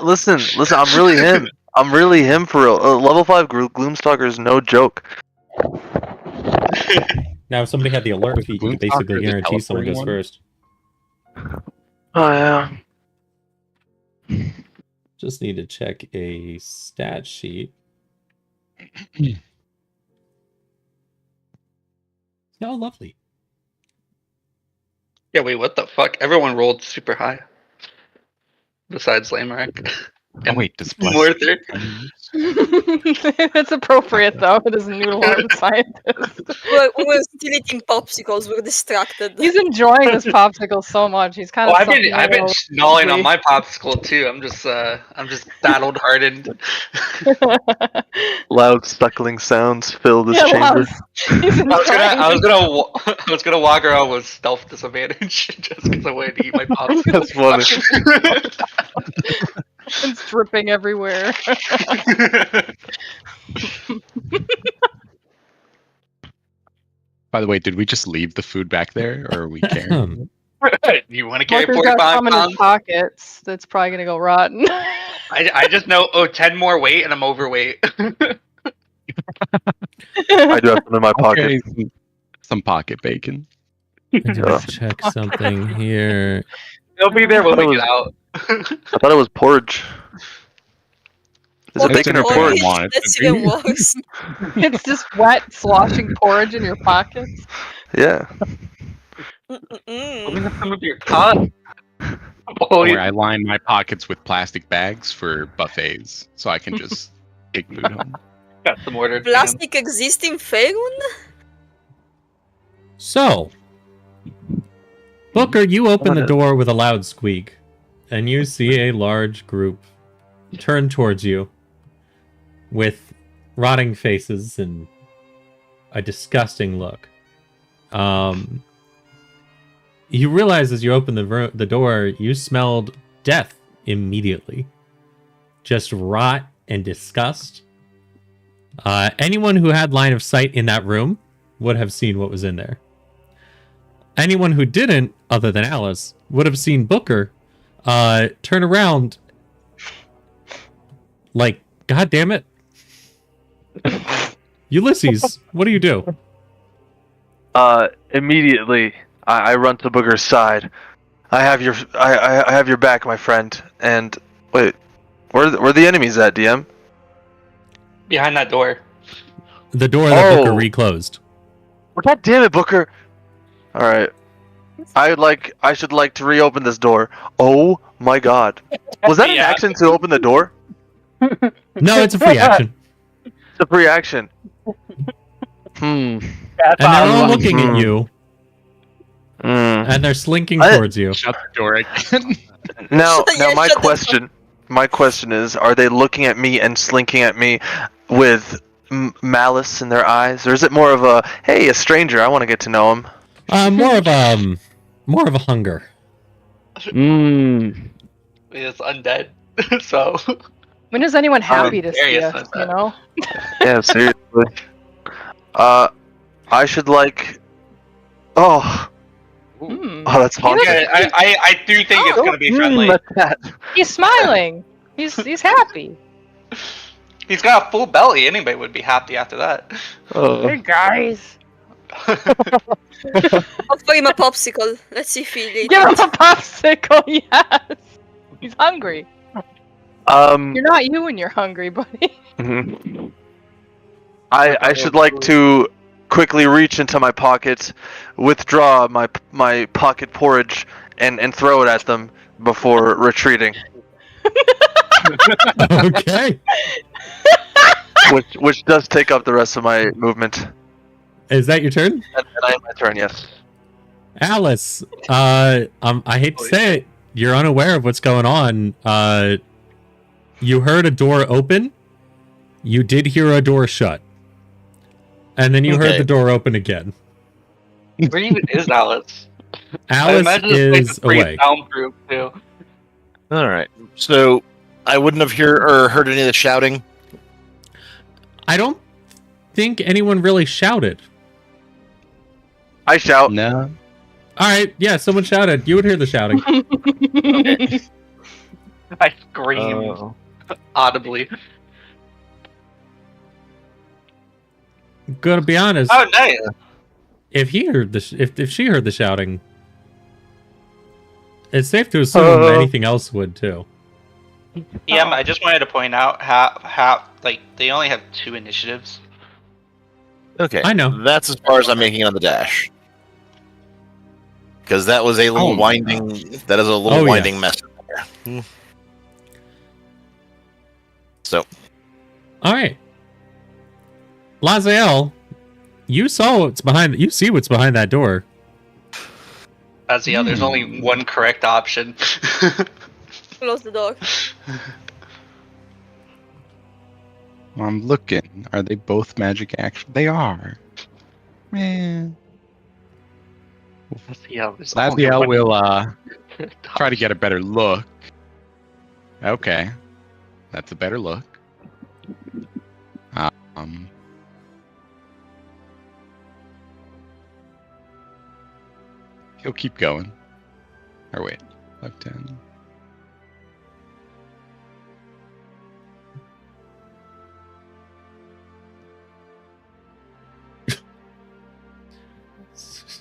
Listen, I'm really him. I'm really him for real. Level 5 Gloomstalker is no joke. Now, if somebody had the alert feed, you could basically guarantee someone goes first. Oh yeah. Just need to check a stat sheet. Oh, lovely. Yeah, wait, what the fuck? Everyone rolled super high. Besides Lamarck. Oh wait, does Morther. It's appropriate though. It is a new Lord Scientist. We're still eating popsicles. We're distracted. He's enjoying this popsicle so much. He's kind Oh, of. I've been snarling on my popsicle too. I'm just battled hardened. Loud suckling sounds fill this Yeah, chamber. He's I was gonna walk around with stealth disadvantage just because I wanted to eat my popsicle. That's funny. It's dripping everywhere. By the way, did we just leave the food back there, or are we carrying? You want to carry Walker's got 45 some in his pounds? pockets. That's probably gonna go rotten. I just know 10 more weight and I'm overweight. I do have some in my pocket. Okay, some pocket bacon. I need to check something here. They'll be there when we get out. I thought it was porridge. Is it bacon or porridge? That's even worse. It's just wet, sloshing porridge in your pockets. Yeah. Let me have some of your pot. Where I line my pockets with plastic bags for buffets, so I can just take food home. Got some ordered. Plastic exists in Faerun? So, Booker, you open the door with a loud squeak, and you see a large group turn towards you with rotting faces and a disgusting look. You realize as you open the door, you smelled death immediately. Just rot and disgust. Anyone who had line of sight in that room would have seen what was in there. Anyone who didn't, other than Alice, would have seen Booker turn around like, God damn it. Ulysses, what do you do? Immediately, I run to Booger's side. I have your back, my friend. And wait, where are the enemies at, DM? Behind that door. The door that Booker reclosed. God damn it, Booker! All right, I should like to reopen this door. Oh my God, was that an action to open the door? No, it's a free action. It's a free action. And they're all looking at you. And they're slinking towards you. Shut the door again. Now Yeah, my question is, are they looking at me and slinking at me with malice in their eyes, or is it more of a, hey, a stranger, I want to get to know him? More of a hunger. It's undead. So When is anyone happy to see Darius us, said you know? Yeah, seriously. I should like. Oh, that's haunting. yeah, I do think it's gonna be friendly. He's smiling. He's happy. He's got a full belly. Anybody would be happy after that. Hey guys. Offer him a popsicle. Let's see if he eats. Give him a popsicle, yes. He's hungry. You're not you when you're hungry, buddy. I should like to quickly reach into my pocket, withdraw my pocket porridge, and throw it at them before retreating. Okay. Which does take up the rest of my movement. Is that your turn? And I have my turn, yes. Alice, I hate to say it, you're unaware of what's going on. You heard a door open. You did hear a door shut. And then you heard the door open again. Where even is Alice? Alice is away. Soundproof too. All right. So I wouldn't have heard any of the shouting. I don't think anyone really shouted. I shout. No. All right, yeah, someone shouted. You would hear the shouting. I scream audibly. Gonna be honest. Oh, nice. If he heard if she heard the shouting, it's safe to assume anything else would too. Yeah, I just wanted to point out how like they only have 2 initiatives. Okay. I know. That's as far as I'm making on the dash. Because that was a little winding. That is a little winding mess there. So. All right. Laziel, you saw what's behind. You see what's behind that door. There's only one correct option. Close the door. I'm looking. Are they both magic action? They are. Man. Laziel will try to get a better look. Okay. That's a better look. He'll keep going. Or wait. Left 10.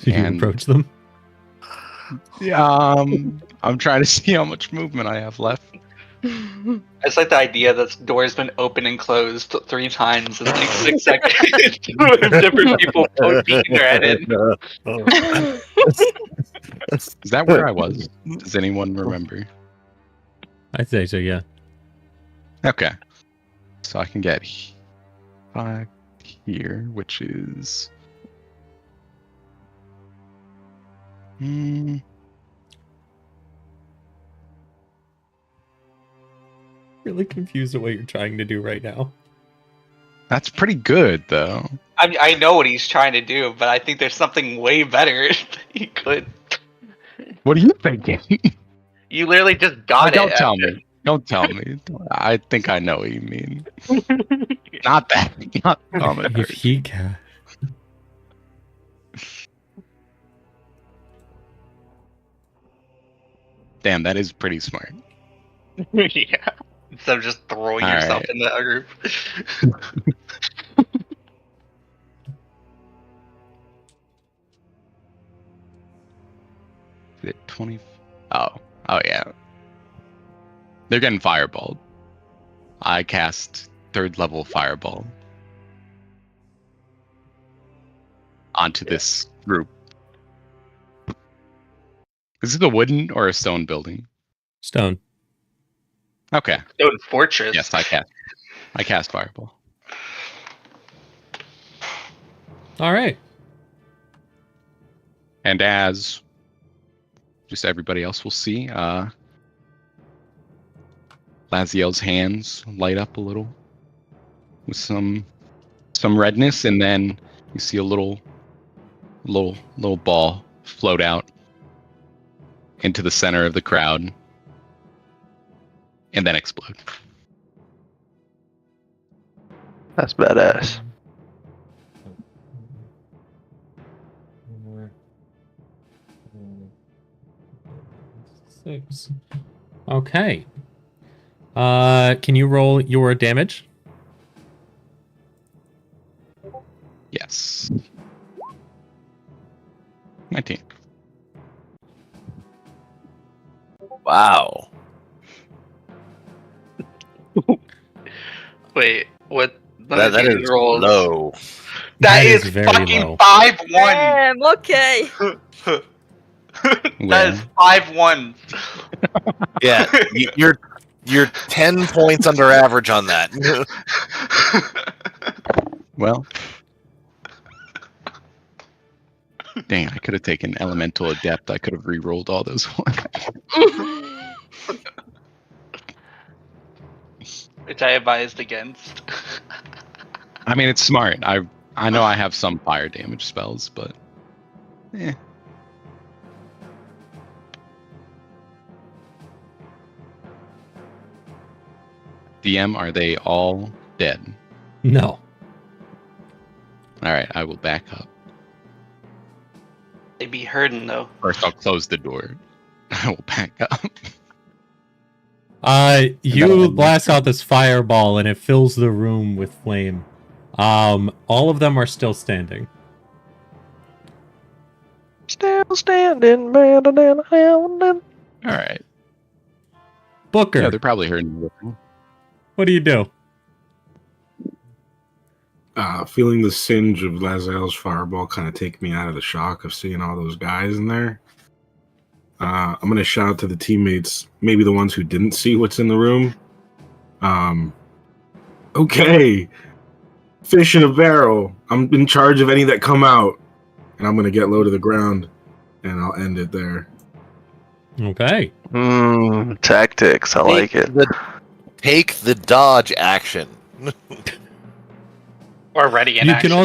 You approach them. Yeah, I'm trying to see how much movement I have left. It's like the idea that the door's been open and closed 3 times in like 6 seconds. Different people poking their head in. Is that where I was? Does anyone remember? I'd say so, yeah. Okay. So I can get 5 here, which is... Really confused at what you're trying to do right now. That's pretty good, though. I know what he's trying to do, but I think there's something way better he could. What are you thinking? You literally just got it. Don't tell me. Don't tell me. I think I know what you mean. Not that. Not common. If he can. Damn, that is pretty smart. Yeah. Instead of just throwing All yourself right. into a group. Is it 20? Oh yeah. They're getting fireballed. I cast 3rd level fireball onto this group. Is it a wooden or a stone building? Stone. Okay. Stone Fortress. Yes, I cast fireball. All right. And as just everybody else will see, Laziel's hands light up a little with some redness, and then you see a little ball float out into the center of the crowd and then explode. That's badass. Six. Okay. Can you roll your damage? Yes. 19. Wow. Wait, what? That is rolls. low. That That is very fucking low. 5-1. Damn, okay. That is 5-1. Yeah, you're 10 points under average on that. Well, dang, I could have taken Elemental Adept. I could have re-rolled all those ones. Which I advised against. I mean, it's smart. I know I have some fire damage spells, but DM, are they all dead? No. All right, I will back up. They be hurting though. First, I'll close the door. I will back up. You blast out this fireball and it fills the room with flame. All of them are still standing. Still standing, better than hell. All right. Booker, Yeah, they're probably hurting. what do you do? Feeling the singe of Lazel's fireball kind of take me out of the shock of seeing all those guys in there. I'm going to shout to the teammates, maybe the ones who didn't see what's in the room. Okay, fish in a barrel. I'm in charge of any that come out. And I'm going to get low to the ground, and I'll end it there. Okay. Tactics. I like it. Take the dodge action. Or ready in You action. can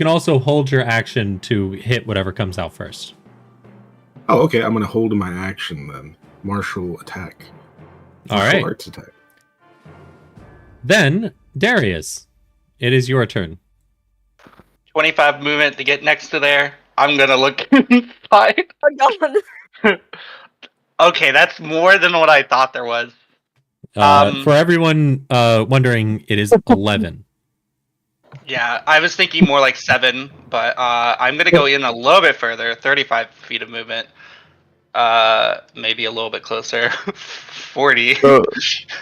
also hold your action to hit whatever comes out first. Oh, okay. I'm going to hold my action then. Martial attack. All Martial right. arts attack. Then, Darius, it is your turn. 25 movement to get next to there. I'm gonna look fine. Oh god. Okay, that's more than what I thought there was. For everyone wondering, it is 11. Yeah, I was thinking more like 7, but I'm gonna go in a little bit further, 35 feet of movement. Maybe a little bit closer, 40. So,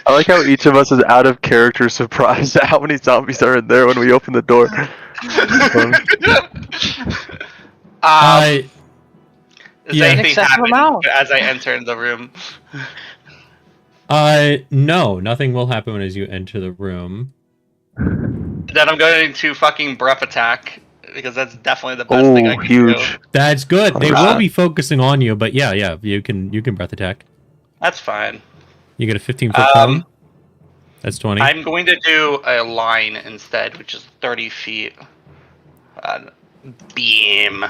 I like how each of us is out of character surprised at how many zombies are in there when we open the door. Is Yeah. anything Excessive happening amount. as I enter in the room? No, nothing will happen as you enter the room. Then I'm going to fucking breath attack because that's definitely the best thing I can do. Huge. That's good. They will Alright. be focusing on you, but yeah, you can breath attack. That's fine. You get a 15-foot cone. That's 20. I'm going to do a line instead, which is 30 feet. Beam.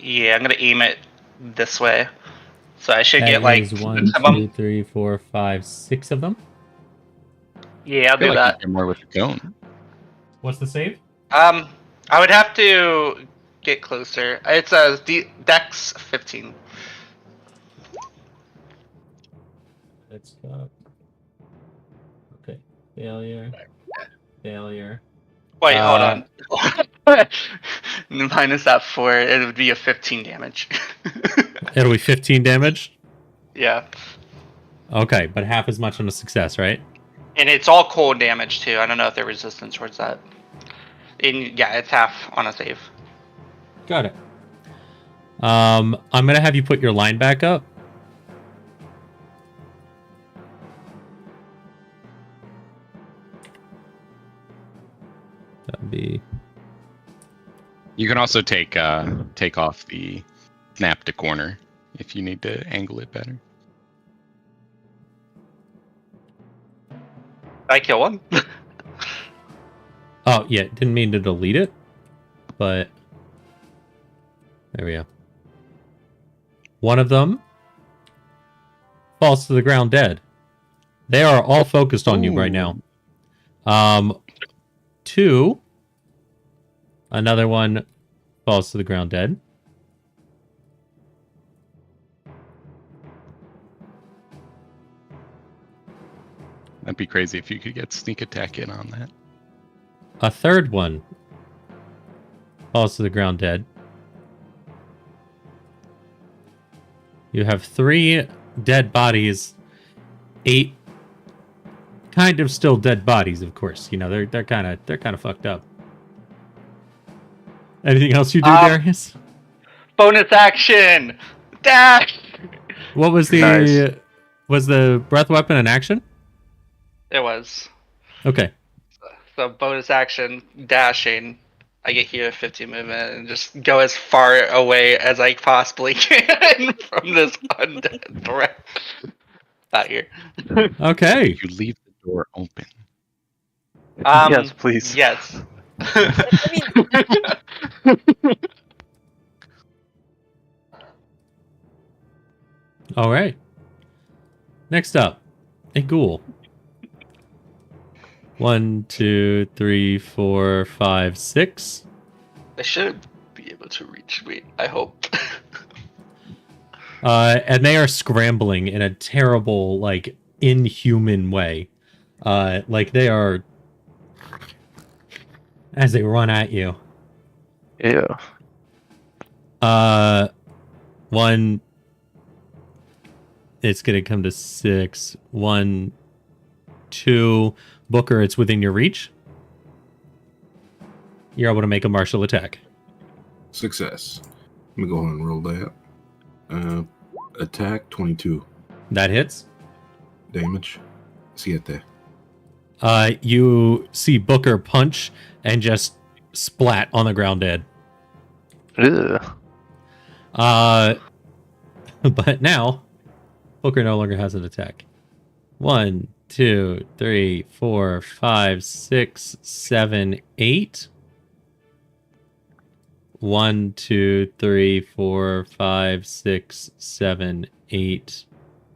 Yeah, I'm gonna aim it this way, so I should That get like is 6 1, of them. 2, 3, 4, 5, 6 of them. Yeah, I'll I feel do like that. you get more with the cone. What's the save? I would have to get closer. It's a Dex 15. It's okay. Failure. Failure. Wait, hold on. Minus that 4, it would be a 15 damage. It'll be 15 damage. Yeah. Okay, but half as much on a success, right? And it's all cold damage too. I don't know if they're resistant towards that. And yeah, it's half on a save. Got it. I'm gonna have you put your line back up. That'd be. You can also take off the snap to corner if you need to angle it better. I kill one. Oh yeah, didn't mean to delete it, but there we go. One of them falls to the ground dead. They are all focused on you right now. 2. Another one falls to the ground dead. That'd be crazy if you could get sneak attack in on that. A third one falls to the ground dead. You have 3 dead bodies, 8 kind of still dead bodies, of course. You know, they're kind of fucked up. Anything else you do, Darius? Bonus action! Dash! What was the Nice. Was the breath weapon an action? It was. Okay. So bonus action, dashing. I get here 15 movement and just go as far away as I possibly can from this undead threat. Out here. Okay. You leave the door open. Yes, please. Yes. All right. Next up, a ghoul. 1, 2, 3, 4, 5, 6. They should be able to reach me, I hope. And they are scrambling in a terrible, like, inhuman way. Like they are as they run at you. Yeah. One. It's gonna come to 6. 1, 2. Booker, it's within your reach. You're able to make a martial attack. Success. Let me go ahead and roll that. Attack 22. That hits. Damage. Siete. You see Booker punch and just splat on the ground dead. Ugh. But now Booker no longer has an attack. 1, 2, 3, 4, 5, 6, 7, 8. 1, 2, 3, 4, 5, 6, 7, 8,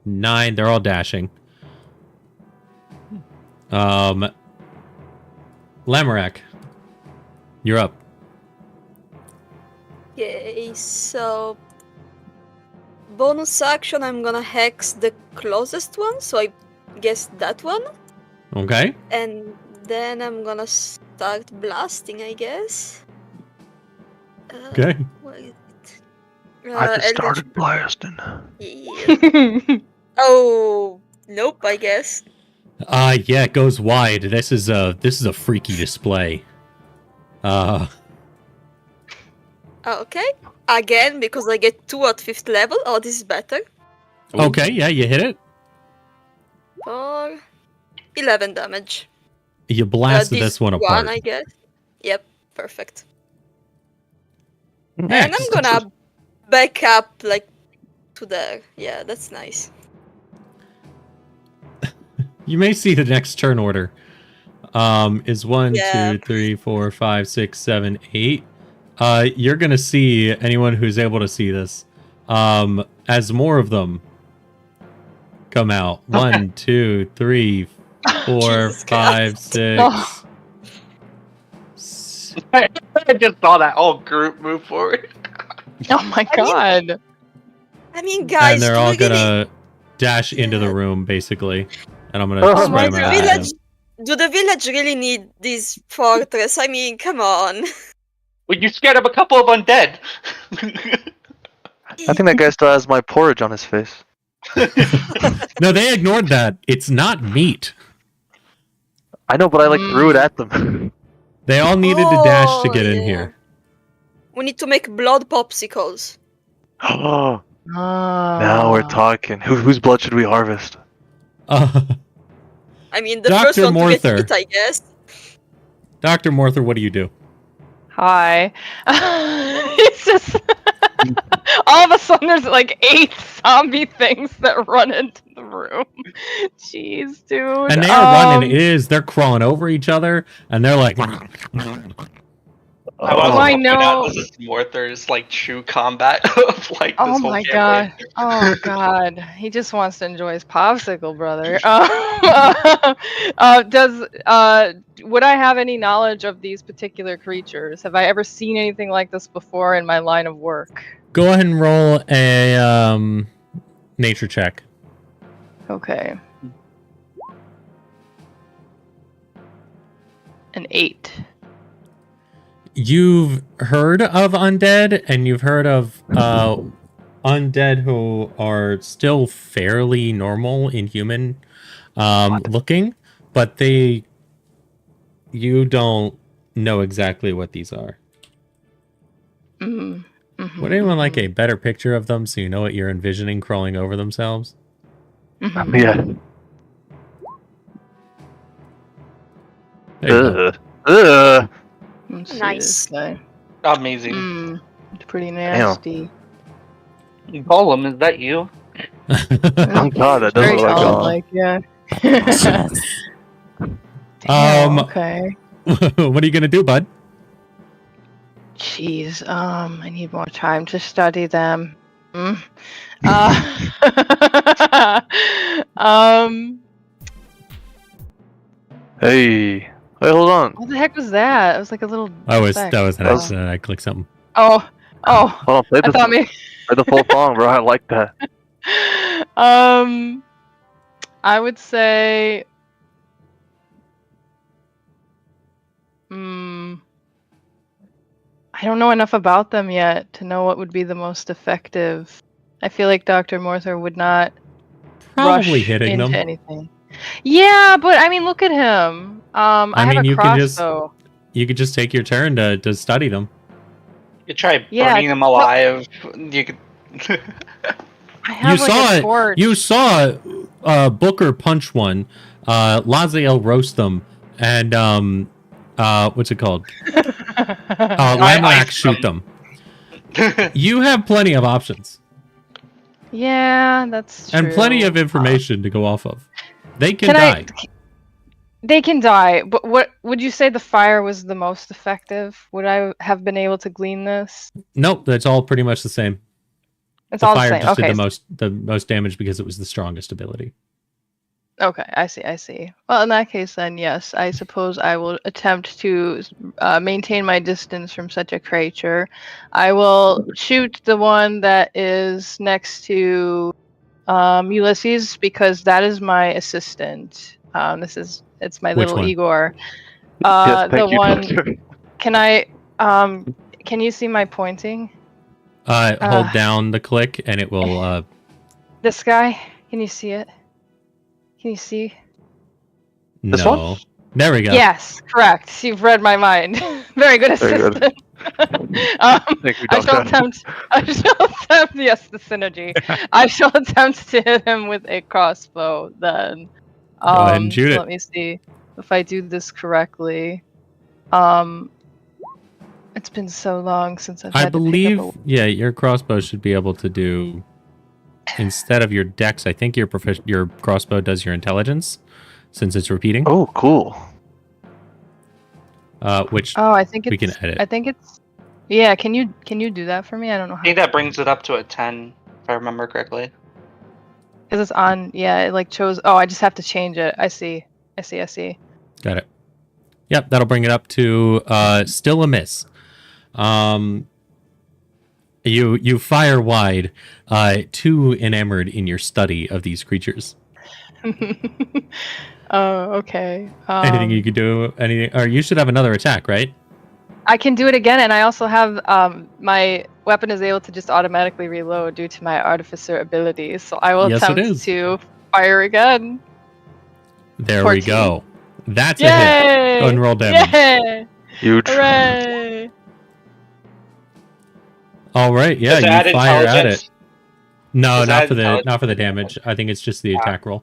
9. They're all dashing. Lamorak, you're up. Okay, so bonus action, I'm gonna hex the closest one, so I guess that one. Okay. And then I'm gonna start blasting, I guess. Okay. Where is it? I just Eldritch- started blasting. Yeah. Oh, nope, I guess. Yeah, it goes wide. This is a freaky display. Okay. Again, because I get 2 at 5th level. Oh, this is better. Okay, yeah, you hit it. For 11 damage. You blasted this one apart. I guess. Yep, perfect. Next. And I'm gonna back up, like, to there. Yeah, that's nice. You may see the next turn order. Is 1, Yeah. 2, 3, 4, 5, 6, 7, 8. You're gonna see anyone who's able to see this. As more of them come out. 1, 2, 3, 4, Jesus 5, 6. I just saw that whole group move forward. Oh my god. I mean, guys, And they're do all we really... gonna dash into the Yeah. room, basically. And I'm gonna Oh spread my them out. The ahead of village... them. Do the village really need this fortress? I mean, come on. Well, you scared of a couple of undead. I think that guy still has my porridge on his face. No, they ignored that. It's not meat. I know, but I threw it at them. They all needed to dash to Oh, get in yeah. here. We need to make blood popsicles. Oh, now we're talking. Whose blood should we harvest? I mean, the first Dr. one to get Morther. hit, I guess. Dr. Morther, what do you do? Hi. It's just all of a sudden there's like 8 zombie things that run into the room. Jeez, dude. And they are running. They're crawling over each other, and they're like. I want I to point out know. this is Morther's like true combat of like this Oh whole my campaign. god. Oh god. He just wants to enjoy his popsicle, brother. Would I have any knowledge of these particular creatures? Have I ever seen anything like this before in my line of work? Go ahead and roll a nature check. Okay. An 8. You've heard of undead, and you've heard of undead who are still fairly normal in human looking, but you don't know exactly what these are. Mm. Mm-hmm, Would anyone like a better picture of them so you know what you're envisioning crawling over themselves? Mm-hmm. Yeah. There you go. Let's see Nice. this guy. Amazing. It's pretty nasty. Golem, is that you? Oh god, that Very doesn't look like childlike, yeah. Damn, okay. What are you gonna do, bud? Jeez, I need more time to study them. Hey, wait, hold on. What the heck was that? It was like a little. That was speck. an accident. I clicked something. Oh, Hold on, play I thought me. the full song, bro. I like that. I would say. I don't know enough about them yet to know what would be the most effective. I feel like Dr. Morther would not Probably rush hitting into them. anything. Yeah, but I mean, look at him. I have a you crossbow. you could just take your turn to study them. You try Yeah, burning them alive. You could. I have a torch. You saw Booker punch one, Laziel roast them, and what's it called? Lamlax shoot them. You have plenty of options. Yeah, that's true. And plenty of information to go off of. They can die. They can die, but what would you say the fire was the most effective? Would I have been able to glean this? Nope, that's all pretty much the same. It's The all the fire same. just Okay. did the most damage because it was the strongest ability. Okay, I see. Well, in that case, then yes, I suppose I will attempt to maintain my distance from such a creature. I will shoot the one that is next to Ulysses because that is my assistant. It's my Which little one? Igor. Yes, The thank you, one. Doctor. Can I? Can you see my pointing? Hold down the click and it will. This guy. Can you see it? Can you see? This No. one? There we go. Yes, correct. You've read my mind. Very good Very good. assistant. Thank you, I shall Doctor. attempt. Yes, the synergy. I shall attempt to hit him with a crossbow. Then, Go ahead and shoot it. Let me see if I do this correctly. It's been so long since I've. I had to pick believe, up yeah, your crossbow should be able to do, instead of your dex, I think your crossbow does your intelligence, since it's repeating. Oh, cool. Which I think it's. we can edit. I think it's. Yeah, can you do that for me? I don't know I how. think that brings it up to a 10, if I remember correctly. Because it's on. Yeah, it like chose. Oh, I just have to change it. I see. I see. Got it. Yep, that'll bring it up to still a miss. You fire wide, too enamored in your study of these creatures. Oh, okay. Anything you could do? Anything? Or you should have another attack, right? I can do it again, and I also have my weapon is able to just automatically reload due to my artificer abilities. So I will Yes, it attempt is. to fire again. There 14. we go. That's a hit. Yay! Go and roll damage. Yay! Huge. Hooray! All right, yeah, Does it add you fire at intelligence? it. No, Does it not add for the intelligence? damage. I think it's just the Ah. attack roll.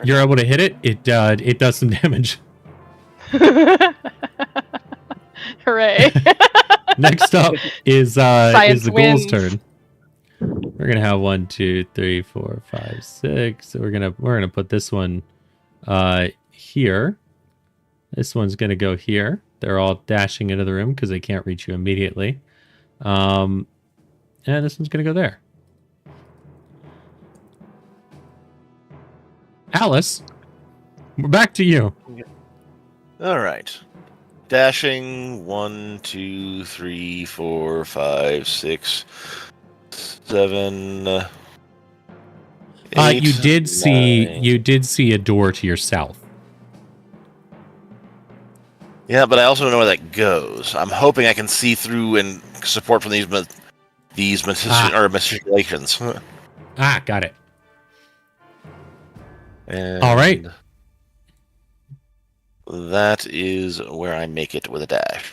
You're able to hit it. It does some damage. Hooray! Next up is the ghoul's wins. turn. We're gonna have 1, 2, 3, 4, 5, 6. So we're gonna put this one here. This one's gonna go here. They're all dashing into the room because they can't reach you immediately. And this one's gonna go there. Alice, we're back to you. All right. Dashing 1, 2, 3, 4, 5, 6, 7. 8, You did nine. see a door to your south. Yeah, but I also don't know where that goes. I'm hoping I can see through and support from these manipulations. Ah, got it. And All right. That is where I make it with a dash.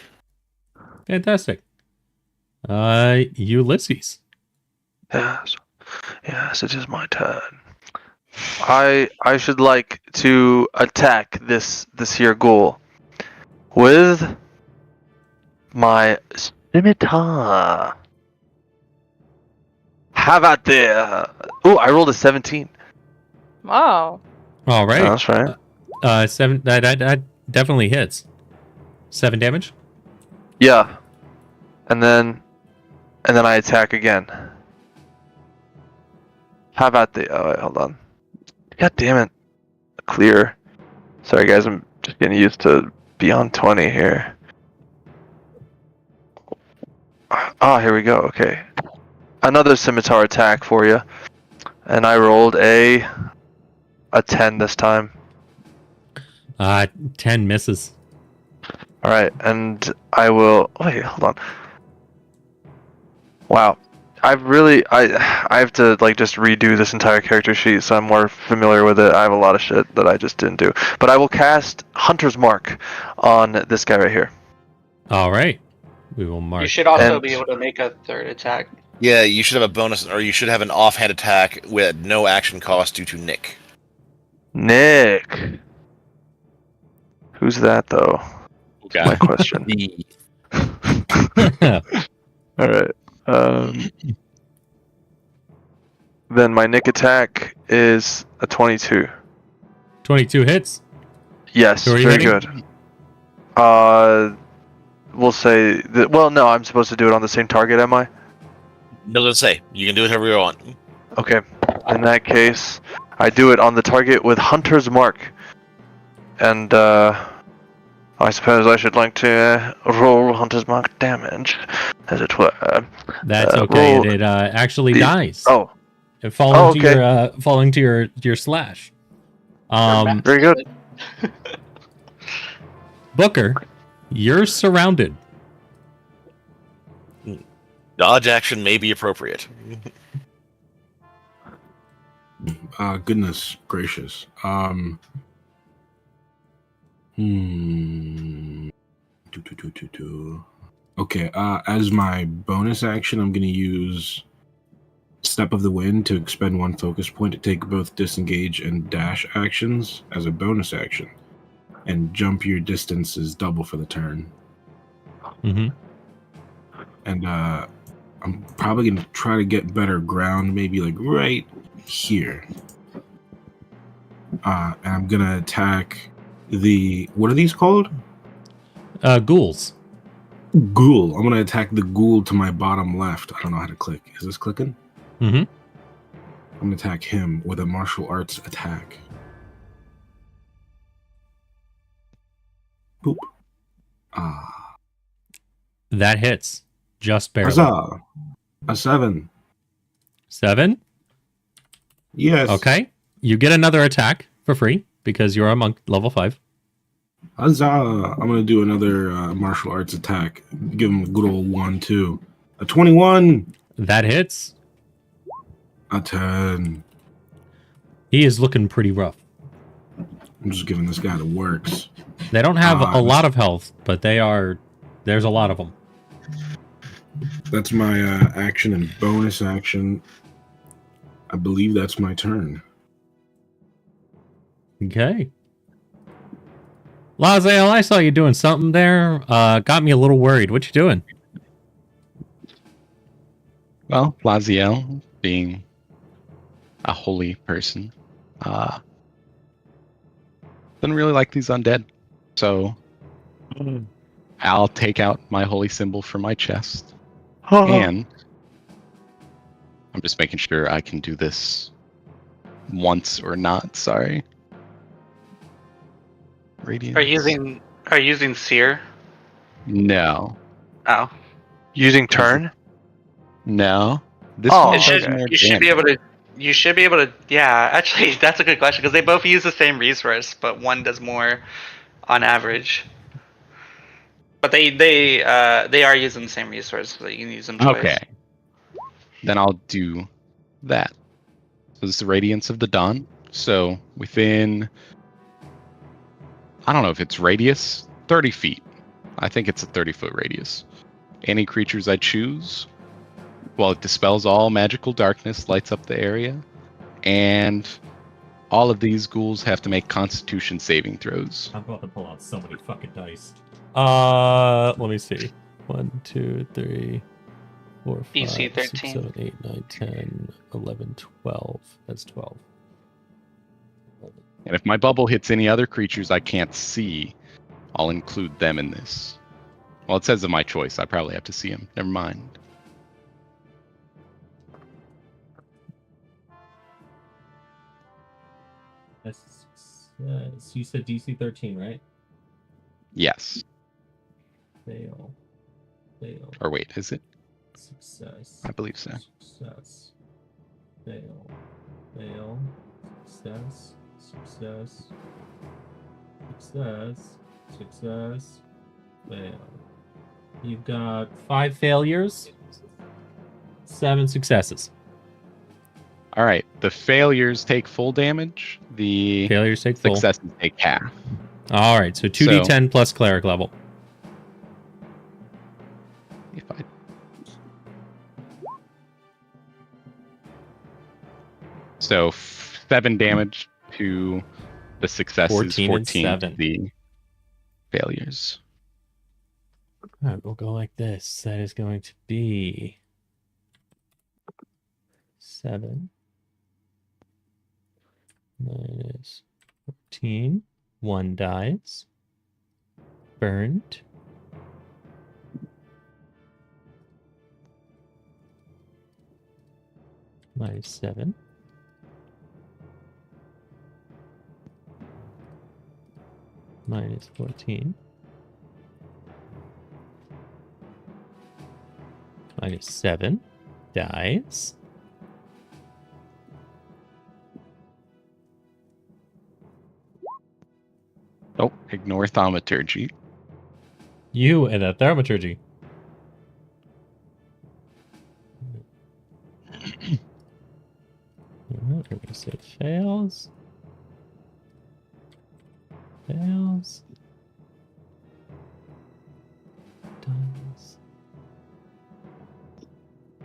Fantastic. Ulysses. Yes. Yes, it is my turn. I should like to attack this here ghoul with my scimitar. How about there? Ooh, I rolled a 17. Wow. All right. That's right. 7. That definitely hits. 7 damage. Yeah. And then I attack again. How about the... Oh, wait, hold on. God damn it. Clear. Sorry, guys. I'm just getting used to beyond 20 here. Ah, here we go. Okay. Another scimitar attack for you. And I rolled a 10 this time. 10 misses. All right, and I will. Wait, hold on. Wow, I have to like just redo this entire character sheet, so I'm more familiar with it. I have a lot of shit that I just didn't do, but I will cast Hunter's Mark on this guy right here. All right. We will mark. You should also And- be able to make a third attack. Yeah, you should have a bonus, or you should have an offhand attack with no action cost due to Nick. Nick, who's that though? Okay. My question. All right. Then my Nick attack is a 22. 22 hits. Yes, Who are you very hitting? good. We'll say that. Well, no, I'm supposed to do it on the same target, am I? Doesn't say. You can do whatever you want. Okay. In that case, I do it on the target with Hunter's Mark, and I suppose I should like to roll Hunter's Mark damage, as it were. That's okay. roll It actually the- dies. Oh, Falling to okay. falling to your slash. very good. Booker, you're surrounded. Dodge action may be appropriate. Goodness gracious. Okay, as my bonus action, I'm going to use Step of the Wind to expend 1 focus point to take both disengage and dash actions as a bonus action. And jump your distance is double for the turn. Mm-hmm. And I'm probably going to try to get better ground, maybe like right here. And I'm going to attack the... What are these called? Ghouls. Ghoul. I'm going to attack the ghoul to my bottom left. I don't know how to click. Is this clicking? Mm-hmm. I'm going to attack him with a martial arts attack. Boop. That hits. Just barely. Huzzah! A 7. 7? Yes. Okay. You get another attack for free because you're a monk level 5. Huzzah! I'm going to do another martial arts attack. Give him a good old 1, 2. A 21! That hits. A 10. He is looking pretty rough. I'm just giving this guy the works. They don't have a lot of health, but there's a lot of them. That's my action and bonus action. I believe that's my turn. Okay. Lazel, I saw you doing something there. Got me a little worried. What you doing? Well, Laziel, being a holy person, doesn't really like these undead. So I'll take out my holy symbol from my chest. And I'm just making sure I can do this once or not. Sorry. Radiance. Are you using seer? No. Oh. Using turn? No. This Oh, one It should, does more you should be damage. able to. You should be able to. Yeah, actually, that's a good question because they both use the same resource, but one does more on average. But they are using the same resource, so you can use them twice. Okay. Then I'll do that. So this is the Radiance of the Dawn. So within, I don't know if it's radius, 30 feet. I think it's a 30-foot radius. Any creatures I choose, well, it dispels all magical darkness, lights up the area, and all of these ghouls have to make Constitution saving throws. I'm about to pull out so many fucking dice. Let me see. 1, 2, 3, 4, 5, DC 6, 13. 7, 8, 9, 10, 11, 12. That's 12. And if my bubble hits any other creatures I can't see, I'll include them in this. Well, it says of my choice. I probably have to see them. Never mind. You said DC 13, right? Yes. Fail. Or wait, is it? Success. I believe so. Success. Fail. Success. Success. Fail. You've got 5 failures, 7 successes. All right. The failures take full damage. The Failures take full. successes take half. All right, so 2d10 plus cleric level. If I... So 7 damage to the successes, 14 to the failures. All right, we'll go like this. That is going to be 7 minus 14. 1 dies. Burned. Minus 7. Minus 14. Minus 7. Dies. Oh, ignore thaumaturgy. You and a thaumaturgy. We're going to say fails. Fails. Dies.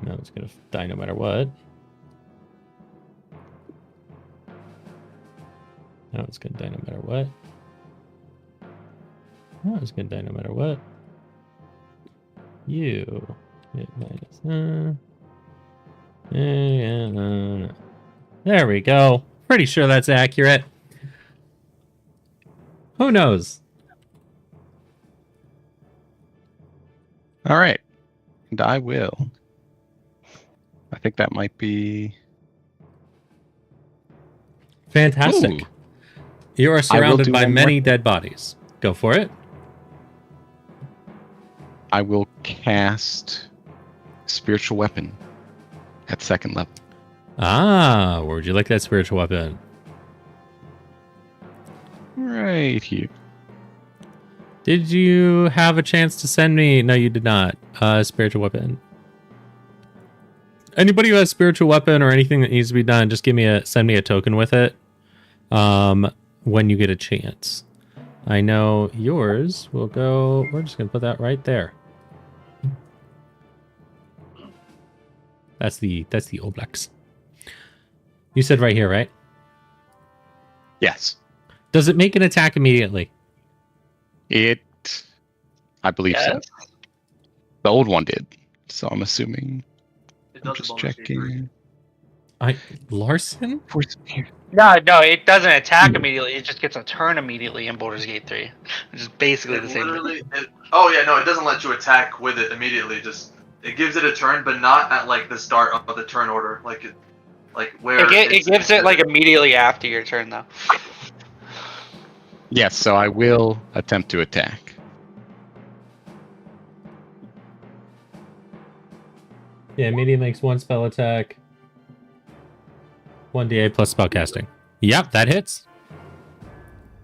No, it's going to die no matter what. No, it's going to die no matter what. Oh, it's gonna die no matter what. You hit minus. There we go. Pretty sure that's accurate. Who knows? All right. And I will. I think that might be... Fantastic. Ooh. You are surrounded do by one many dead bodies. Go for it. I will cast spiritual weapon at 2nd level. Ah, where would you like that spiritual weapon? Right here. Did you have a chance to send me? No, you did not. Spiritual weapon. Anybody who has spiritual weapon or anything that needs to be done, just send me a token with it. When you get a chance. I know yours will go. We're just gonna put that right there. That's the Oblex. You said right here, right? Yes. Does it make an attack immediately? I believe so. Yes. The old one did. So I'm assuming. It I'm does just the bonus checking. Larson? No, it doesn't attack immediately. It just gets a turn immediately in Baldur's Gate 3, which is basically the same thing. It doesn't let you attack with it immediately. Just it gives it a turn, but not at like the start of the turn order. It gives it like immediately after your turn, though. Yes, so I will attempt to attack. Yeah, medium makes 1 spell attack. 1d8 plus spellcasting. Yep, that hits.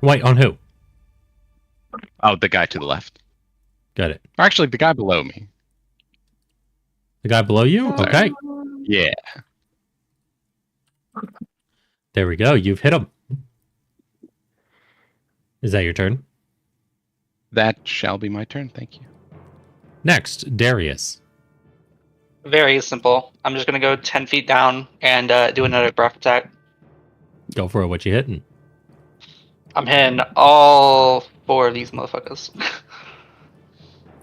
Wait, on who? Oh, the guy to the left. Got it. Or actually, the guy below me. The guy below you? Okay. Yeah. There we go. You've hit him. Is that your turn? That shall be my turn. Thank you. Next, Darius. Very simple. I'm just gonna go 10 feet down and do another breath attack. Go for it. What you hitting? I'm hitting all 4 of these motherfuckers.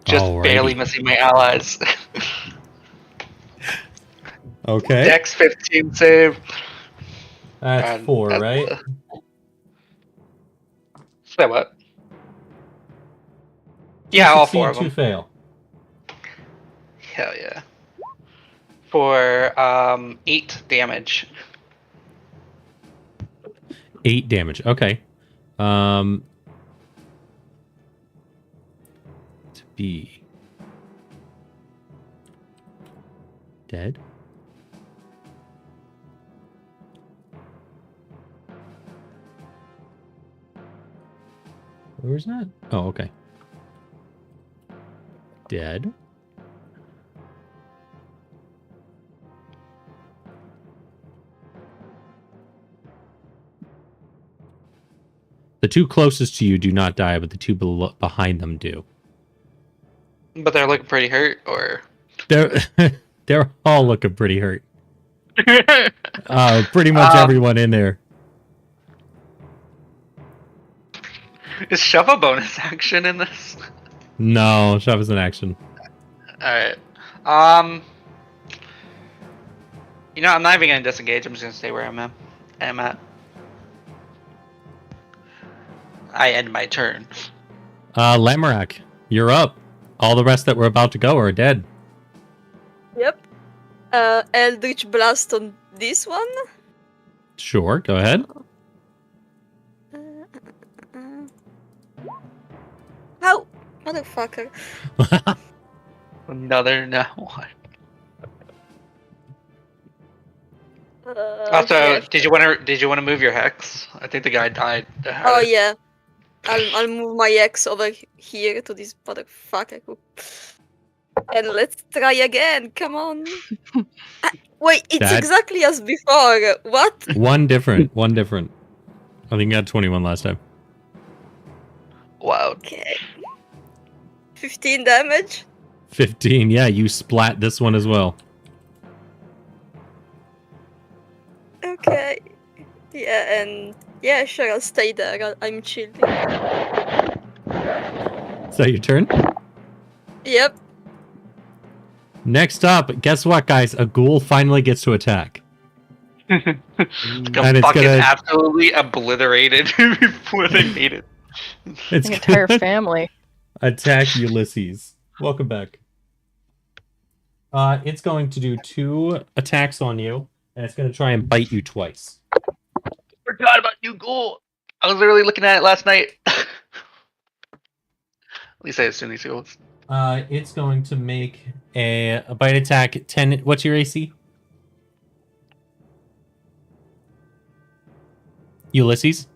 Just Alrighty. barely missing my allies. Okay. Dex 15 save. That's And 4, that's right? Say what? Yeah, all 4 of Succeed, them. 2 fail. Hell yeah. For 8 damage. 8 damage. Okay. To be dead. Where's that? Oh, okay. Dead. The 2 closest to you do not die, but the 2 behind them do. But they're looking pretty hurt, or? They're all looking pretty hurt. Pretty much everyone in there. Is shove a bonus action in this? No, shove is an action. Alright. You know, I'm not even gonna disengage, I'm just gonna stay where I'm at. I end my turn. Lamorak, you're up. All the rest that were about to go are dead. Yep. Eldritch Blast on this one. Sure, go ahead. How? Motherfucker. Another no one. Also, yeah. did you want to move your hex? I think the guy died. Oh yeah. I'll move my X over here to this motherfucker. And let's try again. Come on. Wait, it's exactly as before. What? One different. I think you got 21 last time. Wow. Okay. 15 damage. 15. Yeah, you splat this one as well. Okay. Yeah, and yeah, sure, I'll stay there. I'm chilling. Is that your turn? Yep. Next up, guess what, guys? A ghoul finally gets to attack. Like fucking absolutely obliterated before they made it. It's the entire family. Attack Ulysses. Welcome back. It's going to do 2 attacks on you, and it's going to try and bite you twice. Forgot about new ghoul. I was literally looking at it last night. At least I assume these ghouls. It's going to make a bite attack 10. What's your AC? Ulysses?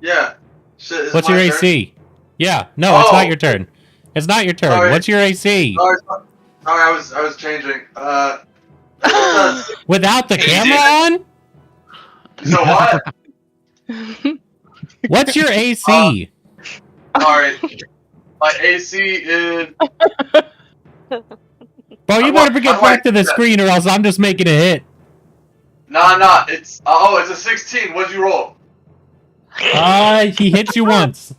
Yeah. Shit, is it What's your my turn? AC? Yeah, no, it's not Oh! your turn. It's not your turn. Sorry. What's your AC? Sorry, I was changing. Without the camera on? So what? What's your AC? Alright. My AC is. Bro, you better get back to the screen or else I'm just making a hit. Nah. It's it's a 16. What'd you roll? He hits you once.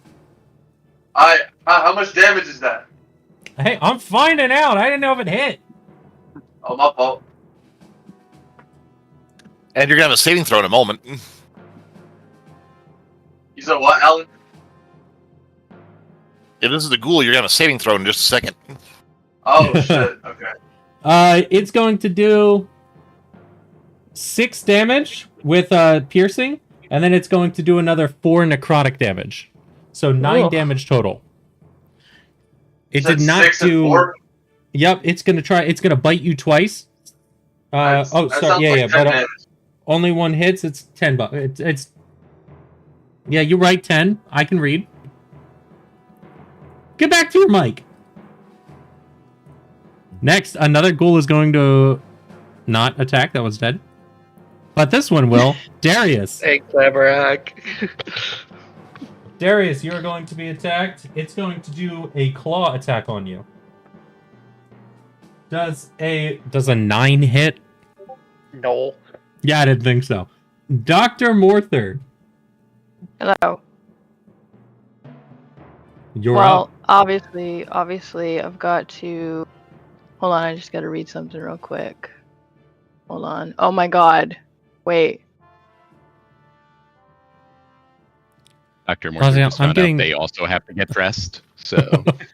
How much damage is that? Hey, I'm finding out. I didn't know if it hit. Oh, my fault. And you're gonna have a saving throw in a moment. You said what, Alan? If this is the ghoul, you're gonna have a saving throw in just a second. Oh shit. Okay. It's going to do 6 damage with piercing, and then it's going to do another 4 necrotic damage. So 9 damage total. It did not do. Yep, it's gonna bite you twice. But only one hits. It's 10. It's. Yeah, you're right. 10. I can read. Get back to your mic. Next, another ghoul is going to not attack. That was dead. But this one will. Darius. Hey, clever hack. Darius, you're going to be attacked. It's going to do a claw attack on you. Does a 9 hit? No. Yeah, I didn't think so. Dr. Morthard. Hello. You're up. Obviously, I've got to. Hold on, I just got to read something real quick. Hold on. Oh my god. Wait. Dr. Morgan just found out they also have to get dressed. So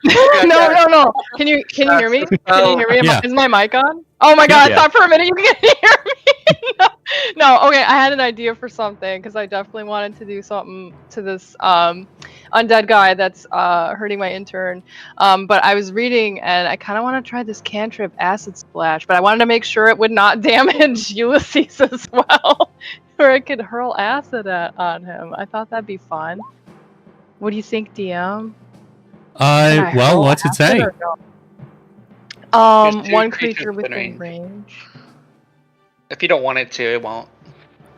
no. Can you hear me? Can you hear me? Yeah. Is my mic on? Oh my god! I thought for a minute you could hear me. no. Okay, I had an idea for something because I definitely wanted to do something to this undead guy that's hurting my intern. But I was reading and I kind of want to try this cantrip acid splash, but I wanted to make sure it would not damage Ulysses as well, or it could hurl acid on him. I thought that'd be fun. What do you think, DM? Well, what's it say? One creature within range. If you don't want it to, it won't.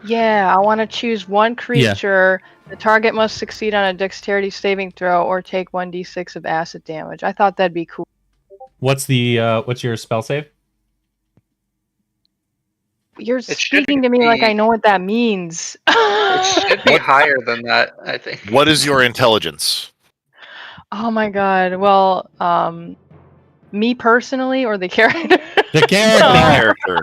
Yeah, I want to choose one creature. The target must succeed on a dexterity saving throw or take 1d6 of acid damage. I thought that'd be cool. What's your spell save? You're speaking to me like I know what that means. It should be higher than that, I think. What is your intelligence? Oh my god. Well, me personally or the character? The character.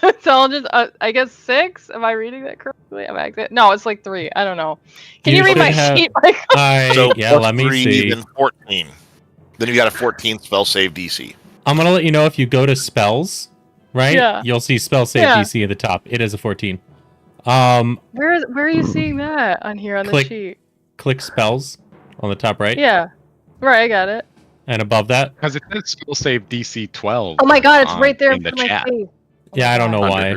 Intelligence, I guess 6? Am I reading that correctly? No, it's like 3. I don't know. Can you read my sheet, Michael? Let me see. Then 14. Then you got a 14 spell save DC. I'm gonna let you know if you go to spells, right? Yeah. You'll see spell save DC at the top. It is a 14. Where are you seeing that on here on the sheet? Click spells on the top right. Yeah. Right, I got it. And above that? Because it says spell save DC 12. Oh my god, it's right there in the for my chat. face. Yeah, I don't know why.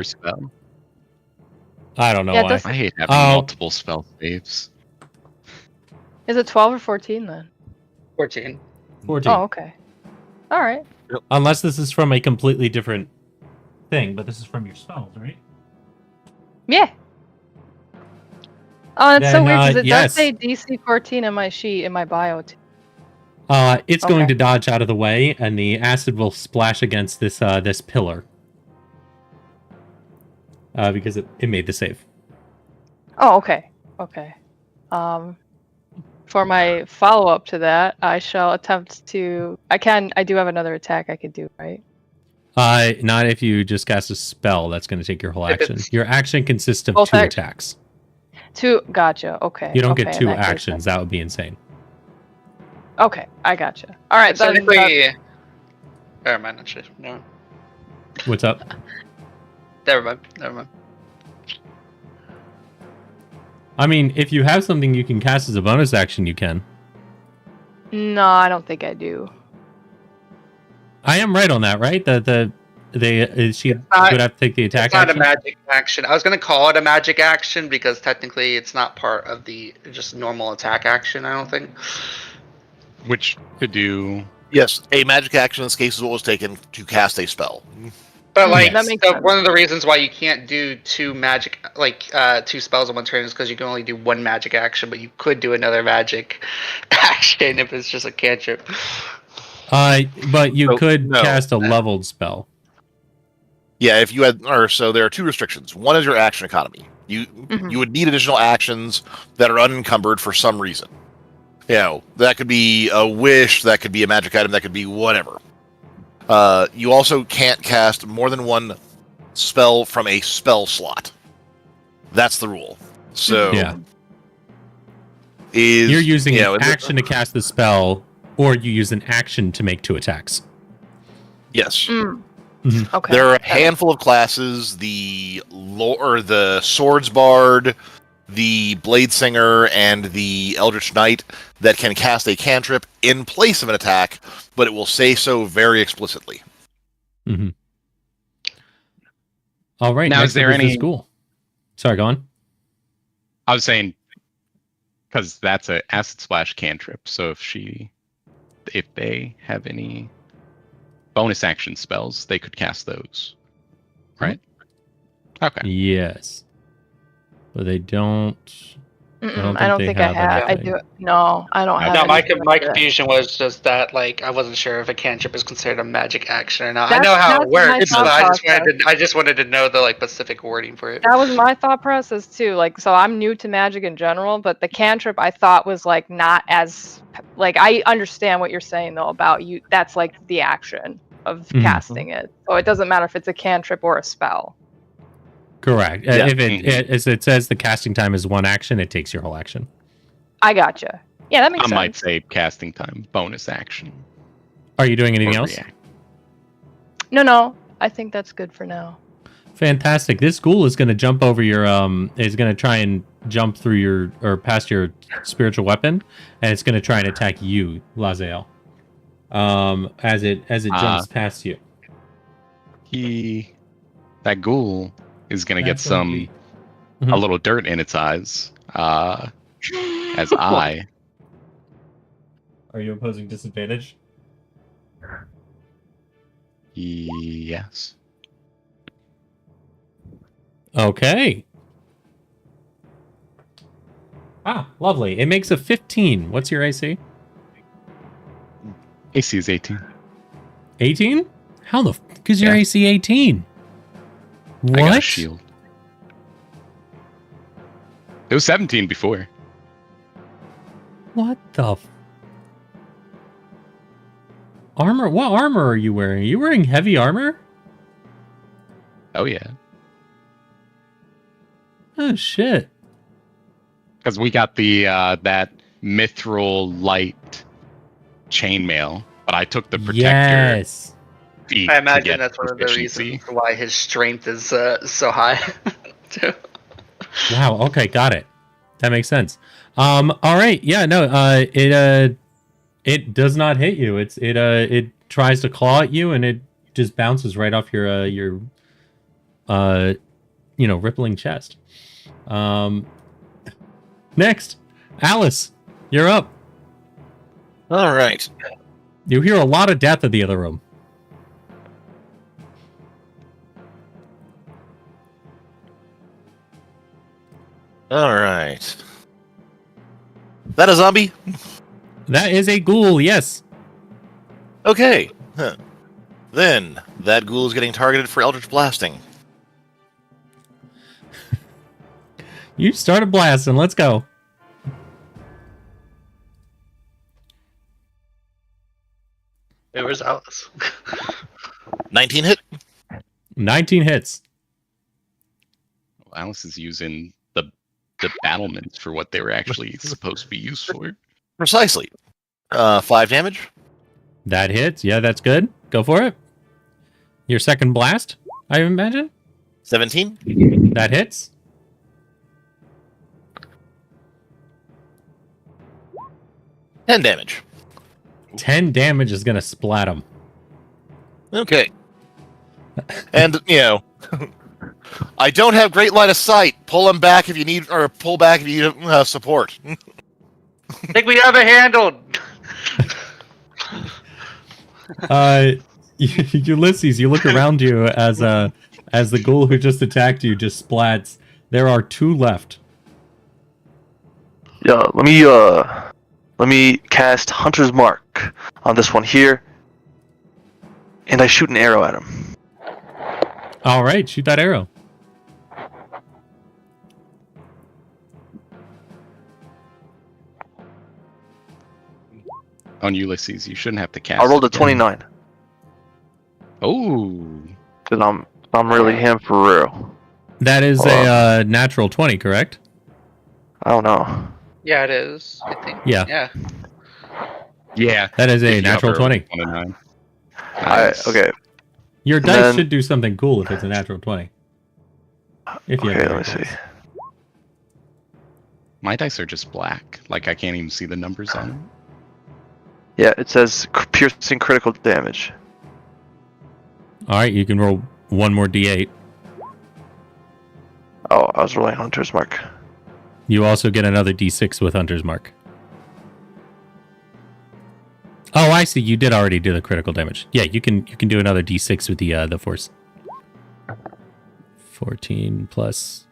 I don't know why. I hate having multiple spell saves. Is it 12 or 14 then? 14. 14. Oh, okay. Alright. Unless this is from a completely different thing, but this is from your spells, right? Yeah. Oh, that's so Then, weird because it yes. does say DC 14 in my sheet, in my bio too. It's going to dodge out of the way, and the acid will splash against this this pillar. Because it made the save. Oh, okay. Okay. For my follow-up to that, I shall attempt to... I do have another attack I could do, right? Not if you just cast a spell. That's going to take your whole action. Your action consists of 2 attacks. 2, gotcha. Okay. You don't get 2 actions. That would be insane. Okay, I gotcha. All right. Never mind. Actually, no. What's up? Never mind. I mean, if you have something you can cast as a bonus action, you can. No, I don't think I do. I am right on that, right? She would have to take the attack It's not action. a magic action. I was gonna call it a magic action because technically it's not part of the just normal attack action. I don't think. Which could do. Yes, a magic action in this case is what was taken to cast a spell. But like, that makes sense. one of the reasons why you can't do two spells in one turn is because you can only do one magic action, but you could do another magic action if it's just a cantrip. But you could no. cast a leveled spell. Yeah, if you had, or so there are two restrictions. One is your action economy. You would need additional actions that are unencumbered for some reason. You know, that could be a wish, that could be a magic item, that could be whatever. You also can't cast more than one spell from a spell slot. That's the rule. So Yeah. You're using an action to cast the spell, or you use an action to make 2 attacks. Yes. Okay. There are a handful of classes: the Swords Bard, the Blade Singer, and the Eldritch Knight that can cast a cantrip in place of an attack, but it will say so very explicitly. Mm-hmm. All right. Now, next is there up the any school? Sorry, go on. I was saying because that's a acid splash cantrip. So if they have any bonus action spells, they could cast those, right? Okay. Yes, but they don't. I don't think I have. I do. No, I don't have. No, my anything confusion was just that I wasn't sure if a cantrip is considered a magic action or not. That's- I know how that's it works, my but thought I just wanted to know the specific wording for it. That was my thought process too. So I'm new to magic in general, but the cantrip I thought was not as I understand what you're saying though about you. That's the action of casting it. So it doesn't matter if it's a cantrip or a spell. Correct. Yeah. If as it says the casting time is 1 action, it takes your whole action. I gotcha. Yeah, that makes I sense. might say casting time bonus action. Are you doing anything or else? react. No. I think that's good for now. Fantastic. This ghoul is going to jump over your is going to try and jump through past your spiritual weapon, and it's going to try and attack you, Lazael. As it jumps past you. That ghoul is going to get That's gonna a little dirt in its eyes. As I. Are you opposing disadvantage? Yes. Okay. Lovely. It makes a 15. What's your AC? AC is 18. 18? How the f*** is your Yeah. AC 18? What? I got a shield. It was 17 before. What the armor? What armor are you wearing? Are you wearing heavy armor? Oh yeah. Oh shit. Because we got the that mithril light chainmail, but I took the protector. Yes. Feat I to imagine get that's one of the proficiency. reasons why his strength is so high. too. Wow. Okay, got it. That makes sense. All right. Yeah. No. It does not hit you. It tries to claw at you, and it just bounces right off your rippling chest. Next, Alice, you're up. All right. You hear a lot of death in the other room. All right. That a zombie? That is a ghoul. Yes. Okay. Huh. Then that ghoul is getting targeted for eldritch blasting. You started blasting. Let's go. Where's Alice? 19 hit. 19 hits. Alice is using the battlements for what they were actually supposed to be used for. Precisely. 5 damage. That hits. Yeah, that's good. Go for it. Your second blast, I imagine. 17. That hits. Ten damage. 10 damage is gonna splat him. Okay. And, I don't have great line of sight. Pull him back if you need, or pull back if you need support. I think we have it handled. Ulysses, you look around you as the ghoul who just attacked you just splats. There are 2 left. Yeah, let me cast Hunter's Mark on this one here, and I shoot an arrow at him. All right, shoot that arrow. On Ulysses, you shouldn't have to cast. I rolled a it again. 29. Oh. Cause I'm really him for real. That is a natural 20, correct? I don't know. Yeah, it is. I think. Yeah. Yeah. Yeah. That is a If you natural hover 20. 29. Nice. Okay. Your And dice then- should do something cool if it's a natural 20. If you Okay, have the let me right see. dice. My dice are just black. Like I can't even see the numbers on them. Yeah, it says piercing critical damage. All right, you can roll one more d8. Oh, I was rolling Hunter's Mark. You also get another d6 with Hunter's Mark. Oh, I see. You did already do the critical damage. Yeah, you can do another d6 with the force. 14 plus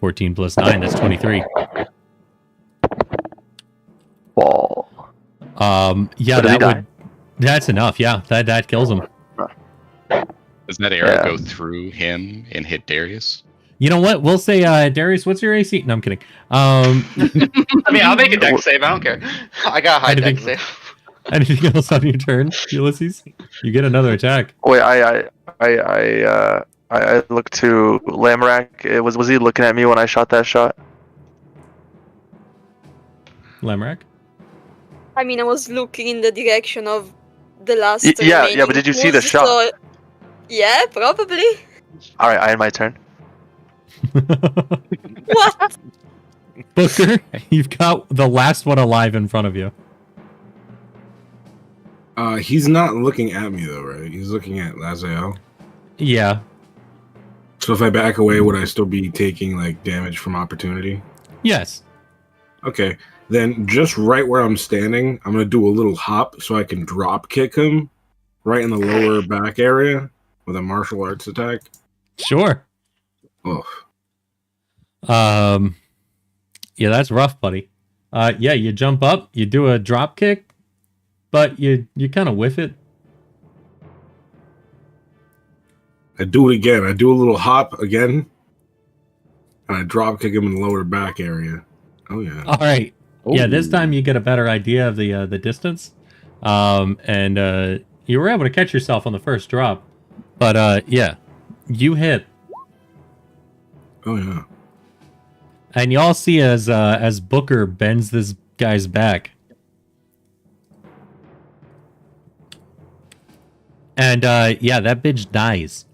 9. That's 23. Ball. Yeah, So does he that would. That's enough. Yeah, that kills him. Does that arrow Yeah. go through him and hit Darius? You know what? We'll say, Darius, what's your AC? No, I'm kidding. I mean, I'll make a deck save. I don't care. I got a high deck Anything- save. Anything else on your turn, Ulysses? You get another attack. Wait, I look to Lamrak. Was he looking at me when I shot that shot? Lamrak? I mean, I was looking in the direction of the last. Yeah, remaining but did you see the ghouls, shot? so- Yeah, probably. All right, I end my turn. What? Booker, you've got the last one alive in front of you. He's not looking at me though, right? He's looking at Lazael. Yeah. So if I back away, would I still be taking like damage from opportunity? Yes. Okay. Then just right where I'm standing, I'm gonna do a little hop so I can drop kick him right in the lower back area with a martial arts attack. Sure. Oh, Yeah, that's rough, buddy. Yeah, you jump up, you do a drop kick, but you kind of whiff it. I do it again. I do a little hop again, and I drop kick him in the lower back area. Oh yeah. All right. Yeah, this time you get a better idea of the distance, and you were able to catch yourself on the first drop, but yeah, you hit, Oh yeah. and you all see as Booker bends this guy's back, and yeah, that bitch dies.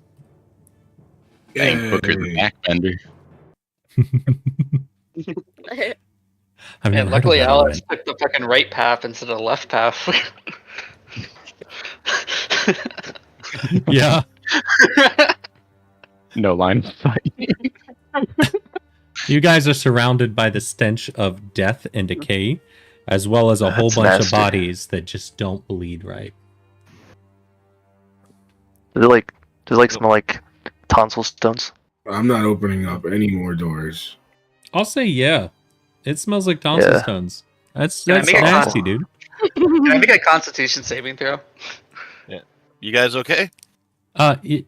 Dang, Booker the Yay. backbender. I've never And heard of luckily, that Alex one. took the fucking right path instead of the left path. Yeah. No line of sight. You guys are surrounded by the stench of death and decay, as well as a whole That's bunch of nasty. bodies that just don't bleed right. Does it like smell like tonsil stones? I'm not opening up any more doors. I'll say yeah. It smells like tonsil Yeah. stones. That's Can I make it nasty, dude. Can I make a Constitution saving throw? You guys okay? Y-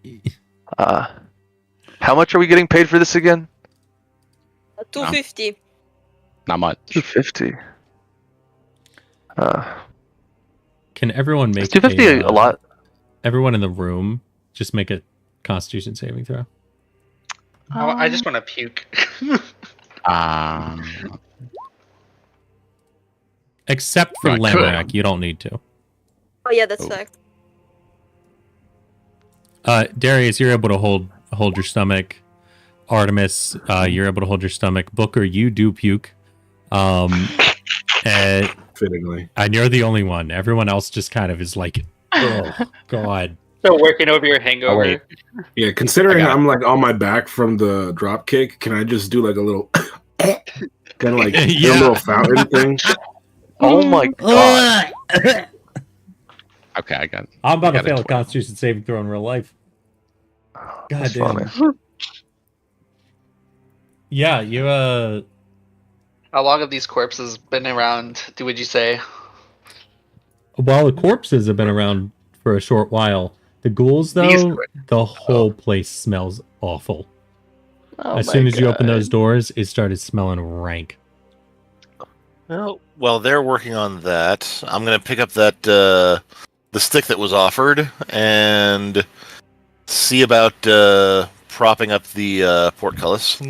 How much are we getting paid for this again? 250. Not much. 250. can everyone Is make 250 a lot? Everyone in the room just make a Constitution saving throw. Oh, I just want to puke. Except for I could. Lamrak, you don't need to. Oh yeah, that's Oh. fair. Darius, you're able to hold your stomach. Artemis, you're able to hold your stomach. Booker, you do puke. And Fittingly. And you're the only one. Everyone else just kind of is like, oh, God. So working over your hangover. wait. Yeah, considering I got it. I'm like on my back from the drop kick, can I just do like a little kind of like Yeah. a little fountain thing? Oh my god. Okay, I got it. I'm about to Got a fail a 12. Constitution saving throw in real life. God That's damn. funny. Yeah, you How long have these corpses been around? Would you say? While the corpses have been around for a short while, the ghouls These though, the whole place smells awful. Oh As my soon as you open God. those doors, it started smelling rank. Well, they're working on that. I'm gonna pick up that the stick that was offered and see about propping up the portcullis.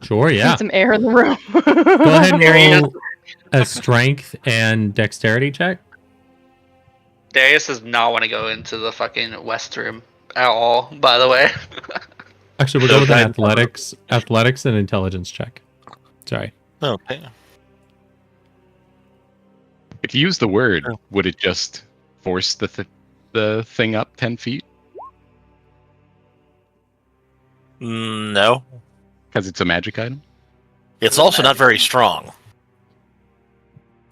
Sure, yeah. Need some air in the room. Go ahead and Darius, roll a strength and dexterity check. Darius does not want to go into the fucking west room at all. By the way. Actually, we'll go with an athletics and intelligence check. Sorry. Okay. If you use the word, Oh. would it just force the thing up 10 feet? No. Because it's a magic item? It's also not very strong.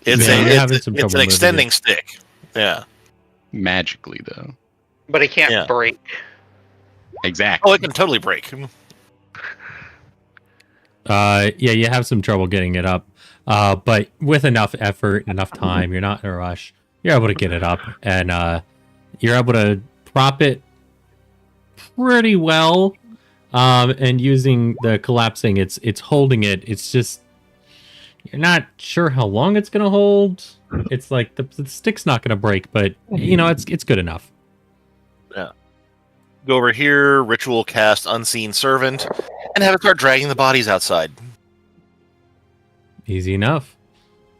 It's Yeah, you're having it's some an trouble moving extending it. stick. Yeah. Magically, though. But it can't Yeah. break. Exactly. Oh, it can totally break. Yeah, you have some trouble getting it up. But with enough effort, enough time, you're not in a rush. You're able to get it up, and you're able to prop it pretty well. And using the collapsing, it's holding it. It's just you're not sure how long it's gonna hold. It's like the stick's not gonna break, but you know it's good enough. Go over here, ritual cast Unseen Servant, and have it start dragging the bodies outside. Easy enough.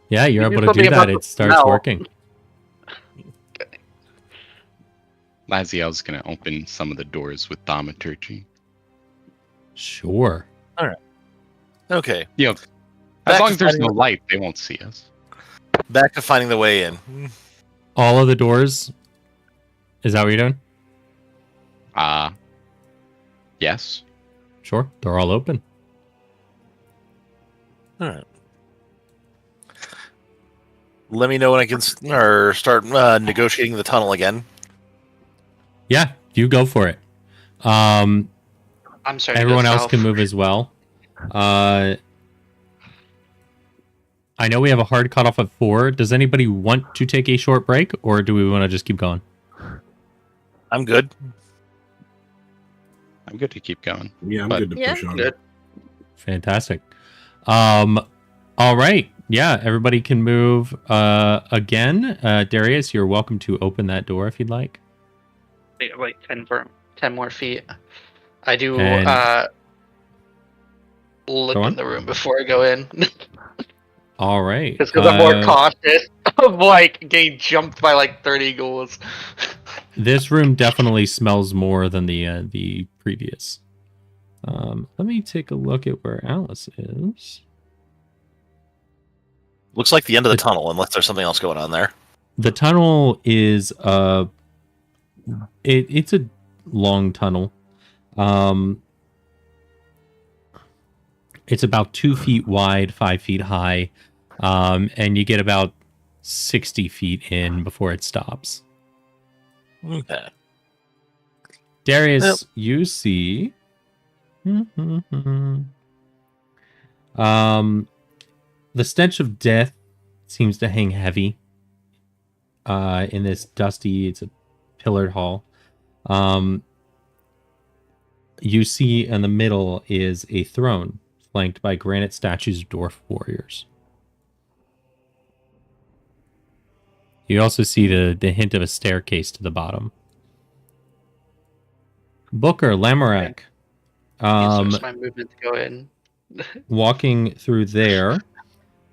Yeah, you're You able do to do something that. about It the starts smell. working. Laziel's going to open some of the doors with thaumaturgy. Sure. Okay. You know, Back as long to as there's finding no light, they won't see us. Back to finding the way in. All of the doors. Is that what you're doing? Yes. Sure. They're all open. All right. Let me know when I can start negotiating the tunnel again. Yeah, you go for it. I'm sorry. Everyone else can move as well. I know we have a hard cutoff of 4. Does anybody want to take a short break, or do we want to just keep going? I'm good. I'm good to keep going. Yeah, I'm But- good to Yeah. push on. Good. Fantastic. All right. Yeah, everybody can move again. Darius, you're welcome to open that door if you'd like. Wait, 10 more feet. I do And- look Go on. in the room before I go in. All right. Just because I'm more cautious of like getting jumped by like 30 ghouls. This room definitely smells more than the previous. Let me take a look at where Alice is. Looks like the end of the tunnel, unless there's something else going on there. The tunnel is it's a long tunnel. It's about 2 feet wide, 5 feet high, and you get about 60 feet in before it stops. Okay. Darius, Yep. you see. The stench of death seems to hang heavy in this dusty, it's a pillared hall. You see in the middle is a throne flanked by granite statues of dwarf warriors. You also see the hint of a staircase to the bottom. Booker, Lamorak, It's my movement to go in. walking through there,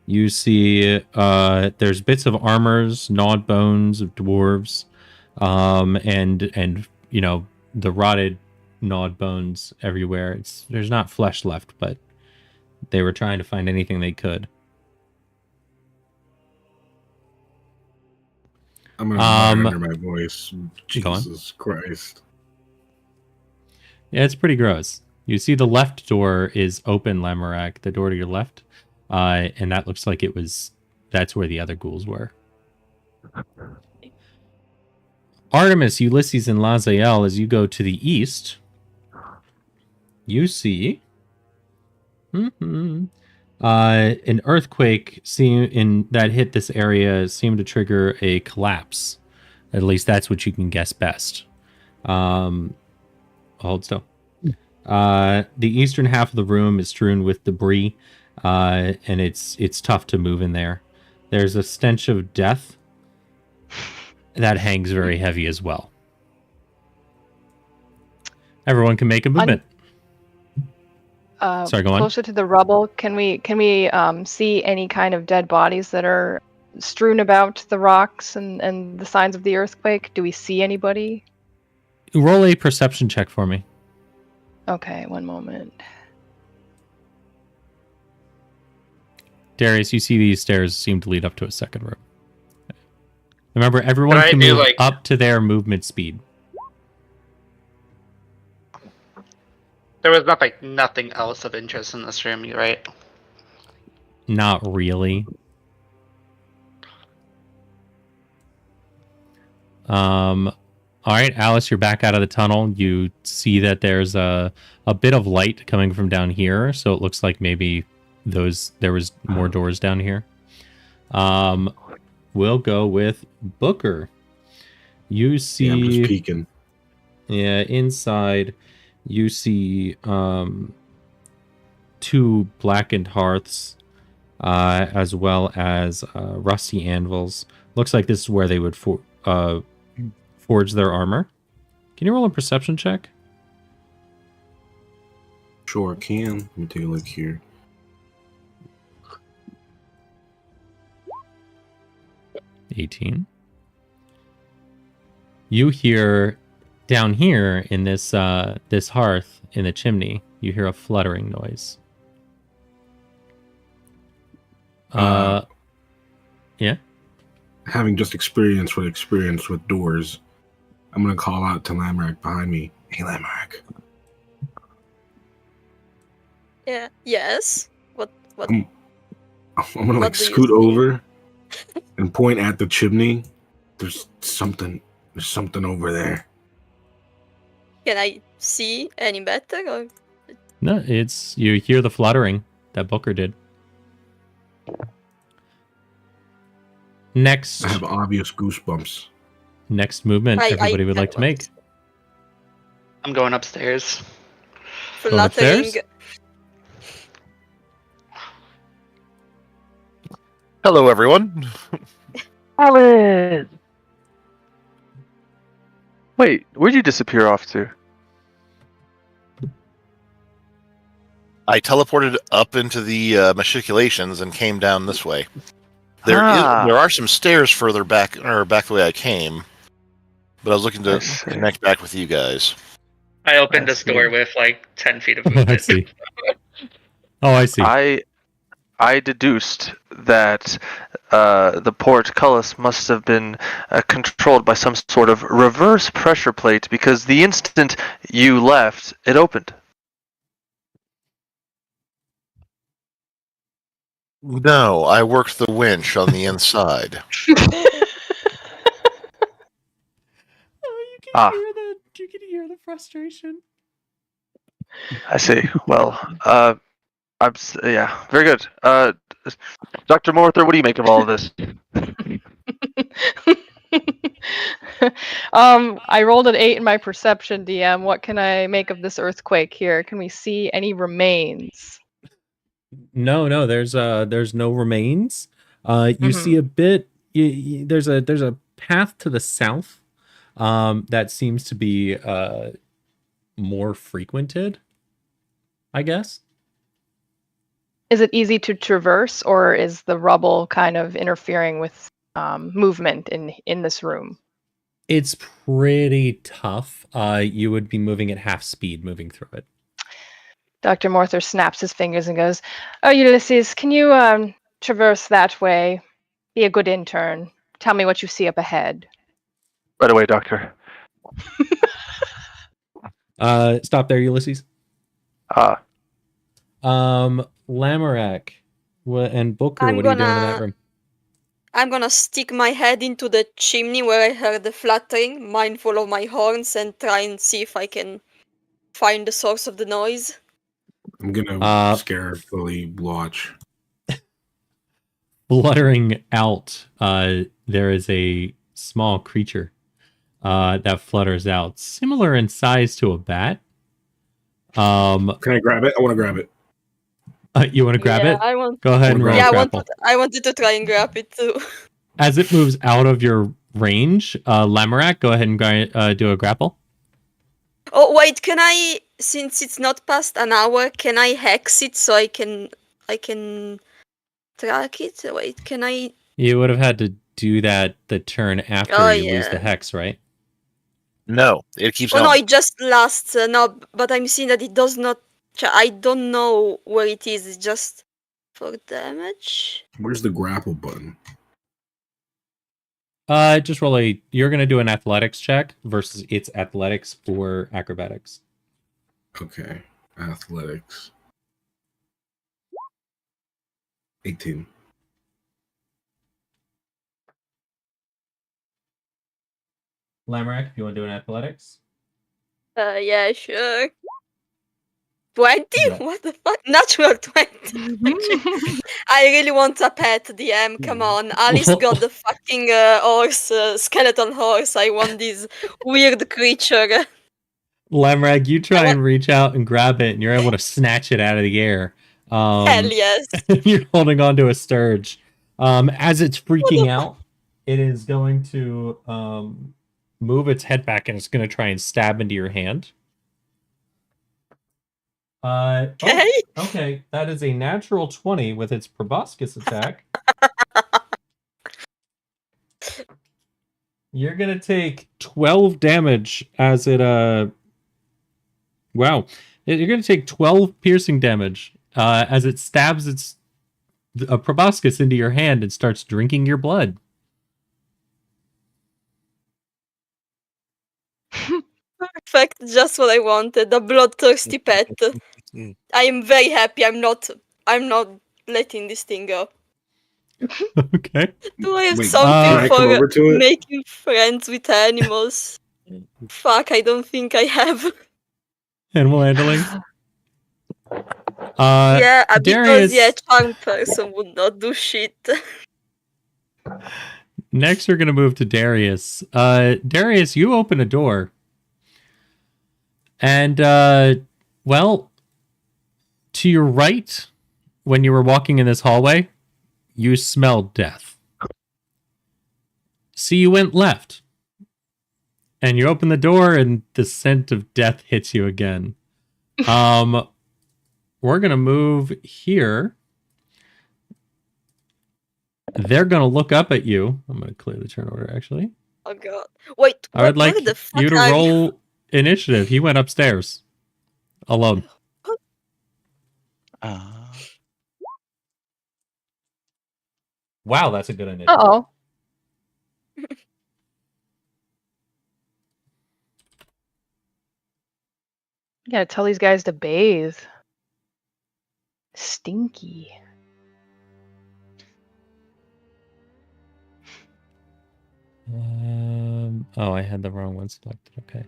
you see there's bits of armors, gnawed bones of dwarves, and you know the rotted, gnawed bones everywhere. There's not flesh left, but they were trying to find anything they could. I'm gonna mutter under my voice. Jesus Christ. Yeah, it's pretty gross. You see the left door is open, Lamorak, the door to your left. And that looks like that's where the other ghouls were. Artemis, Ulysses, and Lazael, as you go to the east, you see an earthquake that hit this area seemed to trigger a collapse. At least that's what you can guess best. Hold still. The eastern half of the room is strewn with debris, and it's tough to move in there. There's a stench of death that hangs very heavy as well. Everyone can make a movement. Sorry, go on. Closer to the rubble, can we see any kind of dead bodies that are strewn about the rocks and the signs of the earthquake? Do we see anybody? Roll a perception check for me. Okay, one moment. Darius, you see these stairs seem to lead up to a second room. Remember, everyone can move up to their movement speed. There was nothing else of interest in this room, right? Not really. All right, Alice, you're back out of the tunnel. You see that there's a bit of light coming from down here, so it looks like maybe there was more doors down here. We'll go with Booker. You see... Yeah, I'm just peeking. Yeah, inside you see two blackened hearths, as well as rusty anvils. Looks like this is where they would forge their armor. Can you roll a perception check? Sure can. Let me take a look here. $18. You hear down here in this hearth in the chimney, you hear a fluttering noise. Yeah. Having just experience with doors, I'm gonna call out to Lamorak behind me. Hey, Lamorak. Yeah. Yes. What? I'm gonna scoot over and point at the chimney. There's something over there. Can I see any better? Or? No, you hear the fluttering that Booker did. Next, I have obvious goosebumps. Next movement, everybody would like to make. I'm going upstairs. Fluttering. Hello, everyone. Alice! Wait, where'd you disappear off to? I teleported up into the machiculations and came down this way. There are some stairs further back, or back the way I came, but I was looking to connect back with you guys. I opened this door with 10 feet of movement. I see. Oh, I see. I deduced that the portcullis must have been controlled by some sort of reverse pressure plate, because the instant you left, it opened. No, I worked the winch on the inside. You can hear the frustration. I see. Well, yeah, very good. Dr. Morther, what do you make of all of this? I rolled an 8 in my perception, DM. What can I make of this earthquake here? Can we see any remains? No, there's no remains. You see a bit. There's a path to the south, that seems to be more frequented, I guess. Is it easy to traverse, or is the rubble kind of interfering with movement in this room? It's pretty tough. You would be moving at half speed moving through it. Dr. Morther snaps his fingers and goes, "Oh, Ulysses, can you traverse that way? Be a good intern. tell me what you see up ahead. Right away, Doctor. Stop there, Ulysses. Ah. Lamorak and Booker, what are you doing in that room? I'm gonna stick my head into the chimney where I heard the fluttering, mindful of my horns, and try and see if I can find the source of the noise. I'm gonna scarefully watch. Fluttering out, there is a small creature that flutters out, similar in size to a bat. Can I grab it? I want to grab it. You want to grab it? I want. Go ahead and roll grapple. I wanted to try and grab it too. As it moves out of your range, Lamorak, go ahead and do a grapple. Oh wait, can I? Since it's not past an hour, can I hex it so I can track it? Wait, can I? You would have had to do that the turn after you lose the hex, right? No, it keeps going. going. No, it just lasts. No, but I'm seeing that it does not. I don't know where it is. It's just for damage. Where's the grapple button? Just roll you're going to do an athletics check versus its athletics for acrobatics. Okay. Athletics. 18. Lamorak, if you want to do an athletics? Yeah, sure. 20? Yeah. What the fuck? Natural 20. I really want a pet, DM. Come on. Alice got the fucking horse, skeleton horse. I want this weird creature. Lamorak, you try and reach out and grab it, and you're able to snatch it out of the air. Hell yes. You're holding onto a sturge. As it's freaking out, it is going to move its head back, and it's going to try and stab into your hand. Okay. Oh, okay, that is a natural 20 with its proboscis attack. You're gonna take 12 damage as it wow. You're gonna take 12 piercing damage as it stabs its proboscis into your hand and starts drinking your blood. Perfect, just what I wanted. A bloodthirsty pet. I am very happy. I'm not letting this thing go. Okay. Do I have something for making friends with animals? Fuck, I don't think I have. Animal handling? Yeah, Darius... because charm person would not do shit. Next, we're going to move to Darius. Darius, you open a door. And, well, to your right, when you were walking in this hallway, you smelled death. So you went left. And you open the door, and the scent of death hits you again. We're going to move here. They're going to look up at you. I'm going to clear the turn order, actually. Oh, God. Wait, I would like you to roll initiative. He went upstairs. Alone. Wow, that's a good initiative. Uh-oh. You gotta tell these guys to bathe. Stinky. Oh, I had the wrong one selected. Okay.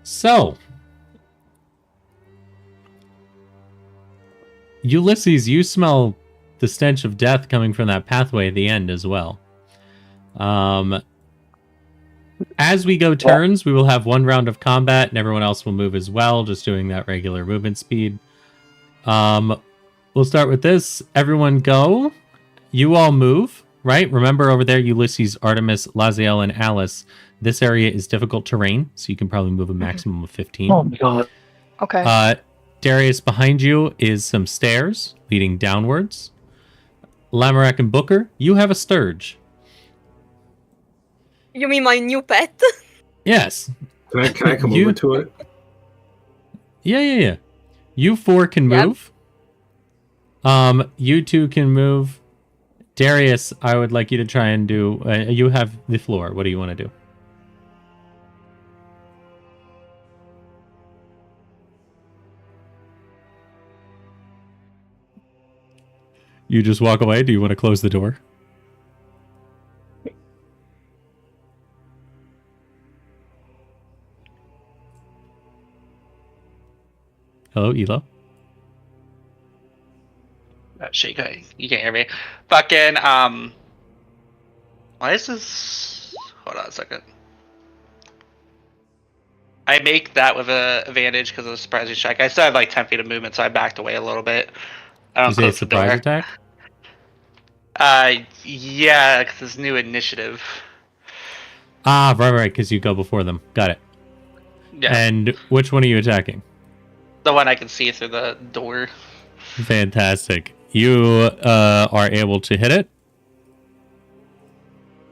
So, Ulysses, you smell the stench of death coming from that pathway at the end as well. As we go turns, we will have one round of combat, and everyone else will move as well, just doing that regular movement speed. We'll start with this. Everyone go. You all move, right? Remember over there, Ulysses, Artemis, Laziel, and Alice. This area is difficult terrain, so you can probably move a maximum of 15. Oh my god. Okay. Darius, behind you is some stairs leading downwards. Lamorak and Booker, you have a sturge. You mean my new pet? Yes. Can I come over to it? Yeah. You 4 can Yep. move. You 2 can move. Darius, I would like you to try and do. You have the floor. What do you want to do? You just walk away? Do you want to close the door? Hello, Elo? Oh, shit, you can't hear me. Fucking, why is this... Hold on a second. I make that with an advantage because of the surprise check. I still have like 10 feet of movement, so I backed away a little bit. I You don't say close the surprise door. attack? Yeah, because it's new initiative. Ah, right, because you go before them. Got it. Yeah, And which one are you attacking? the one I can see through the door. Fantastic. You are able to hit it.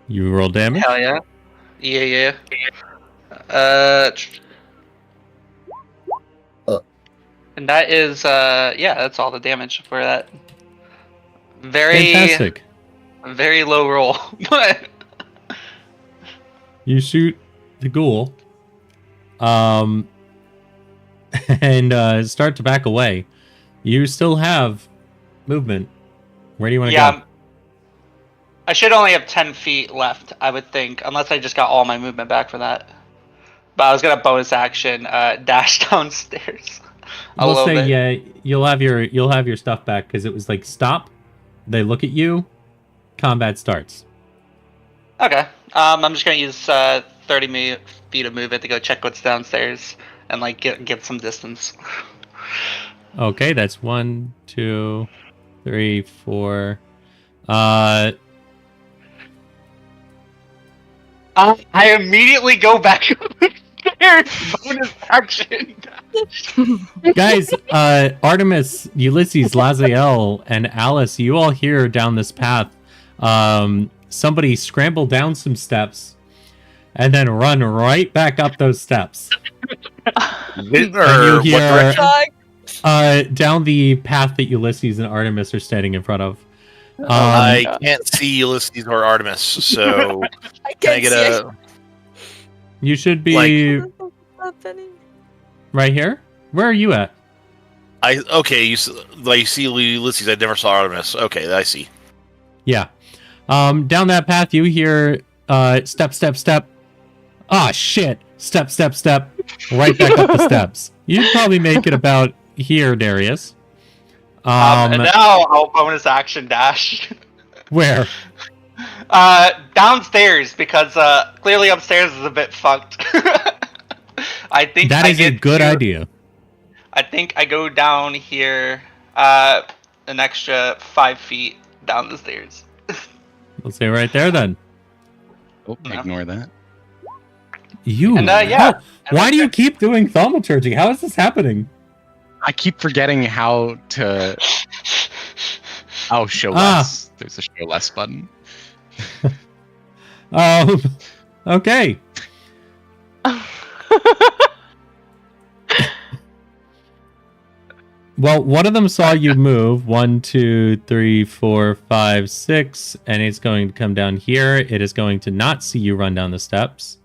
You roll damage. Hell yeah. Yeah. And that is, yeah, that's all the damage for that. Fantastic. Very low roll, but You shoot the ghoul. And start to back away. You still have movement. Where do you want to go? I should only have 10 feet left, I would think, unless I just got all my movement back for that. But I was gonna bonus action dash downstairs. We'll say yeah. You'll have your stuff back because it was like stop. They look at you. Combat starts. Okay. I'm just gonna use 30 feet of movement to go check what's downstairs and like get some distance. Okay, that's 1, 2, 3, 4. I immediately go back upstairs. Bonus action. Guys, Artemis, Ulysses, Laziel, and Alice, you all hear down this path. Somebody scramble down some steps and then run right back up those steps. And you hear down the path that Ulysses and Artemis are standing in front of. I can't see Ulysses or Artemis, so can I get a? You should be right here. Where are you at? You see Ulysses. I never saw Artemis. Okay, I see. Yeah. Down that path, you hear step, step, step. Ah, shit. Step, step, step. Right back up the steps. You'd probably make it about here, Darius. And now I'll bonus action dash. Where? Downstairs, because clearly upstairs is a bit fucked. I think that is a good idea. I think I go down here an extra 5 feet down the stairs. Let's say right there then. Oh, ignore that. You. And yeah. Why do you keep doing thaumaturgy? How is this happening? I keep forgetting how to. Oh, show less. There's a show less button. Okay. Well, one of them saw you move 1, 2, 3, 4, 5, 6, and it's going to come down here. It is going to not see you run down the steps.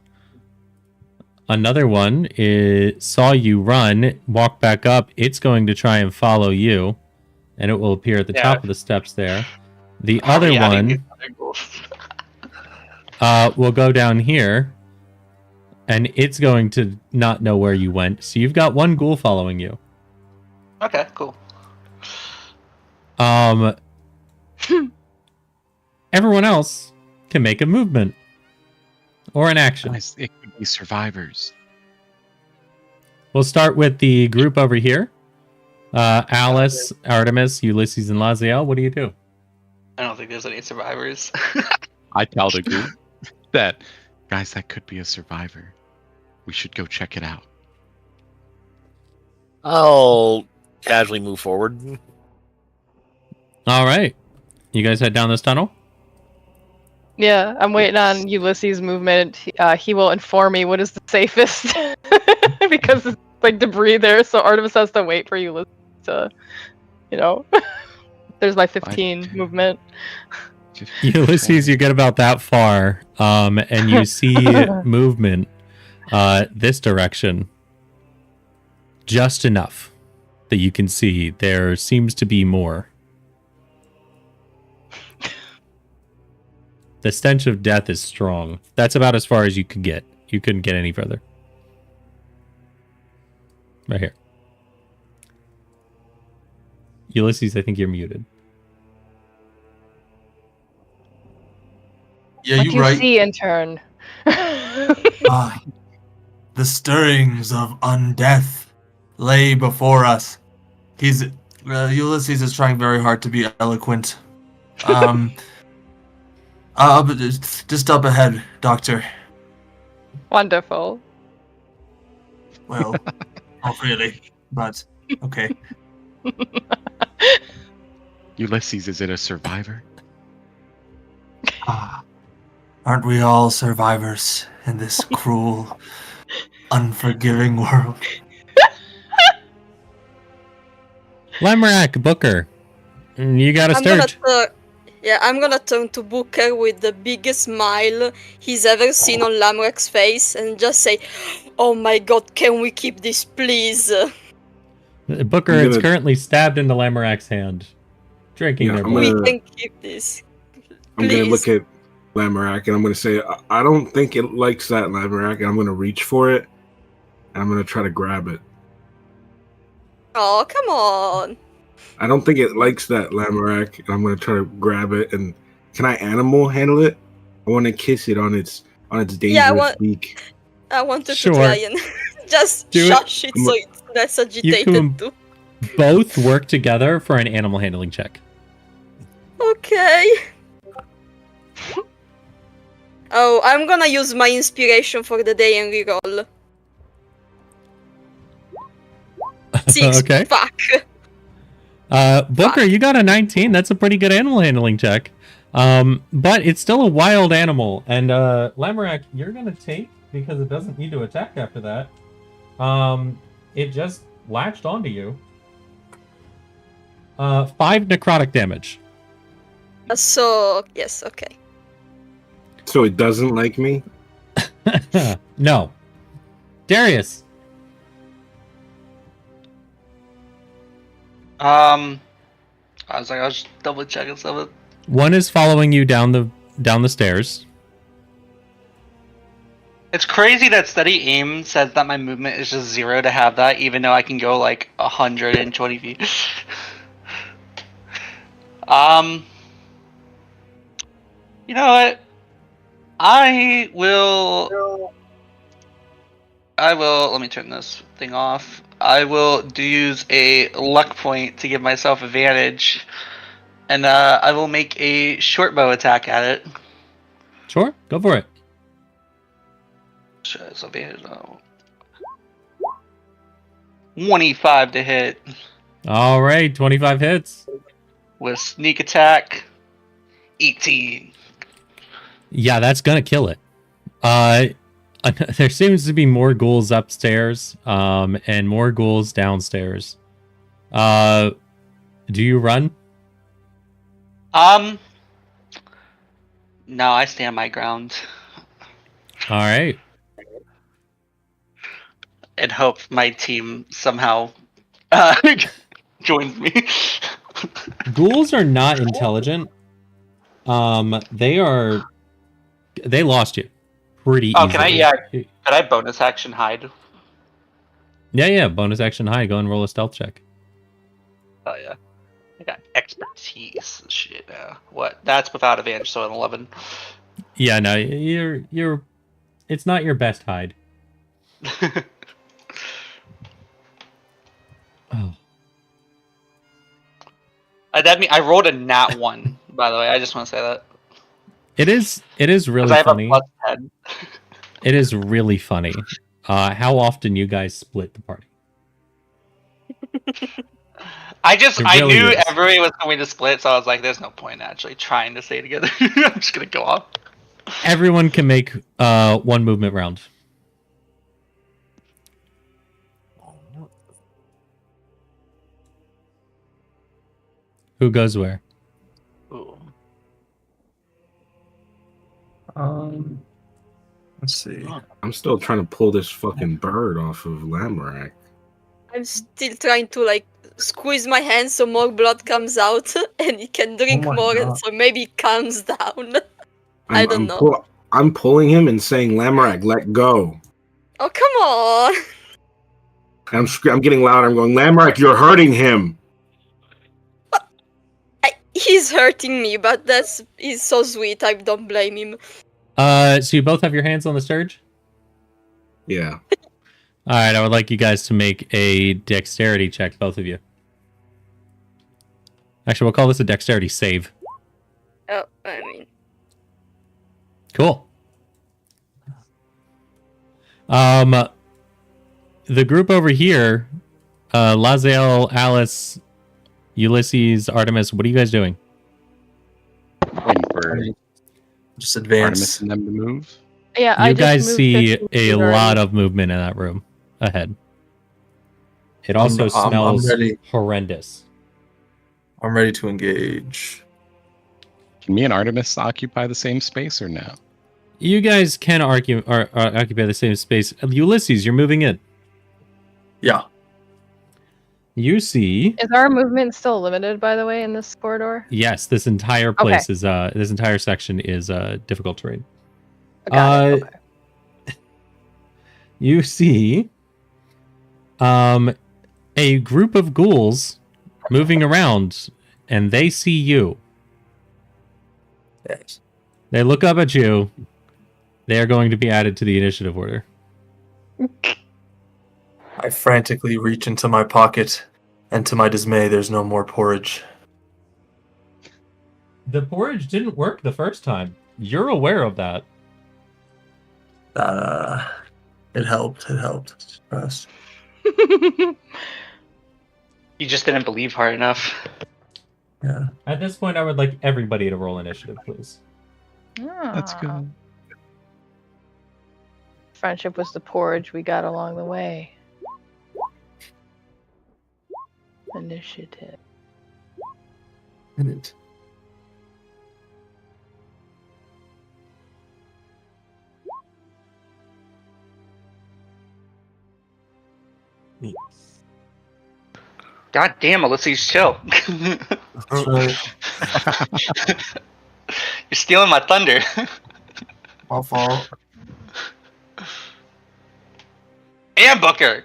Another one saw you run, walk back up. It's going to try and follow you, and it will appear at the top of the steps there. The other one will go down here, and it's going to not know where you went. So you've got one ghoul following you. Okay, cool. Everyone else can make a movement or an action. Guys, it could be survivors. We'll start with the group over here. Alice, Artemis, Ulysses, and Laziel. What do you do? I don't think there's any survivors. I tell the group that, guys, that could be a survivor. We should go check it out. I'll casually move forward. All right. You guys head down this tunnel? Yeah, I'm waiting on Ulysses' movement. He will inform me what is the safest because like debris there, so Artemis has to wait for Ulysses to, you know. There's my 15 movement. Ulysses, you get about that far, and you see movement this direction. Just enough that you can see there seems to be more. The stench of death is strong. That's about as far as you could get. You couldn't get any further. Right here. Ulysses, I think you're muted. Yeah, What you're do you right. see, intern? Ah, the stirrings of undeath lay before us. Ulysses is trying very hard to be eloquent. But just up ahead, Doctor. Wonderful. Well, not really, but okay. Ulysses, is it a survivor? Ah, aren't we all survivors in this cruel, unforgiving world? Lamrak, Booker, you got a start. I'm gonna turn to Booker with the biggest smile he's ever seen on Lamrak's face and just say, "Oh my god, can we keep this, please?" Booker is currently stabbed into Lamrak's hand, drinking their blood. We can keep this. I'm going to look at Lamrak and I'm going to say, I don't think it likes that, Lamrak, and I'm going to reach for it and I'm going to try to grab it. Oh, come on. I don't think it likes that, Lamrak, and I'm going to try to grab it. And can I animal handle it? I want to kiss it on its dangerous beak. I wanted to try and just shush it so it's less agitated too. Both work together for an animal handling check. Okay. Oh, I'm gonna use my inspiration for the day and reroll. 6. Okay. Fuck. Booker, you got a 19. That's a pretty good animal handling check. But it's still a wild animal. And Lamrak, you're gonna take, because it doesn't need to attack after that. It just latched onto you. 5 necrotic damage. So yes, okay. So it doesn't like me? No. Darius. I was just double checking something. One is following you down the stairs. It's crazy that steady aim says that my movement is just 0 to have that, even though I can go like 120 feet. You know what? I will. Let me turn this thing off. I will use a luck point to give myself advantage, and I will make a short bow attack at it. Sure, go for it. So advantage. 25 to hit. All right, 25 hits. With sneak attack, 18. Yeah, that's gonna kill it. There seems to be more ghouls upstairs, and more ghouls downstairs. Do you run? No, I stand my ground. All right. And hope my team somehow joins me. Ghouls are not intelligent. They lost you pretty easily. Could I bonus action hide? Yeah, bonus action hide. Go and roll a stealth check. Oh yeah. I got expertise and shit now. What? That's without advantage, so an 11. Yeah, no, you're it's not your best hide. Oh. That mean I rolled a nat 1, by the way. I just want to say that. It is really I have funny. a +10. It is really funny how often you guys split the party. I really knew is. everybody was going to split, so I was like, there's no point actually trying to stay together. I'm just gonna go off. Everyone can make one movement round. Who goes where? Ooh. Let's see. I'm still trying to pull this fucking bird off of Lamorak. I'm still trying to like squeeze my hand so more blood comes out and he can drink my more and God. so maybe it calms down. I don't know. I'm pulling him and saying, Lamorak, let go. Oh, come on. I'm getting louder. I'm going, Lamorak, you're hurting him. He's hurting me, but he's so sweet. I don't blame him. So you both have your hands on the sturge? Yeah. All right, I would like you guys to make a dexterity check, both of you. Actually, we'll call this a dexterity save. Oh, I mean. Cool. The group over here, Lazel, Alice, Ulysses, Artemis, what are you guys doing? Waiting for Just advance. Artemis and them to move. Yeah, You I just guys moved see 15 a feet lot already. of movement in that room ahead. It also I'm smells ready. horrendous. I'm ready to engage. Can me and Artemis occupy the same space or no? You guys can occupy the same space. Ulysses, you're moving in. Yeah. You see, Is our movement still limited, by the way, in this corridor? yes, this entire place is this entire section is difficult terrain. Got it. Okay. You see a group of ghouls moving around, and they see you. Yes. They look up at you. They are going to be added to the initiative order. I frantically reach into my pocket, and to my dismay, there's no more porridge. The porridge didn't work the first time. You're aware of that. It helped. It helped. Trust. You just didn't believe hard enough. Yeah. At this point, I would like everybody to roll initiative, please. That's good. Friendship was the porridge we got along the way. Initiative. Minute. God damn, Ulysses, chill. Sorry. You're stealing my thunder. My fault. And Booker.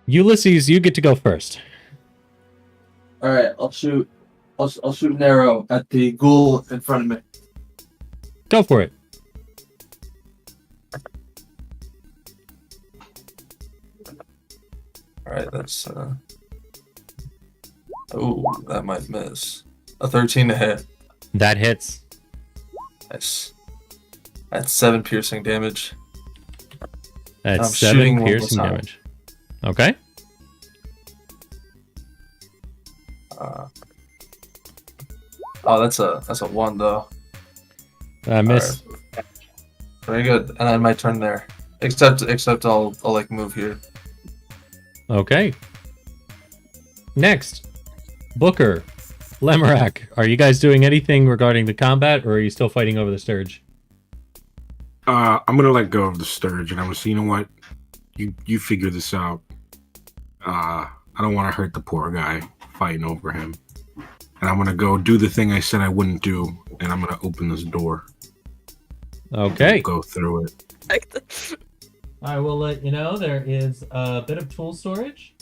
Ulysses, you get to go first. All right, I'll shoot. I'll shoot an arrow at the ghoul in front of me. Go for it. All right, that's oh, that might miss. A 13 to hit. That hits. Nice. That's 7 piercing damage. That's I'm 7 shooting one more piercing time. damage. Okay. Oh, that's a 1 though. Miss. Alright. Very good. And then my turn there. Except I'll like move here. Okay. Next, Booker, Lamorak, are you guys doing anything regarding the combat, or are you still fighting over the Sturge? I'm gonna let go of the Sturge, and I'm gonna say, you know what? You figure this out. I don't want to hurt the poor guy fighting over him, and I'm gonna go do the thing I said I wouldn't do, and I'm gonna open this door. Okay. Go through it. I will let you know there is a bit of tool storage.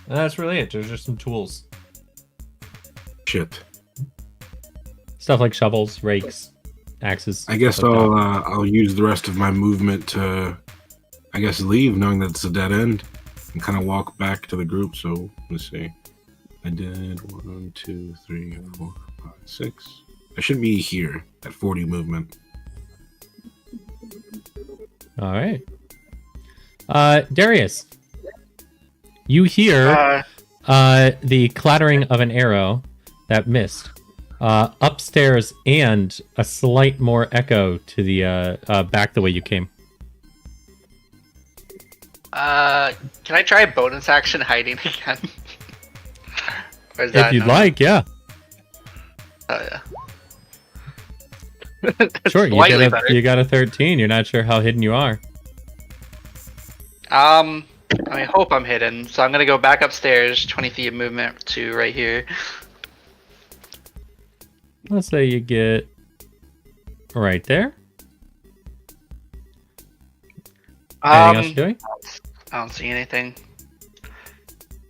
That's really it. There's just some tools. Shit. Stuff like shovels, rakes, axes. I guess stuff like I'll use the rest of my movement to, I guess, leave, knowing that it's a dead end, and kind of walk back to the group. So let's see. I did 1, 2, 3, 4, 5, 6. I should be here at 40 movement. All right. Darius, you hear the clattering of an arrow that missed upstairs and a slight more echo to the back the way you came. Can I try a bonus action hiding again? Or is If you'd no? like, yeah. Oh yeah. Sure, Slightly better. you got a 13. You're not sure how hidden you are. I hope I'm hidden, so I'm gonna go back upstairs, 20 feet of movement to right here. Let's say you get right there. Anything else you're doing? I don't see anything.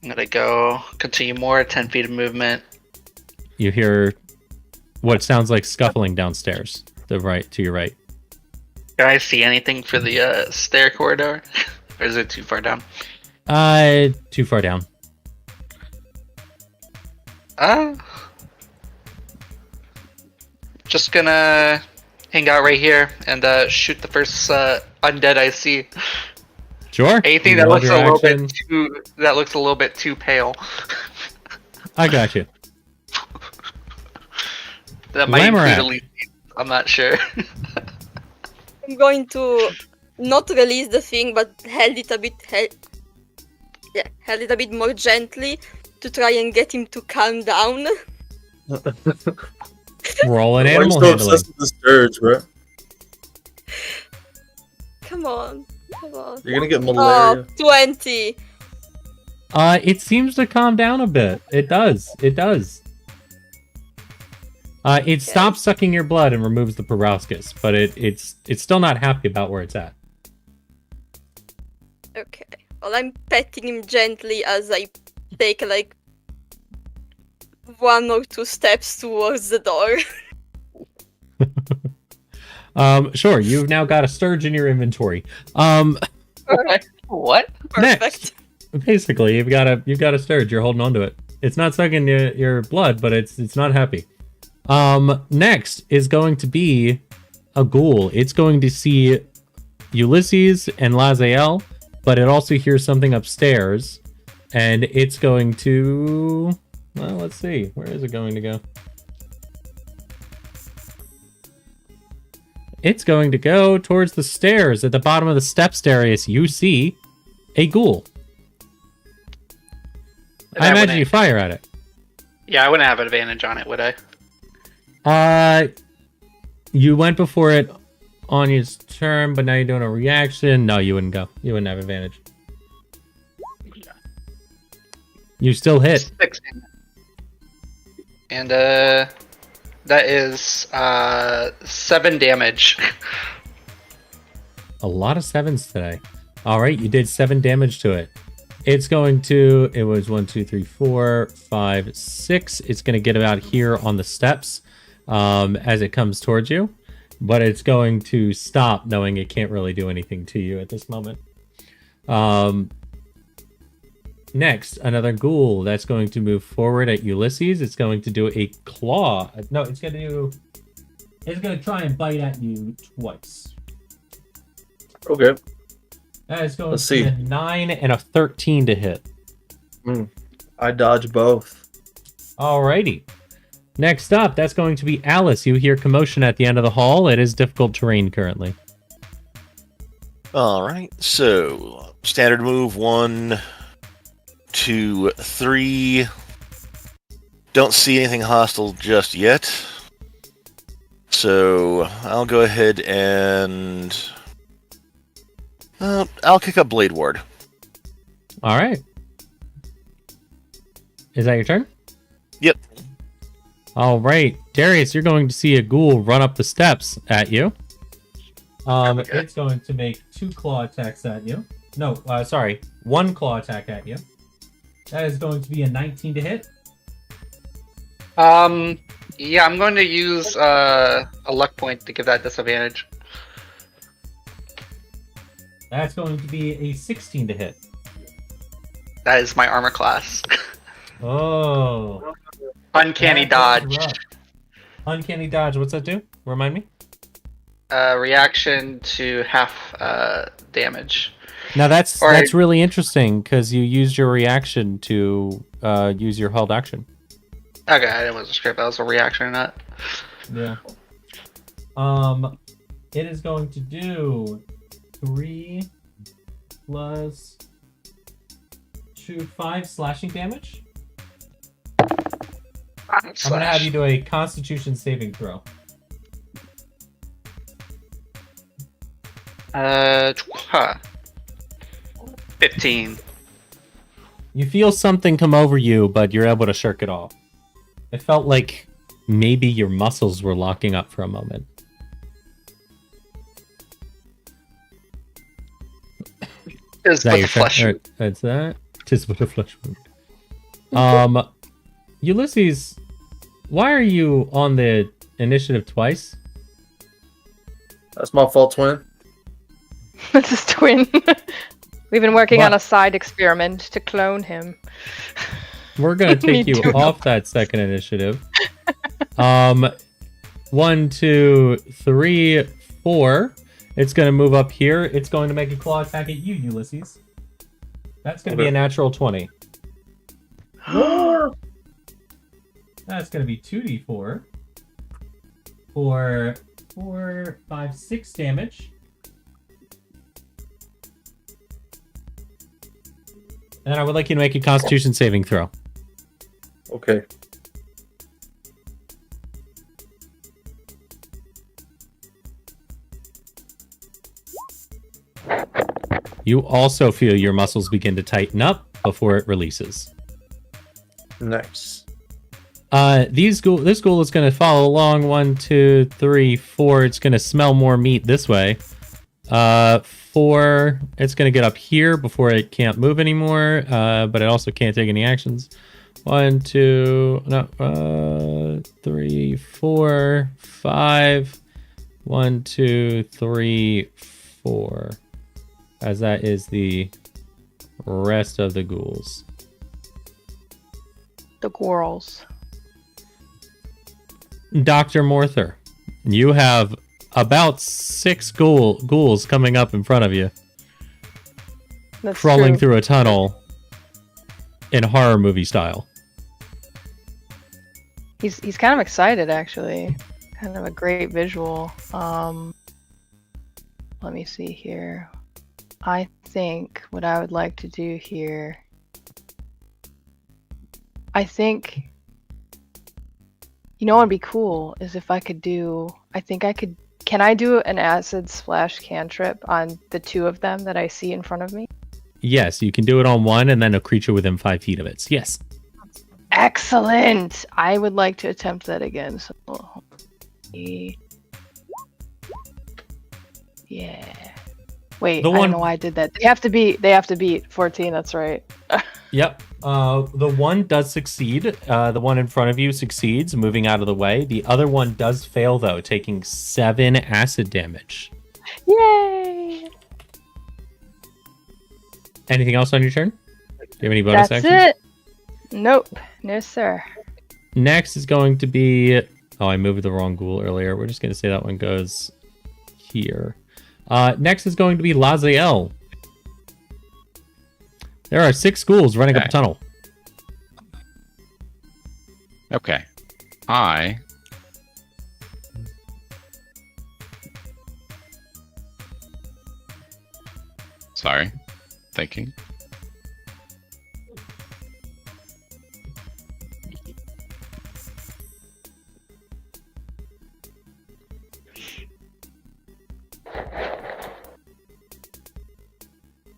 I'm gonna go continue more, 10 feet of movement. You hear what sounds like scuffling downstairs, to your right. Can I see anything for the stair corridor? Or is it too far down? Too far down. Just gonna hang out right here and shoot the first undead I see. Sure. Anything You that hold looks your a little action. bit too pale. I got you. That might include Lamorak. at least. I'm not sure. I'm going to not release the thing, but held it a bit more gently to try and get him to calm down. Roll an Why are you animal so handling. obsessed with the scourge, bro? Come on. You're gonna get malaria. Oh, 20. It seems to calm down a bit. It does. It stops sucking your blood and removes the proboscis, but it's still not happy about where it's at. Okay. Well, I'm petting him gently as I take like 1 or 2 steps towards the door. Sure, you've now got a sturge in your inventory. What? Next, basically, you've got a sturge. You're holding onto it. It's not sucking your blood, but it's not happy. Next is going to be a ghoul. It's going to see Ulysses and Lazael, but it also hears something upstairs, and it's going to. Well, let's see. Where is it going to go? It's going to go towards the stairs. At the bottom of the steps, Darius, you see a ghoul. I imagine you fire at it. Yeah, I wouldn't have an advantage on it, would I? You went before it on your turn, but now you're doing a reaction. No, you wouldn't go. You wouldn't have advantage. You still hit. 16. And that is 7 damage. A lot of 7s today. All right, you did 7 damage to it. It's going to. It was 1, 2, 3, 4, 5, 6. It's going to get about here on the steps as it comes towards you, but it's going to stop, knowing it can't really do anything to you at this moment. Next, another ghoul that's going to move forward at Ulysses. It's going to do a claw. No, it's going to try and bite at you twice. Okay. That is going Let's to be see. a 9 and a 13 to hit. I dodge both. Alrighty. Next up, that's going to be Alice. You hear commotion at the end of the hall. It is difficult terrain currently. All right, so standard move 1, 2, 3. Don't see anything hostile just yet. So I'll go ahead and I'll kick up Blade Ward. All right. Is that your turn? Yep. All right, Darius, you're going to see a ghoul run up the steps at you. Okay. It's going to make 2 claw attacks at you. No, sorry, 1 claw attack at you. That is going to be a 19 to hit. Yeah, I'm going to use a luck point to give that disadvantage. That's going to be a 16 to hit. That is my armor class. Oh. Uncanny That's dodge. rough. Uncanny dodge. What's that do? Remind me. reaction to half damage. Now that's Or- really interesting because you used your reaction to use your held action. Okay, I wasn't sure if that was a reaction or not. Yeah. It is going to do 3 plus 2, 5 slashing damage. I'm gonna have you do a Constitution saving throw. 15. You feel something come over you, but you're able to shirk it off. It felt like maybe your muscles were locking up for a moment. Is that but your the flesh. turn? That's that. Tis but a flesh wound. Ulysses, why are you on the initiative twice? That's my fault, twin. That's his twin. We've been working What? on a side experiment to clone him. We're gonna Me take you too. off that second initiative. 1, 2, 3, 4. It's gonna move up here. It's going to make a claw attack at you, Ulysses. That's gonna be a natural 20. That's gonna be 2d4 for 4, 5, 6 damage. And I would like you to make a Constitution saving throw. Okay. You also feel your muscles begin to tighten up before it releases. Nice. This ghoul is going to follow along. 1, 2, 3, 4. It's going to smell more meat this way. 4. It's going to get up here before it can't move anymore. But it also can't take any actions. 1, 2, no, 3, 4, 5. 1, 2, 3, 4. As that is the rest of the ghouls. The squirrels. Dr. Morther, you have about 6 ghouls coming up in front of you. That's crawling true. through a tunnel in horror movie style. He's kind of excited, actually. Kind of a great visual. Let me see here. I think what I would like to do here. I think, you know what would be cool is if I could do. I think I could. Can I do an acid splash cantrip on the 2 of them that I see in front of me? Yes, you can do it on one and then a creature within 5 feet of it. Yes. Excellent! I would like to attempt that again. So, yeah. Wait, The I one- don't know why I did that. They have to beat 14. That's right. Yep. The one does succeed. The one in front of you succeeds, moving out of the way. The other one does fail, though, taking 7 acid damage. Yay! Anything else on your turn? Do you have any bonus That's actions? it. Nope. No, sir. Next is going to be... Oh, I moved the wrong ghoul earlier. We're just going to say that one goes here. Next is going to be Laziel. There are 6 ghouls running up a tunnel. Okay. Sorry. Thinking.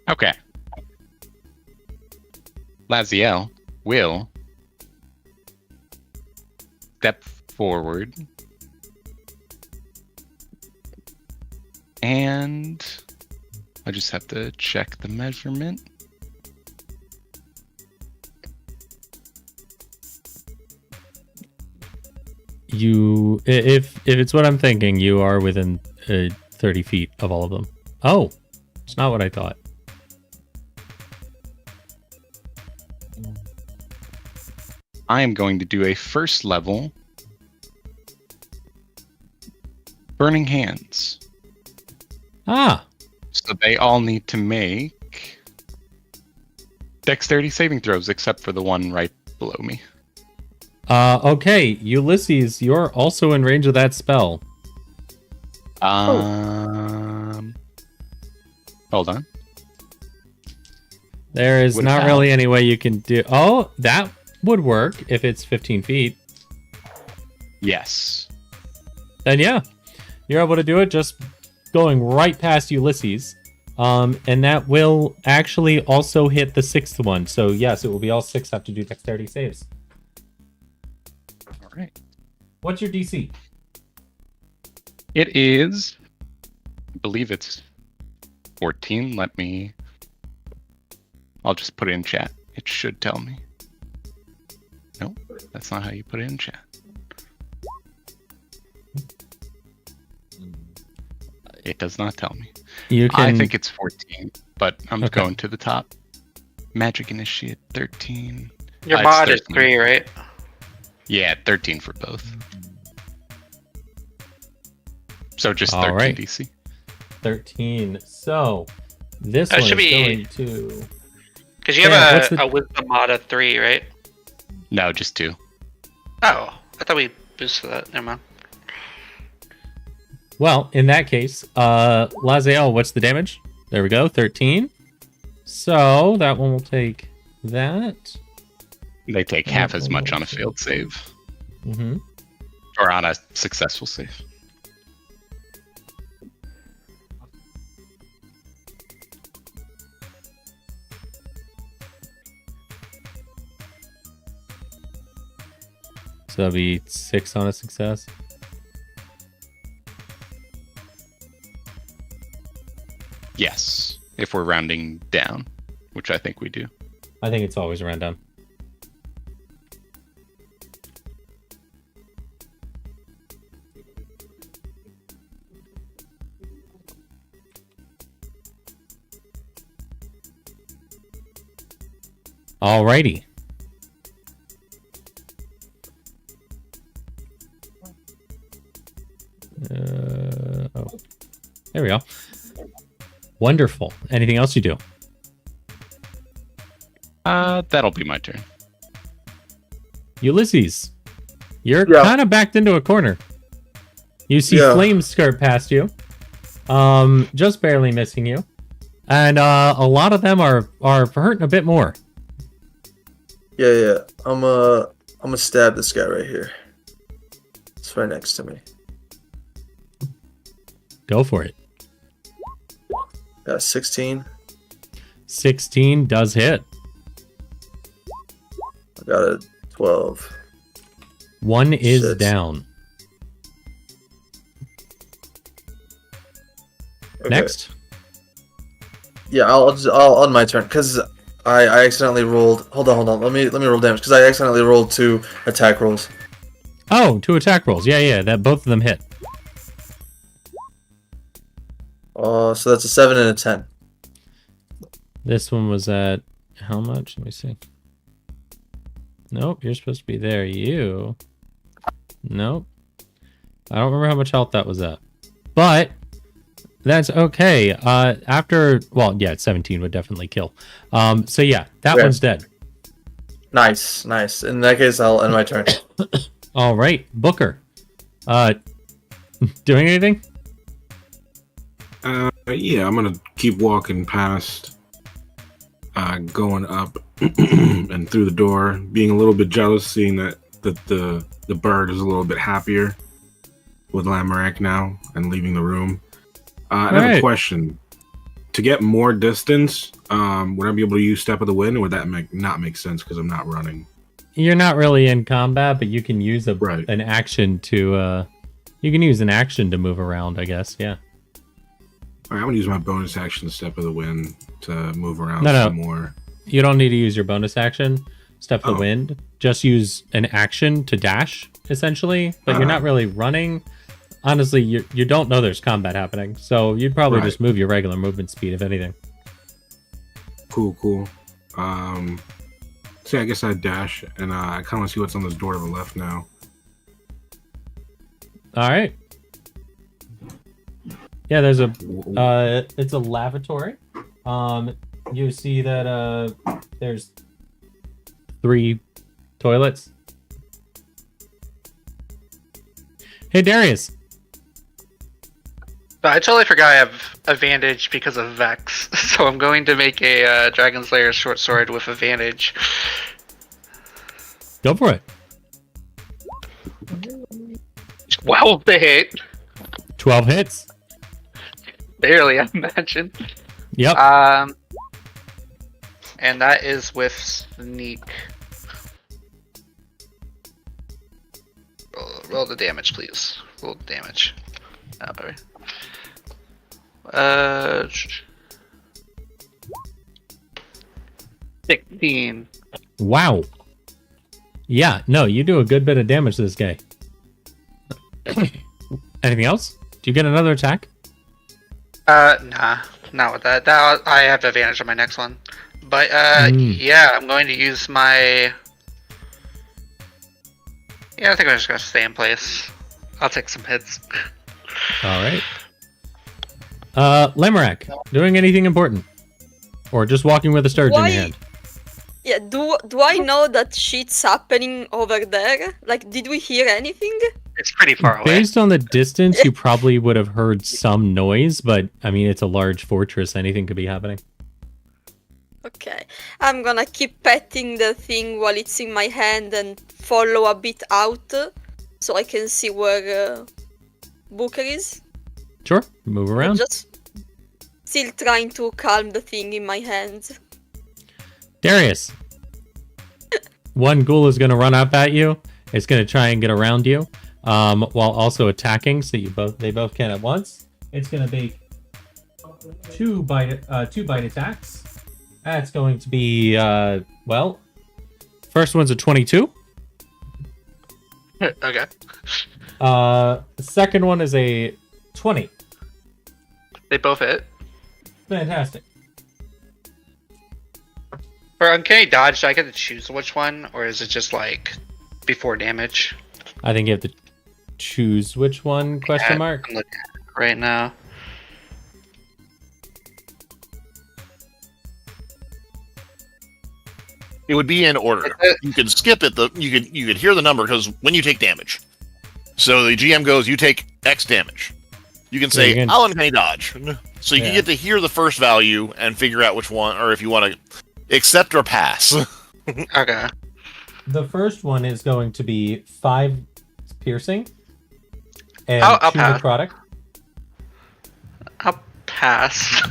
Okay. Laziel will step forward and I just have to check the measurement. If it's what I'm thinking, you are within 30 feet of all of them. Oh, it's not what I thought. I am going to do a first level Burning Hands. Ah, So they all need to make dexterity saving throws, except for the one right below me. okay, Ulysses, you're also in range of that spell. Hold on. There is Would've not found. really any way you can do. Oh, that would work if it's 15 feet. Yes. Then yeah, you're able to do it just going right past Ulysses. And that will actually also hit the 6th one. So yes, it will be all 6 have to do dexterity saves. All right. What's your DC? It is, I believe it's 14. I'll just put it in chat. It should tell me. Nope, that's not how you put it in chat. It does not tell me. I think it's 14, but I'm Okay. going to the top. Magic Initiate 13. Your It's mod is 13. 3, right? Yeah, 13 for both. So just All 13 right. DC. 13. So this That one is should be- going to. Because you Yeah, what's have the- a wisdom mod of 3, right? No, just 2. Oh, I thought we boosted that. Never mind. Well, in that case, Laziel, what's the damage? There we go, 13. So that one will take that. They take half as much on a failed save. Mm-hmm. Or on a successful save. So that'll be 6 on a success. Yes, if we're rounding down, which I think we do. I think it's always around down. Alrighty. Oh, there we go. Wonderful. Anything else you do? That'll be my turn. Ulysses, you're Yeah. kind of backed into a corner. You see Yeah. flames skirt past you, just barely missing you, and a lot of them are hurting a bit more. Yeah. I'm gonna stab this guy right here. It's right next to me. Go for it. Got 16. 16 does hit. I got a 12. One is Shit. down. Okay. Next. Yeah, I'll end my turn because I accidentally rolled. Hold on. Let me roll damage because I accidentally rolled 2 attack rolls. Oh, 2 attack rolls. Yeah, that both of them hit. So that's a 7 and a 10. This one was at how much? Let me see. Nope, you're supposed to be there. You. Nope. I don't remember how much health that was at. But that's okay. It's 17 would definitely kill. So yeah, that Okay. one's dead. Nice. In that case, I'll end my turn. All right, Booker. Doing anything? Yeah, I'm gonna keep walking past, going up and through the door, being a little bit jealous, seeing that the bird is a little bit happier with Lamorak now and leaving the room. I have a Right. question. To get more distance, would I be able to use Step of the Wind, or would that not make sense because I'm not running? You're not really in combat, but you can use an action to move around, I guess. Yeah. All right, I'm gonna use my bonus action, Step of the Wind, to move around No. some more. You don't need to use your bonus action, Step of the Oh. Wind. Just use an action to dash, essentially. But you're not really running. Honestly, you don't know there's combat happening, so you'd probably Right. just move your regular movement speed, if anything. Cool. So yeah, I guess I'd dash, and I kind of want to see what's on this door to the left now. All right. Yeah, there's a it's a lavatory. You see that there's 3 toilets. Hey Darius. But I totally forgot I have advantage because of Vex, so I'm going to make a Dragon Slayer short sword with advantage. Go for it. 12 to hit. 12 hits. Barely, I imagine. Yep. And that is with sneak. Roll the damage, please. Roll the damage. Oh, baby. 16. Wow. Yeah, no, you do a good bit of damage to this guy. Anything else? Do you get another attack? Nah, not with that. That I have advantage on my next one. But yeah, I'm going to use my. Yeah, I think I'm just gonna stay in place. I'll take some hits. All right. Limeracke, doing anything important, or just walking with a sturge in your hand? Yeah. Do I know that shit's happening over there? Like, did we hear anything? It's pretty far away. Based on the distance, you probably would have heard some noise, but I mean, it's a large fortress. Anything could be happening. Okay, I'm gonna keep petting the thing while it's in my hand and follow a bit out so I can see where Booker is. Sure, move around. Just still trying to calm the thing in my hands. Darius, one ghoul is going to run up at you. It's going to try and get around you, while also attacking. So they both can at once. It's going to be two bite attacks. That's going to be well. First one's a 22. Okay. The second one is a 20. They both hit. Fantastic. For Uncanny Dodge, do I get to choose which one, or is it just like before damage? I think you have to choose which one, question mark. I'm looking at it right now. It would be in order. You could skip it. You could hear the number because when you take damage. So the GM goes, you take X damage. You can say, I'll uncanny dodge. So you can get to hear the first value and figure out which one, or if you want to accept or pass. Okay. The first one is going to be 5 piercing and I'll 2 pass. necrotic. I'll pass.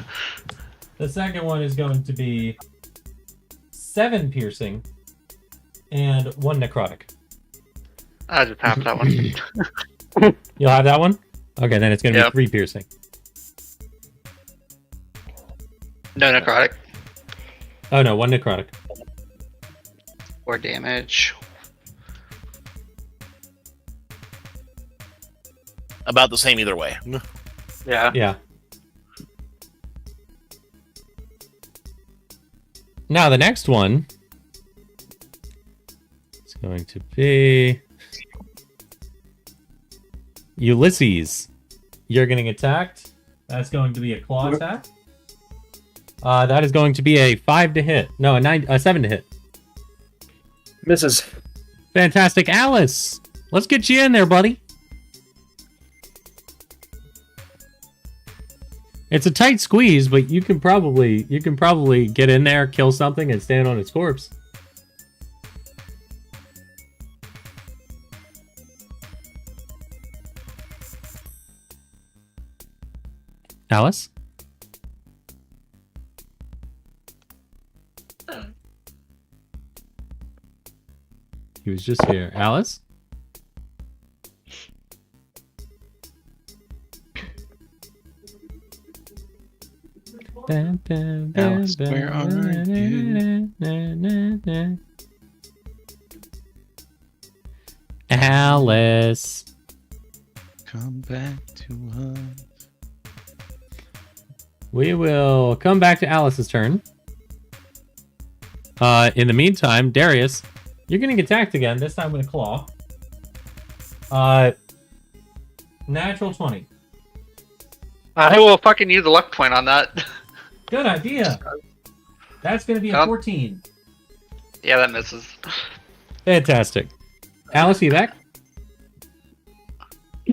The second one is going to be 7 piercing and 1 necrotic. I'll just have that one. You'll have that one? Okay, then it's going to be 3 piercing. No necrotic. Oh no, 1 necrotic. Or damage. About the same either way. Yeah. Yeah. Now the next one is going to be Ulysses. You're getting attacked. That's going to be a claw attack. That is going to be a 5 to hit. No, a 7 to hit. Misses. Fantastic, Alice. Let's get you in there, buddy. It's a tight squeeze, but you can probably get in there, kill something, and stand on its corpse. Alice? He was just here. Alice? Alice, where are you? Alice. Come back to us. We will come back to Alice's turn. In the meantime, Darius, you're getting attacked again, this time with a claw. Natural 20. I will fucking use a luck point on that. Good idea. That's going to be a 14. Yeah, that misses. Fantastic. Alice, you back?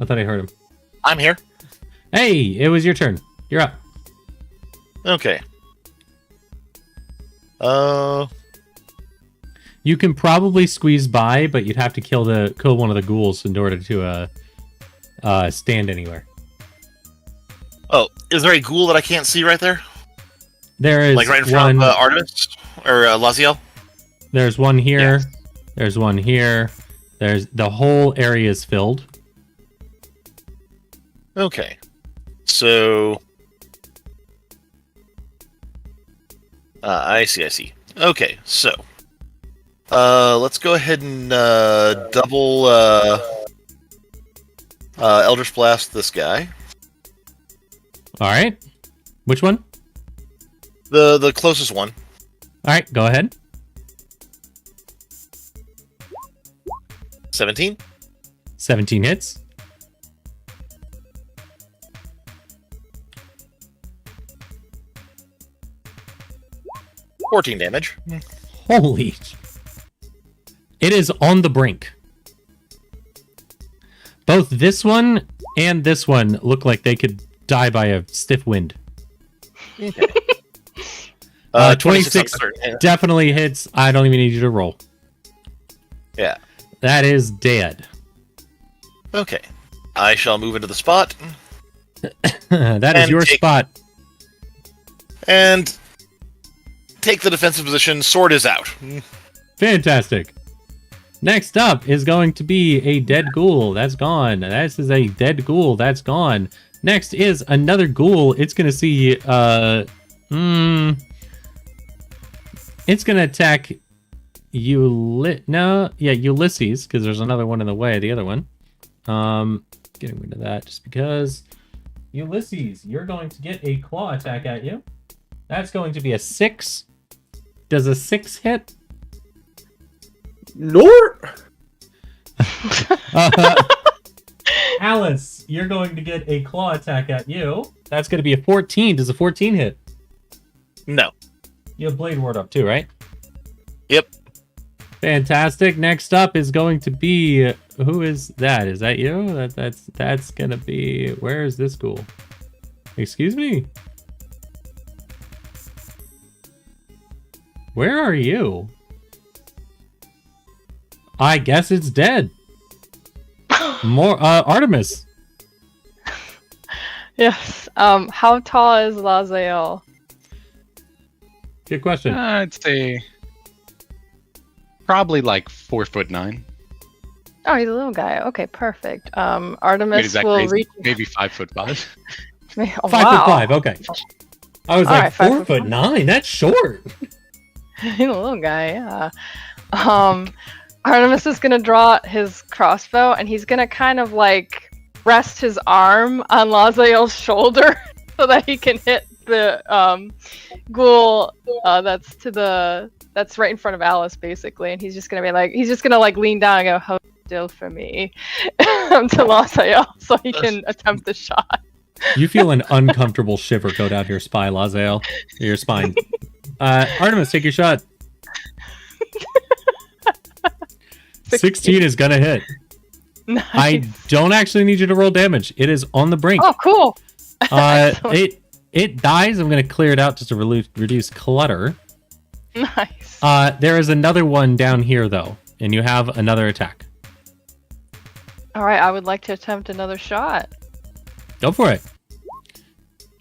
I thought I heard him. I'm here. Hey, it was your turn. You're up. Okay. You can probably squeeze by, but you'd have to kill one of the ghouls in order to stand anywhere. Oh, is there a ghoul that I can't see right there? There is like right in front of Artemis or Laziel? There's one here. Yes. There's one here. There's the whole area is filled. Okay. So I see. Okay, so let's go ahead and double Eldritch Blast this guy. All right. Which one? The closest one. All right, go ahead. 17. 17 hits. $14 damage. Holy. It is on the brink. Both this one and this one look like they could die by a stiff wind. Okay. 26 definitely hits. I don't even need you to roll. Yeah. That is dead. Okay. I shall move into the spot. That is your spot. And take the defensive position. Sword is out. Fantastic. Next up is going to be a dead ghoul. That's gone. This is a dead ghoul. That's gone. Next is another ghoul. It's going to see... It's going to attack Ulysses, because there's another one in the way, the other one. Getting rid of that just because. Ulysses, you're going to get a claw attack at you. That's going to be a 6. Does a 6 hit? Nor. Alice, you're going to get a claw attack at you. That's going to be a 14. Does a 14 hit? No. You have Blade Ward up too, right? Yep. Fantastic. Next up is going to be... Who is that? Is that you? That's going to be... Where is this ghoul? Excuse me? Where are you? I guess it's dead. More Artemis. Yes. How tall is Laziel? Good question. I'd say probably like 4'9". Oh, he's a little guy. Okay, perfect. Artemis Wait, is that will crazy? reach. Maybe 5'5". Oh, 5'5". Okay. I was like right, 4'9". That's short. He's a little guy. Yeah. Artemis is gonna draw his crossbow, and he's gonna kind of like rest his arm on Laziel's shoulder so that he can hit the ghoul that's right in front of Alice, basically. And he's just gonna lean down and go, "Hold still for me," to Laziel, so he can attempt the shot. You feel an uncomfortable shiver go down your spine, Laziel. Your spine. Artemis, take your shot. 16 is gonna hit. Nice. I don't actually need you to roll damage. It is on the brink. Oh, cool. It dies. I'm gonna clear it out just to reduce clutter. Nice. There is another one down here though, and you have another attack. All right, I would like to attempt another shot. Go for it.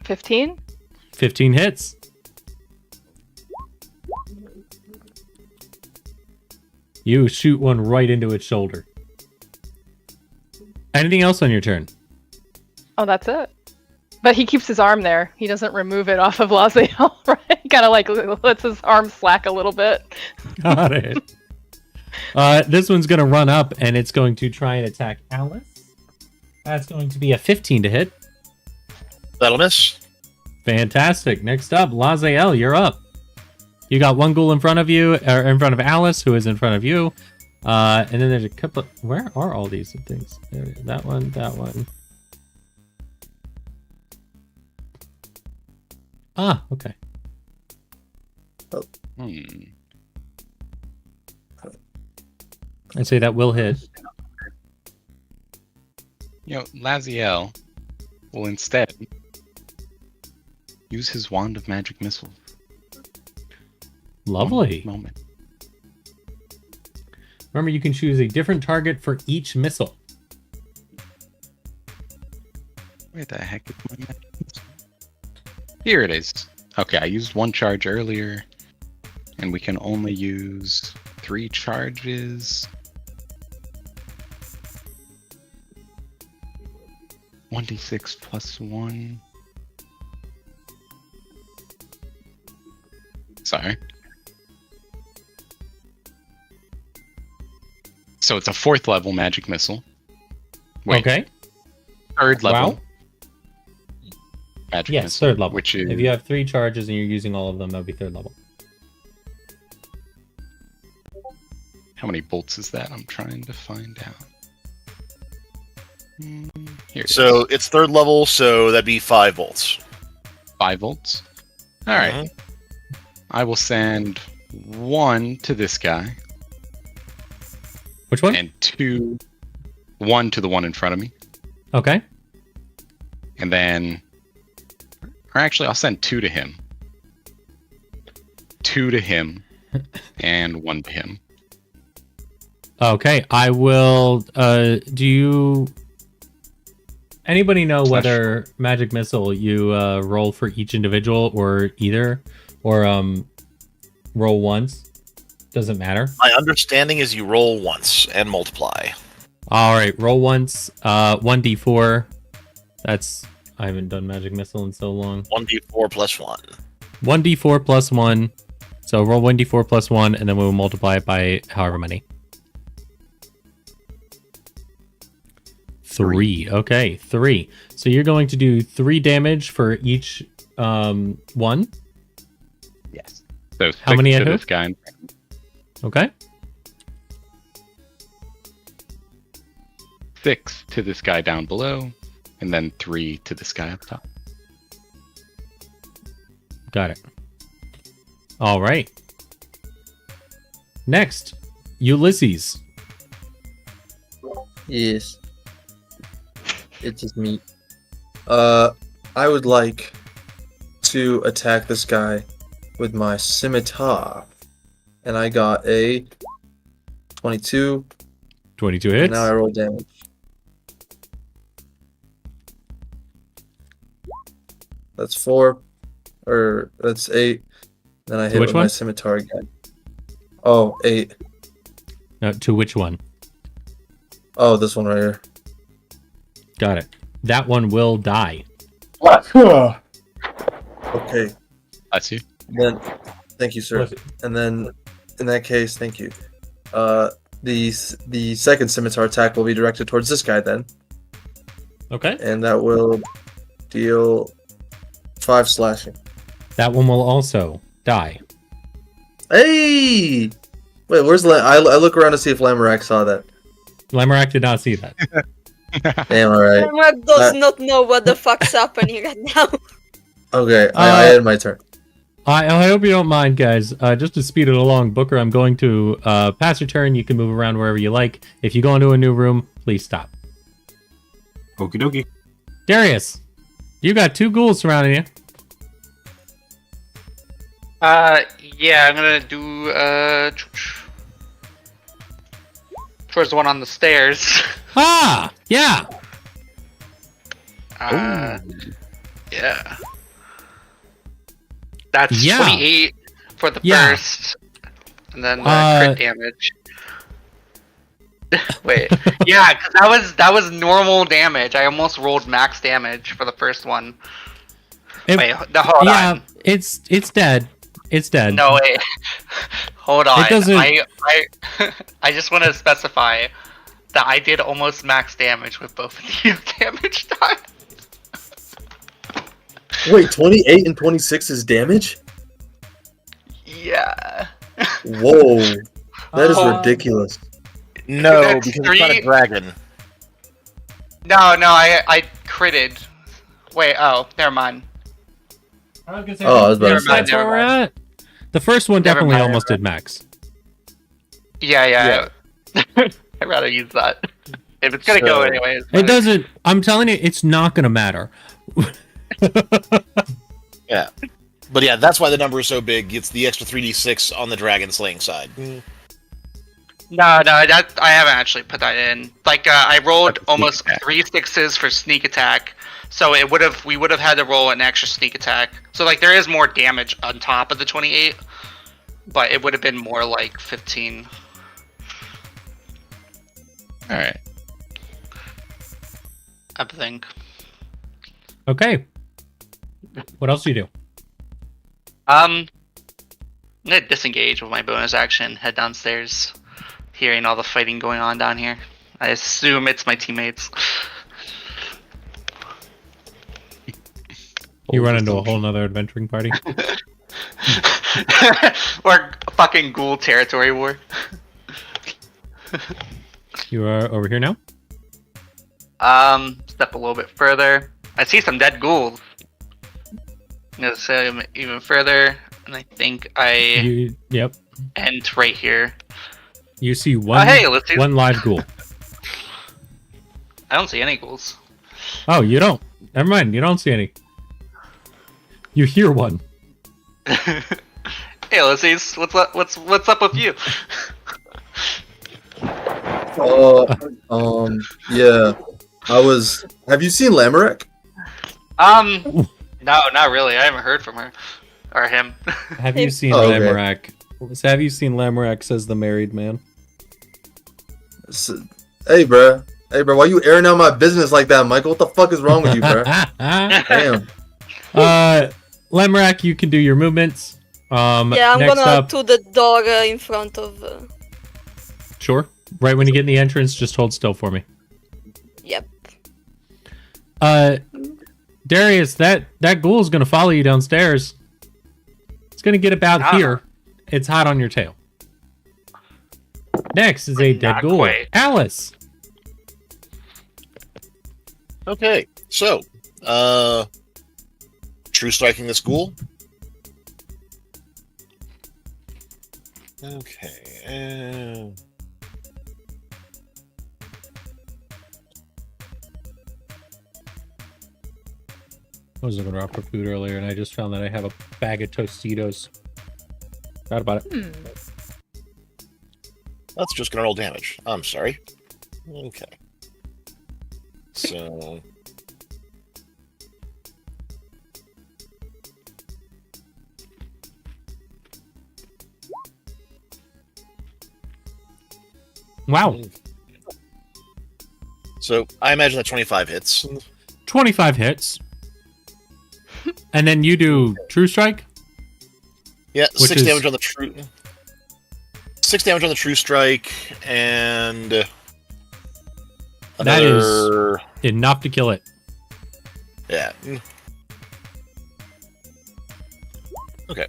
15. 15 hits. You shoot one right into its shoulder. Anything else on your turn? Oh, that's it. But he keeps his arm there. He doesn't remove it off of Laziel, right? He kind of like lets his arm slack a little bit. Got it. This one's going to run up, and it's going to try and attack Alice. That's going to be a 15 to hit. That'll miss. Fantastic. Next up, Laziel, you're up. You got one ghoul in front of you, or in front of Alice, who is in front of you. And then there's a couple... Where are all these things? There, that one, that one. Ah, okay. I'd say that will hit. Laziel will instead use his wand of magic missile. Lovely. One moment. Remember, you can choose a different target for each missile. Where the heck is my magic missile? Here it is. Okay, I used 1 charge earlier, and we can only use 3 charges. 1d6 plus 1. Sorry. So it's a 4th level magic missile. Wait, Okay. 3rd level. Wow. Magic Yes, missile, 3rd level. Which is If you have 3 charges and you're using all of them, that would be 3rd level. how many bolts is that? I'm trying to find out. Here it So is. it's 3rd level, so that'd be 5 volts. 5 volts. All right. I will send 1 to this guy. Which one? And 1 to the one in front of me. Okay. And then, or actually, I'll send 2 to him. 2 to him, and 1 to him. Okay, I will. Do you? Anybody know whether magic missile you roll for each individual or either, or roll once? Doesn't matter. My understanding is you roll once and multiply. All right, roll once. 1d4. That's I haven't done magic missile in so long. 1d4 plus 1. 1d4 plus 1. So roll 1d4 plus 1, and then we'll multiply it by however many. 3. Okay, 3. So you're going to do 3 damage for each one. Yes. So How many to I this hope? guy? Okay. 6 to this guy down below, and then 3 to this guy up top. Got it. All right. Next, Ulysses. Yes. It's just me. I would like to attack this guy with my scimitar. And I got a 22. 22 And hits. now I roll damage. That's 4. Or that's 8. Then I hit which with my one? scimitar again. Oh, 8. No, to which one? Oh, this one right here. Got it. That one will die. Okay. Bless you. Then, thank you, sir. Bless you. And then, in that case, thank you. The second scimitar attack will be directed towards this guy then, Okay. and that will deal 5 slashing. That one will also die. Hey! Wait, where's I look around to see if Lamorak saw that. Lamorak did not see that. Damn, alright. Mark does not know what the fuck's happening right now. Okay, I had my turn. I hope you don't mind, guys. Just to speed it along, Booker, I'm going to pass your turn. You can move around wherever you like. If you go into a new room, please stop. Okie dokie. Darius, you got 2 ghouls surrounding you. Yeah, I'm gonna do towards the one on the stairs. Ah, yeah. Yeah. That's Yeah. 28 for the Yeah. first, and then crit damage. Wait, yeah, because that was normal damage. I almost rolled max damage for the first one. Wait, hold on. It's dead. It's dead. No, wait. Hold on. It doesn't- I just want to specify that I did almost max damage with both of the damage die. Wait, 28 and 26 is damage? Yeah. Whoa. That is Uh, ridiculous. No, That's because it's not a 3. dragon. No, I critted. Wait, oh, never mind. I was gonna say, Oh, I was about to that's say. where we're at. The first one Never definitely mind, almost never did max. Yeah. I'd rather use that. If it's gonna go So- anyways. It doesn't. I'm telling you, it's not gonna matter. Yeah. But yeah, that's why the number is so big. It's the extra 3d6 on the dragon slaying side. No, that I haven't actually put that in. Like I rolled That's almost sneak attack. 3 6s for sneak attack, so we would have had to roll an extra sneak attack. So like there is more damage on top of the 28, but it would have been more like 15. All right. I think. Okay. What else do you do? I'm gonna disengage with my bonus action. Head downstairs, hearing all the fighting going on down here. I assume it's my teammates. You run into a whole nother adventuring party. Or fucking ghoul territory war. You are over here now. Step a little bit further. I see some dead ghouls. I'm gonna say even further, and I think I Yep. end right here. You see one. Hey, let's see. One live ghoul. I don't see any ghouls. Oh, you don't. Never mind. You don't see any. You hear one. Hey, Ulysses, what's up with you? Yeah. Have you seen Lamarek? No, not really. I haven't heard from her or him. Have you seen Oh, okay. Lamorak? Have you seen Lamorak? Says the married man. Hey, bruh. Hey, bro, why you airing out my business like that, Michael? What the fuck is wrong with you, bro? Damn. Lamorak, you can do your movements. Yeah, I'm next gonna up, to the door in front of. Sure. Right when you get in the entrance, just hold still for me. Yep. Darius, that ghoul is gonna follow you downstairs. It's gonna get about here. It's hot on your tail. Next is a dead Not ghoul. quite. Alice. Okay, so, true striking this ghoul. Okay, I was looking around for food earlier, and I just found that I have a bag of Tostitos. Forgot about it. that's just gonna roll damage. I'm sorry. Okay. So, Wow. so I imagine that 25 hits. 25 hits. And then you do True Strike? Yeah, Which 6 is- damage on the true. 6 damage on the true strike, and That is- another. Enough to kill it. Yeah. Okay.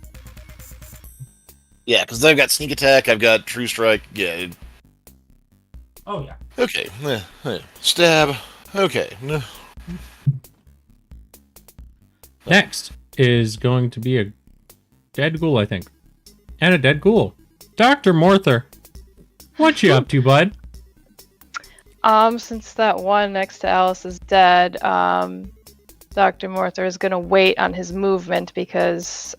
Yeah, because I've got sneak attack, I've got true strike. Yeah. Oh, yeah. Okay. Stab. Okay. Next is going to be a dead ghoul, I think. And a dead ghoul. Dr. Morther. What you up to, bud? Since that one next to Alice is dead, Dr. Morther is going to wait on his movement because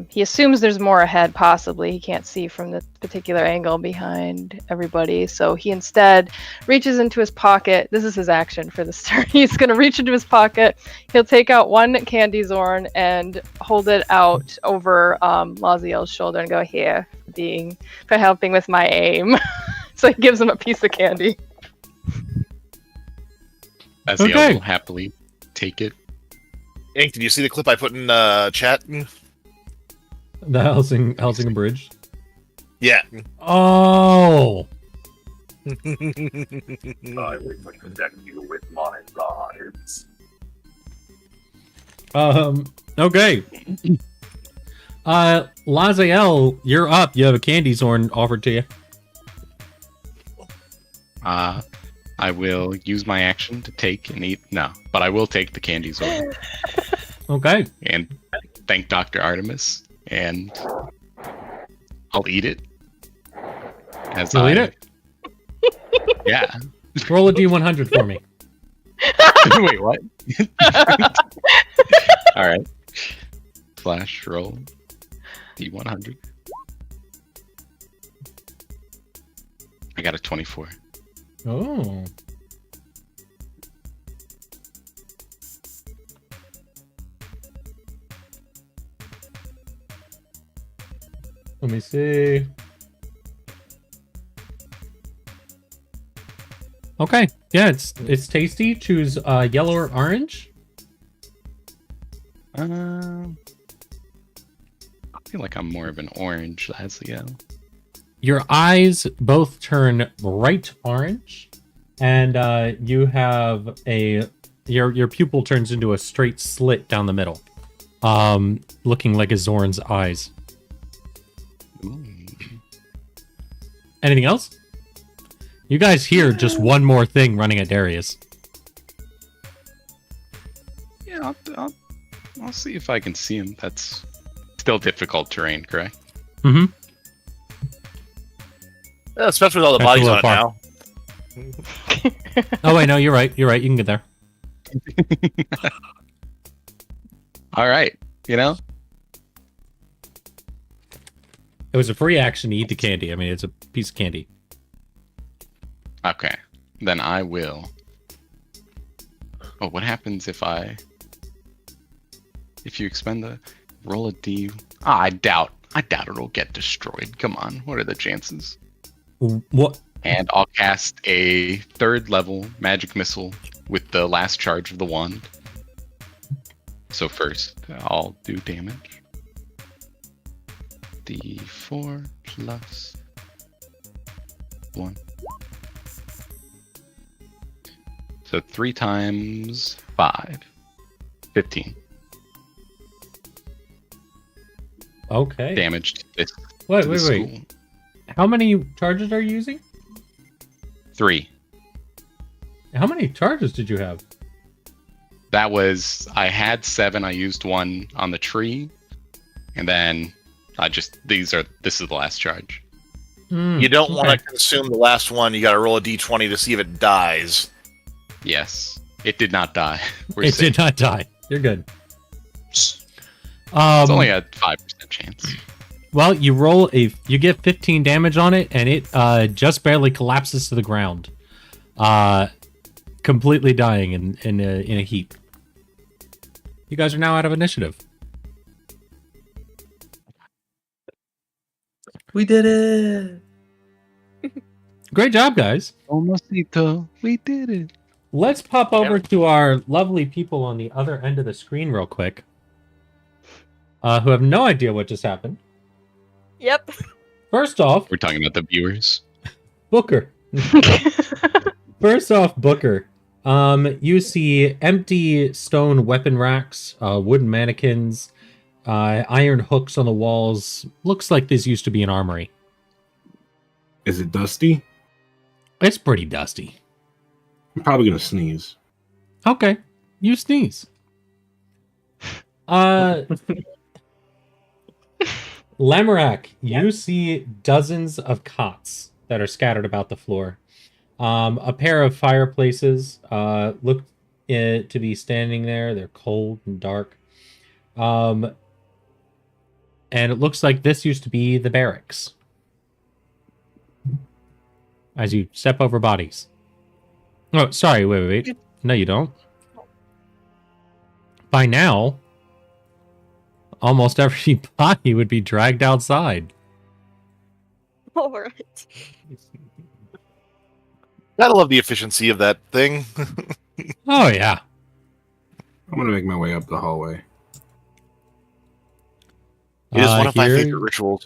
he assumes there's more ahead, possibly. He can't see from this particular angle behind everybody. So he instead reaches into his pocket. This is his action for this turn. He's going to reach into his pocket. He'll take out one candy zorn and hold it out over Laziel's shoulder and go, here, for helping with my aim. So he gives him a piece of candy. Aziel Okay. will happily take it. Ink, did you see the clip I put in chat? The Helsing Bridge. Yeah. Oh! I will connect you with my lives. Okay. Laziel, you're up. You have a candy zorn offered to you. I will use my action to take and eat. No, but I will take the candy zone. Okay. And thank Dr. Artemis, and I'll eat it. You'll eat it? Yeah. Roll a d100 for me. Wait, what? All right. Slash roll d100. I got a 24. Oh. Let me see. Okay, yeah, it's tasty. Choose yellow or orange. I feel like I'm more of an orange. That's the yellow. Your eyes both turn bright orange, and you have your pupil turns into a straight slit down the middle, looking like a Zorn's eyes. Ooh. Anything else? You guys hear just one more thing running at Darius. Yeah, I'll see if I can see him. That's still difficult terrain, correct? Mm-hmm. Yeah, especially with all the That's a bodies on little it now. Oh wait, no, you're right. You're right. You can get there. All right, you know? It was a free action to eat the candy. I mean, it's a piece of candy. Okay, then I will. Oh, what happens if you expend the roll a D? I doubt it'll get destroyed. Come on, what are the chances? What? And I'll cast a 3rd level magic missile with the last charge of the wand. So first, I'll do damage. D4 plus 1. So 3 times 5. 15. Okay. Damage to this. Wait. How many charges are you using? 3. How many charges did you have? That was, I had 7. I used 1 on the tree, and then this is the last charge. You don't want to consume the last one. You got to roll a d20 to see if it dies. Yes, it did not die. It did not die. You're good. It's only a 5% chance. Well, you get 15 damage on it, and it just barely collapses to the ground, completely dying in a heap. You guys are now out of initiative. We did it! Great job, guys. Almostito, we did it. Let's pop over to our lovely people on the other end of the screen real quick, who have no idea what just happened. Yep. First off, We're talking about the viewers. Booker. First off, Booker. You see empty stone weapon racks, wooden mannequins, iron hooks on the walls. Looks like this used to be an armory. Is it dusty? It's pretty dusty. I'm probably gonna sneeze. Okay, you sneeze. Lamorak, you see dozens of cots that are scattered about the floor. A pair of fireplaces look to be standing there. They're cold and dark. And it looks like this used to be the barracks. As you step over bodies. Oh, sorry, wait. No, you don't. By now, almost every body would be dragged outside. Alright. Gotta love the efficiency of that thing. Oh, yeah. I'm gonna make my way up the hallway. It is one of my here- favorite rituals.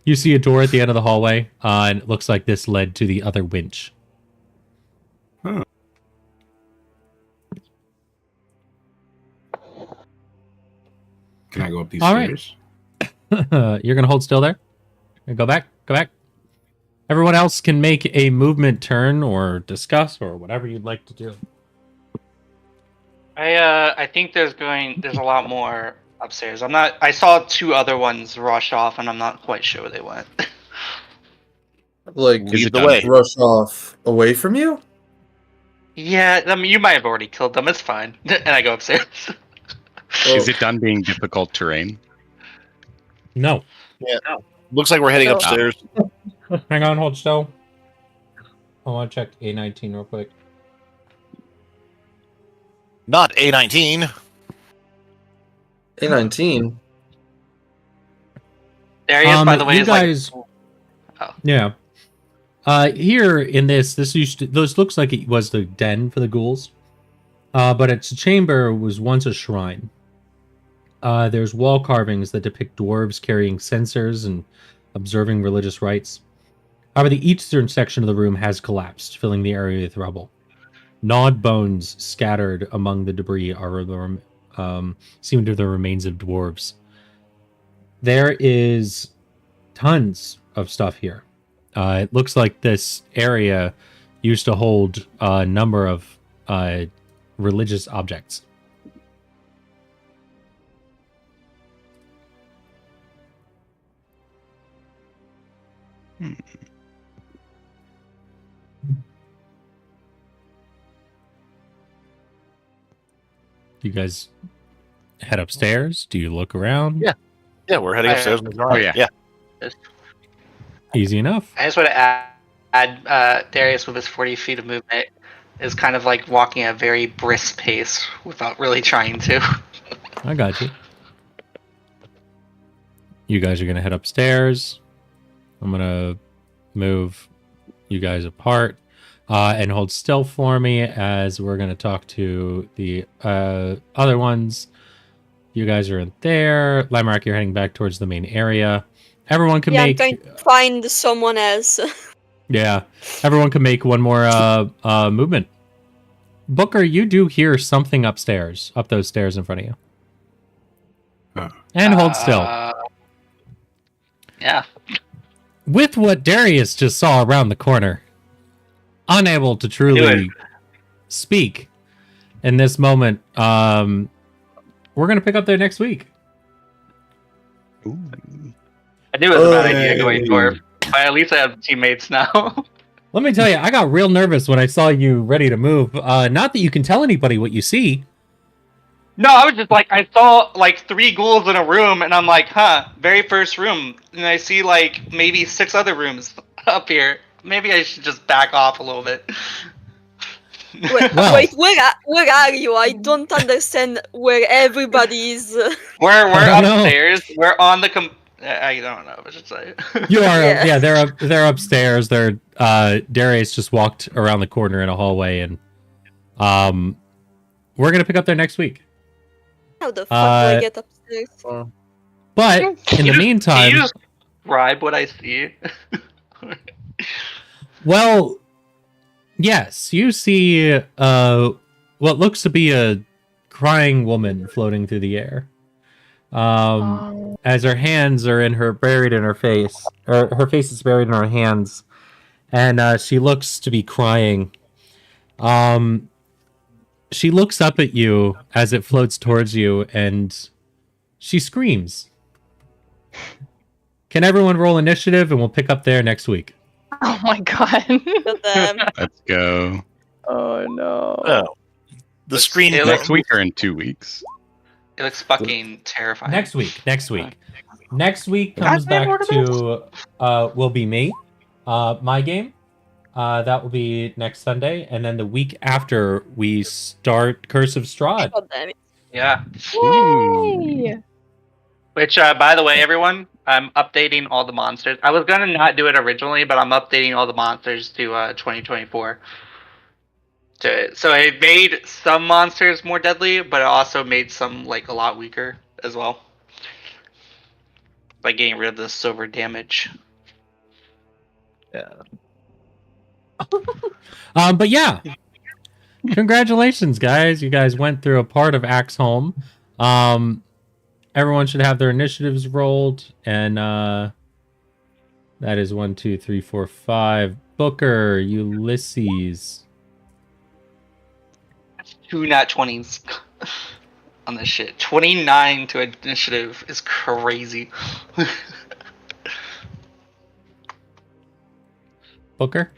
You see a door at the end of the hallway, and it looks like this led to the other winch. Huh. Can I go up these All right. stairs? You're gonna hold still there? Go back. Everyone else can make a movement turn or discuss or whatever you'd like to do. I think there's a lot more upstairs. I saw 2 other ones rush off, and I'm not quite sure where they went. Like, Lead the way. rush off away from you? Yeah, I mean, you might have already killed them. It's fine. And I go upstairs. Is it done being difficult terrain? No. Yeah. Looks like we're heading No. upstairs. Hang on, hold still. I want to check A19 real quick. Not A19. A19. Darius, by the way, you is guys, like. Oh. Yeah. Here in this looks like it was the den for the ghouls. But its chamber was once a shrine. There's wall carvings that depict dwarves carrying censers and observing religious rites. However, the eastern section of the room has collapsed, filling the area with rubble. Gnawed bones scattered among the debris seem to be the remains of dwarves. There is tons of stuff here. It looks like this area used to hold a number of religious objects. Do you guys head upstairs? Do you look around? Yeah. Yeah, we're heading upstairs. Oh, yeah. Yeah. Easy enough. I just want to add Darius with his 40 feet of movement is kind of like walking at a very brisk pace without really trying to. I got you. You guys are going to head upstairs. I'm going to move you guys apart and hold still for me as we're going to talk to the other ones. You guys are in there. Lamarck, you're heading back towards the main area. Everyone can Yeah, make... I'm trying to find someone else. Yeah, everyone can make one more movement. Booker, you do hear something upstairs, up those stairs in front of you. And hold still. Yeah. With what Darius just saw around the corner, unable to truly speak in this moment, we're going to pick up there next week. I knew it was a bad idea going dwarf, but at least I have teammates now. Let me tell you, I got real nervous when I saw you ready to move. Not that you can tell anybody what you see. No, I was just like, I saw like 3 ghouls in a room, and I'm like, very first room, and I see like maybe 6 other rooms up here. Maybe I should just back off a little bit. Wait, where are you? I don't understand where everybody is. We're upstairs. We're on the I don't know. What to say. You are, yeah. They're upstairs. They're Darius just walked around the corner in a hallway, and we're gonna pick up there next week. How the fuck do I get upstairs? But in the meantime, can you describe what I see? well, yes, you see what looks to be a crying woman floating through the air. As her hands are buried in her face, or her face is buried in her hands, and she looks to be crying. She looks up at you as it floats towards you, and she screams. Can everyone roll initiative, and we'll pick up there next week? Oh my god. Let's go. Oh no. Oh. The screen next week or in 2 weeks? It looks fucking terrifying. Next week. Next week comes back to will be me. My game. That will be next Sunday, and then the week after we start Curse of Strahd. God damn it. Yeah. Yay! Which, by the way, everyone, I'm updating all the monsters. I was gonna not do it originally, but I'm updating all the monsters to 2024. So it made some monsters more deadly, but it also made some like a lot weaker as well. By getting rid of the silver damage. Yeah. But yeah, congratulations, guys! You guys went through a part of Axeholm. Everyone should have their initiatives rolled, and that is 1, 2, 3, 4, 5. Booker, Ulysses. 2 nat 20s on this shit. 29 to initiative is crazy. Booker?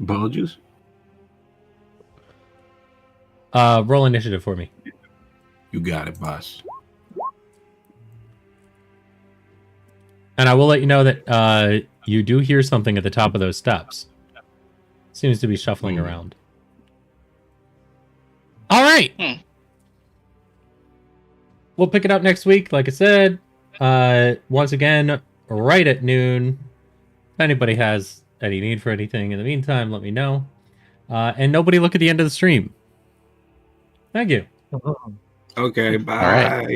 Apologies. Roll initiative for me. You got it, boss. And I will let you know that you do hear something at the top of those steps. Seems to be shuffling around. All right. We'll pick it up next week. Like I said, once again, right at noon. If anybody has any need for anything in the meantime, let me know. And nobody look at the end of the stream. Thank you. Okay, bye. All right.